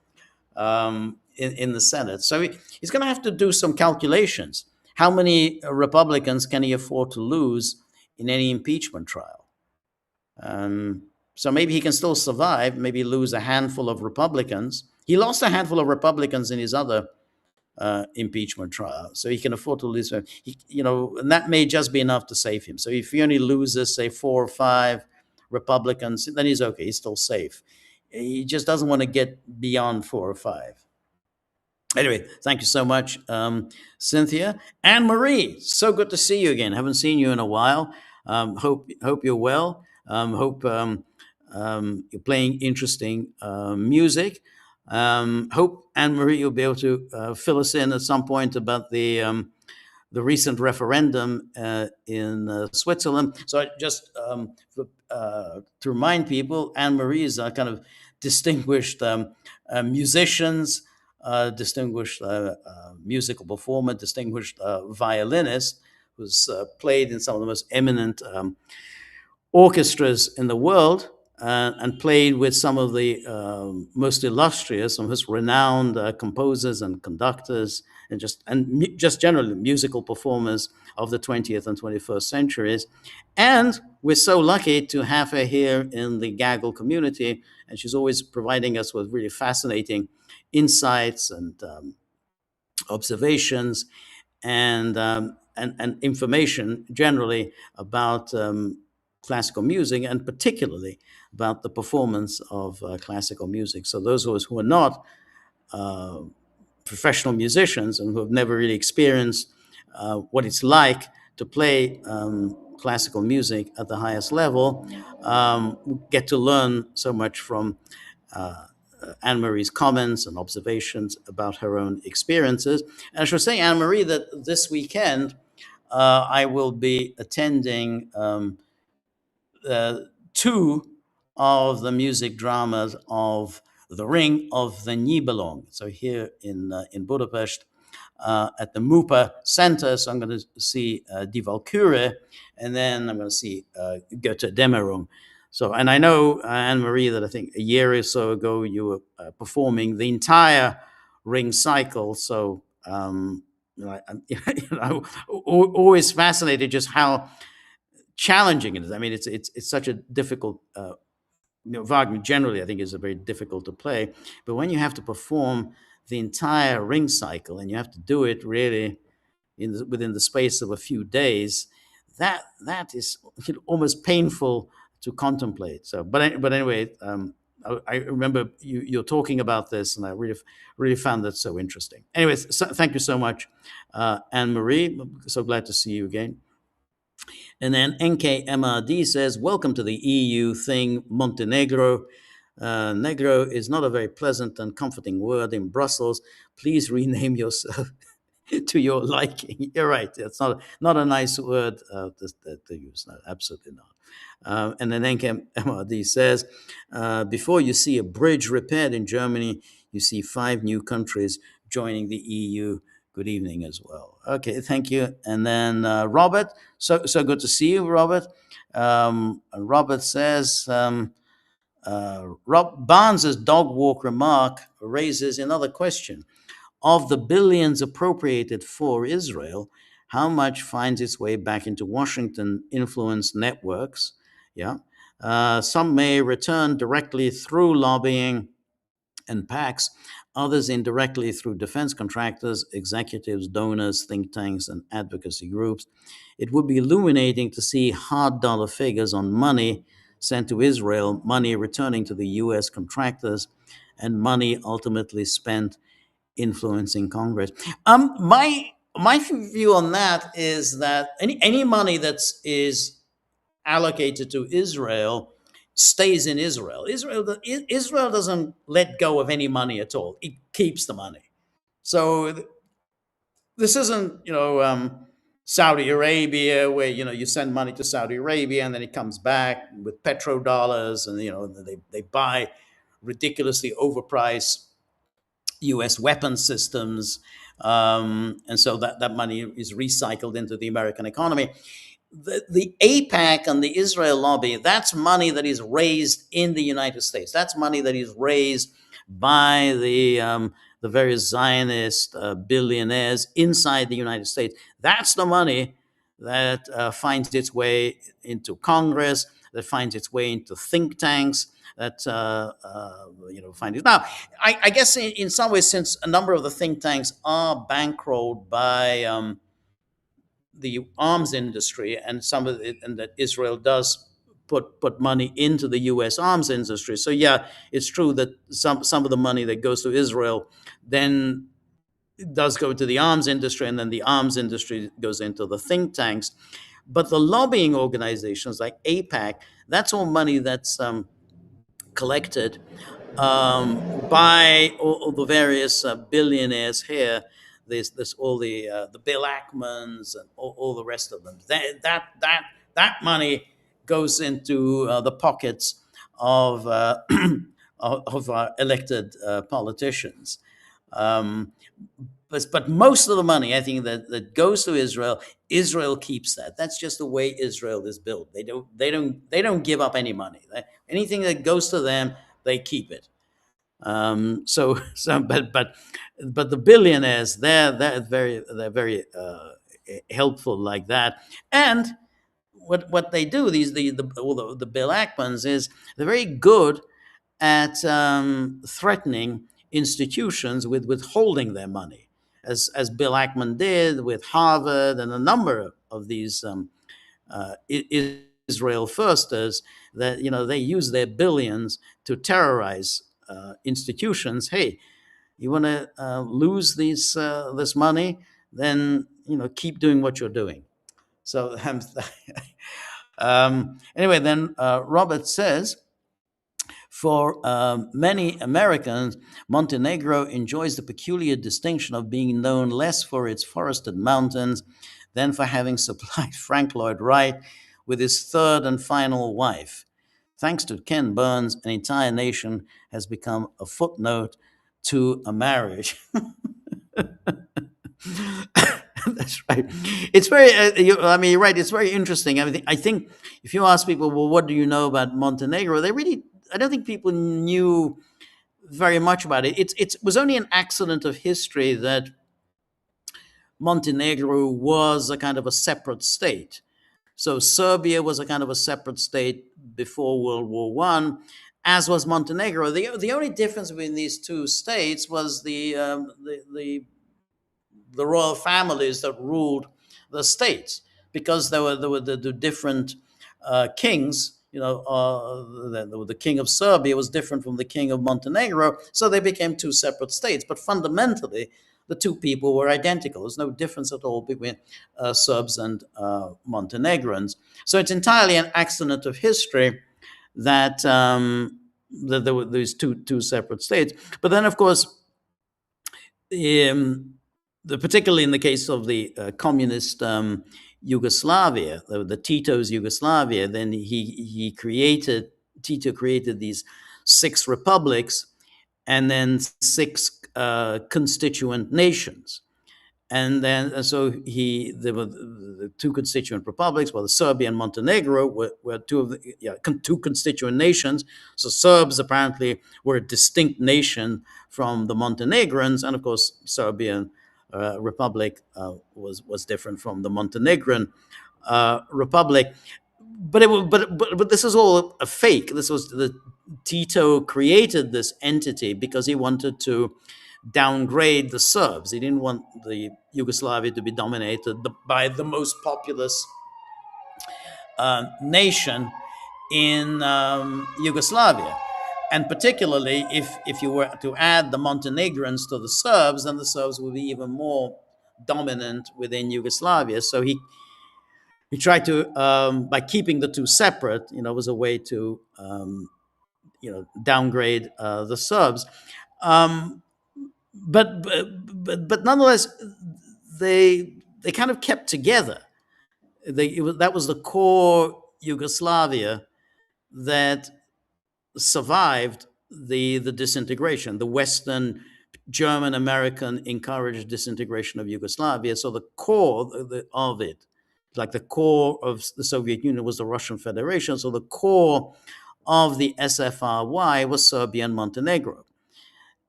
in the Senate. So he's going to have to do some calculations. How many Republicans can he afford to lose in any impeachment trial? So maybe he can still survive, maybe lose a handful of Republicans. He lost a handful of Republicans in his other impeachment trial, so he can afford to lose. And that may just be enough to save him. So if he only loses, say, 4 or 5 Republicans, then he's okay. He's still safe. He just doesn't want to get beyond 4 or 5. Anyway, thank you so much, Cynthia. Anne Marie, so good to see you again. Haven't seen you in a while. Hope you're well. Hope you're playing interesting music. Hope, Anne Marie, you'll be able to fill us in at some point about the recent referendum in Switzerland. So to remind people, Anne Marie is a kind of distinguished musicians, distinguished musical performer, distinguished violinist, who's played in some of the most eminent orchestras in the world, and played with some of the most illustrious, some most renowned composers and conductors, and just generally musical performers of the 20th and 21st centuries. And we're so lucky to have her here in the Gaggle community, and she's always providing us with really fascinating insights and observations and information generally about classical music, and particularly about the performance of classical music. So those of us who are not professional musicians and who have never really experienced what it's like to play classical music at the highest level get to learn so much from Anne Marie's comments and observations about her own experiences. And I should say, Anne Marie, that this weekend I will be attending 2 of the music dramas of The Ring of the Nibelung. So here in Budapest, at the Mupa Center. So I'm going to see Die Walküre, and then I'm going to see Götterdämmerung. So, and I know, Anne Marie, that I think a year or so ago you were performing the entire Ring cycle. So, I'm always fascinated just how challenging it is. I mean, it's such a difficult. Wagner generally, I think, is a very difficult to play, but when you have to perform the entire Ring cycle and you have to do it really within the space of a few days, that is almost painful to contemplate. So, but anyway, I remember you're talking about this, and I really found that so interesting. Anyways, so, thank you so much, Anne Marie. So glad to see you again. And then NKMRD says, welcome to the EU thing, Montenegro. Negro is not a very pleasant and comforting word in Brussels. Please rename yourself to your liking. You're right. It's not a nice word to use. No, absolutely not. And then NKMRD says, before you see a bridge repaired in Germany, you see 5 new countries joining the EU. Good evening as well. Okay, thank you. And then Robert, so good to see you, Robert. Robert says, Rob Barnes's dog walk remark raises another question. Of the billions appropriated for Israel, how much finds its way back into Washington influence networks? Yeah. Some may return directly through lobbying and PACs, others indirectly through defense contractors, executives, donors, think tanks, and advocacy groups. It would be illuminating to see hard dollar figures on money sent to Israel, money returning to the US contractors, and money ultimately spent influencing Congress. My My view on that is that any money that is allocated to Israel stays in Israel. Israel doesn't let go of any money at all. It keeps the money. So this isn't, Saudi Arabia, where you send money to Saudi Arabia and then it comes back with petrodollars, and they buy ridiculously overpriced U.S. weapon systems, and so that money is recycled into the American economy. The APAC and the Israel lobby, that's money that is raised in the United States. That's money that is raised by the various Zionist billionaires inside the United States. That's the money that finds its way into Congress, that finds its way into think tanks, that find it. Now, I guess in some ways, since a number of the think tanks are bankrolled by the arms industry, and some of it, and that Israel does put money into the U.S. arms industry. So yeah, it's true that some of the money that goes to Israel then does go to the arms industry, and then the arms industry goes into the think tanks. But the lobbying organizations like APAC, that's all money that's collected by all the various billionaires here. There's all the Bill Ackmans and all the rest of them. That money goes into the pockets of of our elected politicians. Um, but most of the money, I think, that goes to Israel, Israel keeps that. That's just the way Israel is built. They don't give up any money. Anything that goes to them, they keep it. But the billionaires, they're very helpful like that. And what they do, all the Bill Ackmans, is they're very good at threatening institutions with withholding their money, as Bill Ackman did with Harvard and a number of these Israel firsters, that they use their billions to terrorize institutions. Hey, you want to lose this money? Then keep doing what you're doing. So anyway, then Robert says, for many Americans, Montenegro enjoys the peculiar distinction of being known less for its forested mountains than for having supplied Frank Lloyd Wright with his third and final wife. Thanks to Ken Burns, an entire nation has become a footnote to a marriage. That's right. It's very, you're right. It's very interesting. I think if you ask people, well, what do you know about Montenegro? I don't think people knew very much about it. It was only an accident of history that Montenegro was a kind of a separate state. So Serbia was a kind of a separate state before World War One, as was Montenegro. The only difference between these two states was the royal families that ruled the states, because there were the different kings. The king of Serbia was different from the king of Montenegro, so they became two separate states. But fundamentally, the two people were identical. There's no difference at all between Serbs and Montenegrins. So it's entirely an accident of history that there were these two separate states. But then, of course, particularly in the case of the communist Yugoslavia, the Tito's Yugoslavia, then Tito created these 6 republics and then 6 constituent nations. And then, so there were the 2 constituent republics. Well, the Serbia and Montenegro were two constituent nations. So Serbs apparently were a distinct nation from the Montenegrins, and of course, Serbian republic was different from the Montenegrin republic. But this is all a fake. Tito created this entity because he wanted to downgrade the Serbs. He didn't want the Yugoslavia to be dominated by the most populous nation in Yugoslavia. And particularly, if you were to add the Montenegrins to the Serbs, then the Serbs would be even more dominant within Yugoslavia. So he tried to, by keeping the two separate, was a way to downgrade the Serbs. Um, but nonetheless, they kind of kept together. That was the core Yugoslavia that survived the disintegration, the Western German American encouraged disintegration of Yugoslavia. So the core of it, like the core of the Soviet Union, was the Russian Federation. So the core of the SFRY was Serbia and Montenegro.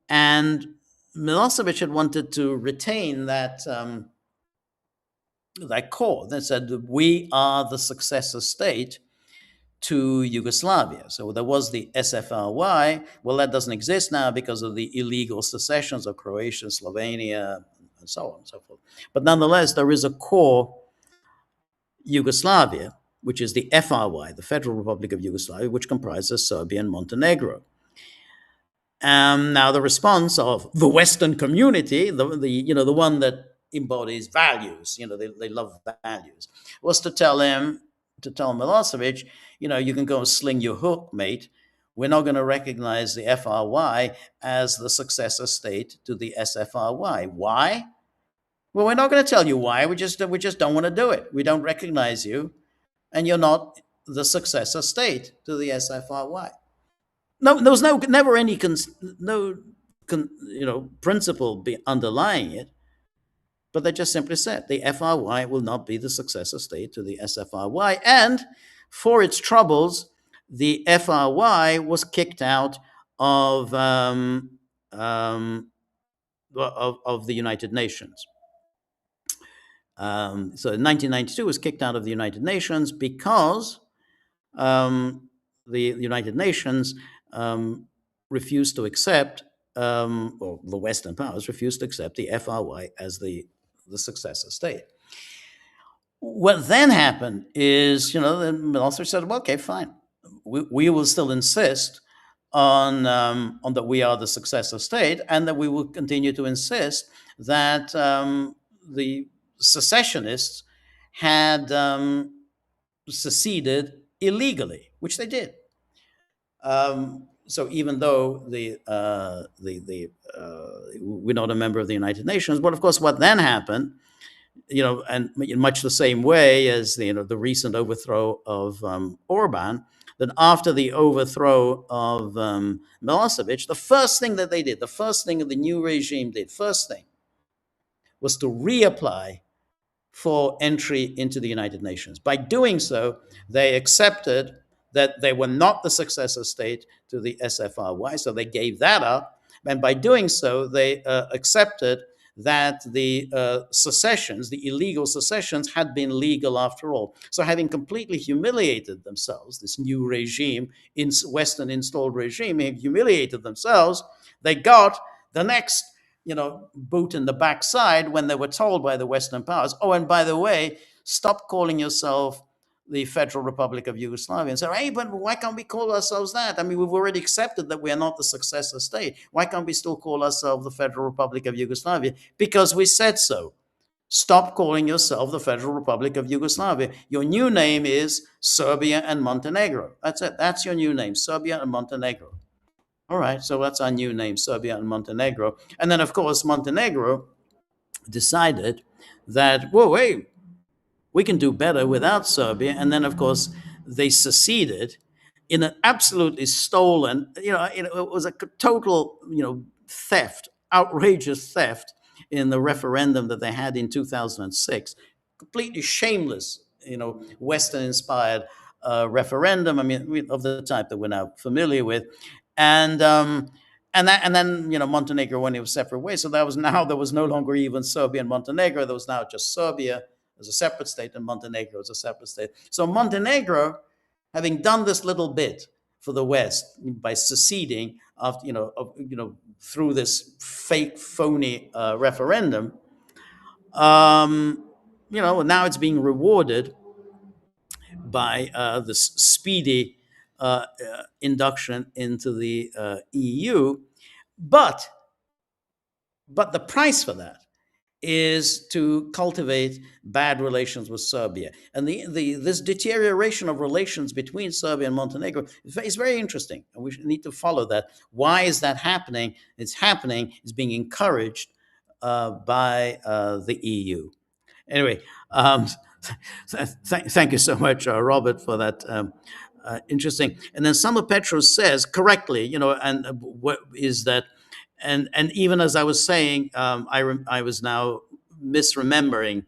And Milosevic had wanted to retain that core. They said, we are the successor state to Yugoslavia. So there was the SFRY. Well, that doesn't exist now because of the illegal secessions of Croatia, Slovenia, and so on and so forth. But nonetheless, there is a core Yugoslavia, which is the FRY, the Federal Republic of Yugoslavia, which comprises Serbia and Montenegro. Now, the response of the Western community, the one that embodies values, they love values, was to tell Milosevic, you can go and sling your hook, mate. We're not going to recognize the FRY as the successor state to the SFRY. Why? Well, we're not going to tell you why. We just don't want to do it. We don't recognize you, and you're not the successor state to the SFRY. No, there was never any principle underlying it, but they just simply said the FRY will not be the successor state to the SFRY, and for its troubles, the FRY was kicked out of the United Nations. So in 1992, was kicked out of the United Nations because the United Nations refused to accept, or the Western powers refused to accept the FRY as the successor state. What then happened is, then Milosevic said, well, okay, fine. We will still insist on that we are the successor state, and that we will continue to insist that the secessionists had seceded illegally, which they did. So even though we're not a member of the United Nations, but of course, what then happened, and in much the same way as the recent overthrow of Orban, that after the overthrow of Milosevic, the first thing that they did, the first thing the new regime did, was to reapply for entry into the United Nations. By doing so, they accepted that they were not the successor state to the SFRY, so they gave that up. And by doing so, they accepted that the secessions, the illegal secessions, had been legal after all. So having completely humiliated themselves, this new regime, Western installed regime, had humiliated themselves, they got the next boot in the backside when they were told by the Western powers, oh, and by the way, stop calling yourself the Federal Republic of Yugoslavia, and say, hey, but why can't we call ourselves that? I mean, we've already accepted that we are not the successor state. Why can't we still call ourselves the Federal Republic of Yugoslavia? Because we said so. Stop calling yourself the Federal Republic of Yugoslavia. Your new name is Serbia and Montenegro. That's it. That's your new name, Serbia and Montenegro. All right, so that's our new name, Serbia and Montenegro. And then, of course, Montenegro decided that, whoa, wait, we can do better without Serbia. And then, of course, they seceded in an absolutely stolen, it was a total, theft, outrageous theft in the referendum that they had in 2006. Completely shameless, Western-inspired referendum. I mean, of the type that we're now familiar with. And then Montenegro went in separate ways. So there was no longer even Serbia and Montenegro. There was now just Serbia as a separate state and Montenegro as a separate state. So Montenegro, having done this little bit for the West by seceding after, through this fake, phony referendum, now it's being rewarded by this speedy induction into the EU, but the price for that is to cultivate bad relations with Serbia. And this deterioration of relations between Serbia and Montenegro is very interesting. And we need to follow that. Why is that happening? It's happening, it's being encouraged by the EU. Anyway, thank you so much, Robert, for that. Interesting. And then Summer Petros says correctly, and what is that? And even as I was saying, I was now misremembering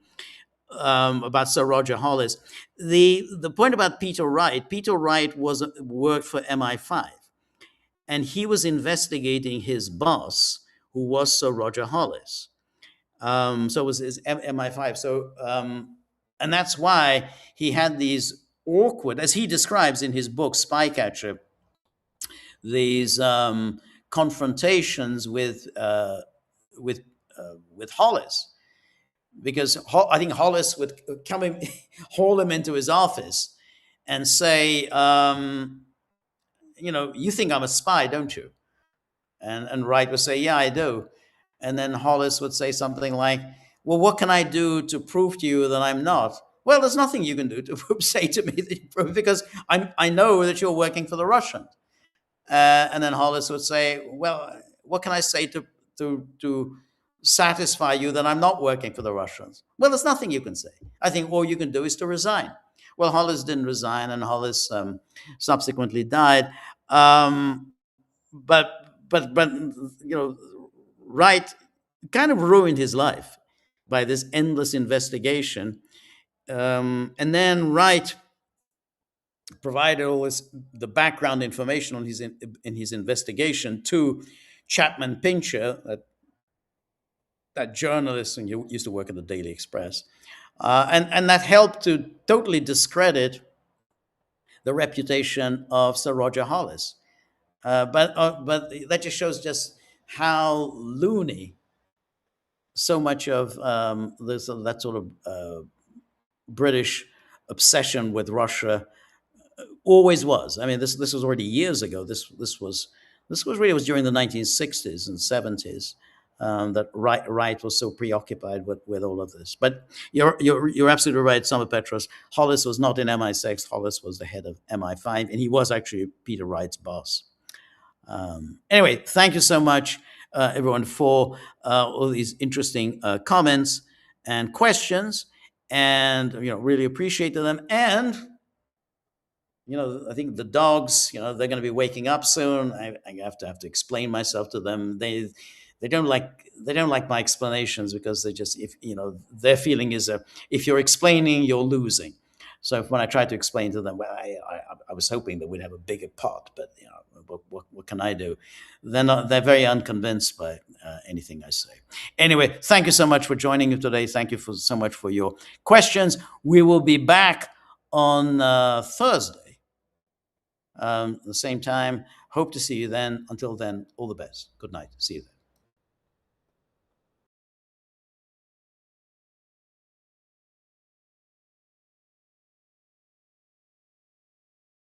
about Sir Roger Hollis. The point about Peter Wright. Peter Wright worked for MI5, and he was investigating his boss, who was Sir Roger Hollis. So it was his MI5. And that's why he had these awkward, as he describes in his book Spycatcher, these confrontations with with Hollis, because I think Hollis would come in, haul him into his office, and say, you think I'm a spy, don't you? And Wright would say, yeah, I do. And then Hollis would say something like, well, what can I do to prove to you that I'm not? Well, there's nothing you can do to say to me that you prove, because I know that you're working for the Russians. And then Hollis would say, well, what can I say to satisfy you that I'm not working for the Russians? Well, there's nothing you can say. I think all you can do is to resign. Well, Hollis didn't resign, and Hollis subsequently died. But Wright kind of ruined his life by this endless investigation. And then Wright provided all the background information on in his investigation to Chapman Pincher, that journalist who used to work at the Daily Express, and that helped to totally discredit the reputation of Sir Roger Hollis. But that just shows just how loony so much of that sort of British obsession with Russia always was. I mean, this was already years ago. This was really, it was during the 1960s and 70s that Wright was so preoccupied with all of this. But you're absolutely right, Summer Petros. Hollis was not in MI6. Hollis was the head of MI5, and he was actually Peter Wright's boss. Anyway, thank you so much, everyone, for all these interesting comments and questions, and really appreciated them. And I think the dogs, they're going to be waking up soon. I have to explain myself to them. They don't like my explanations, because they just, if their feeling is if you're explaining, you're losing. So when I try to explain to them, well, I was hoping that we'd have a bigger pot, but what can I do? They're very unconvinced by anything I say. Anyway, thank you so much for joining me today. Thank you so much for your questions. We will be back on Thursday, the same time. Hope to see you then. Until then, all the best. Good night. See you then.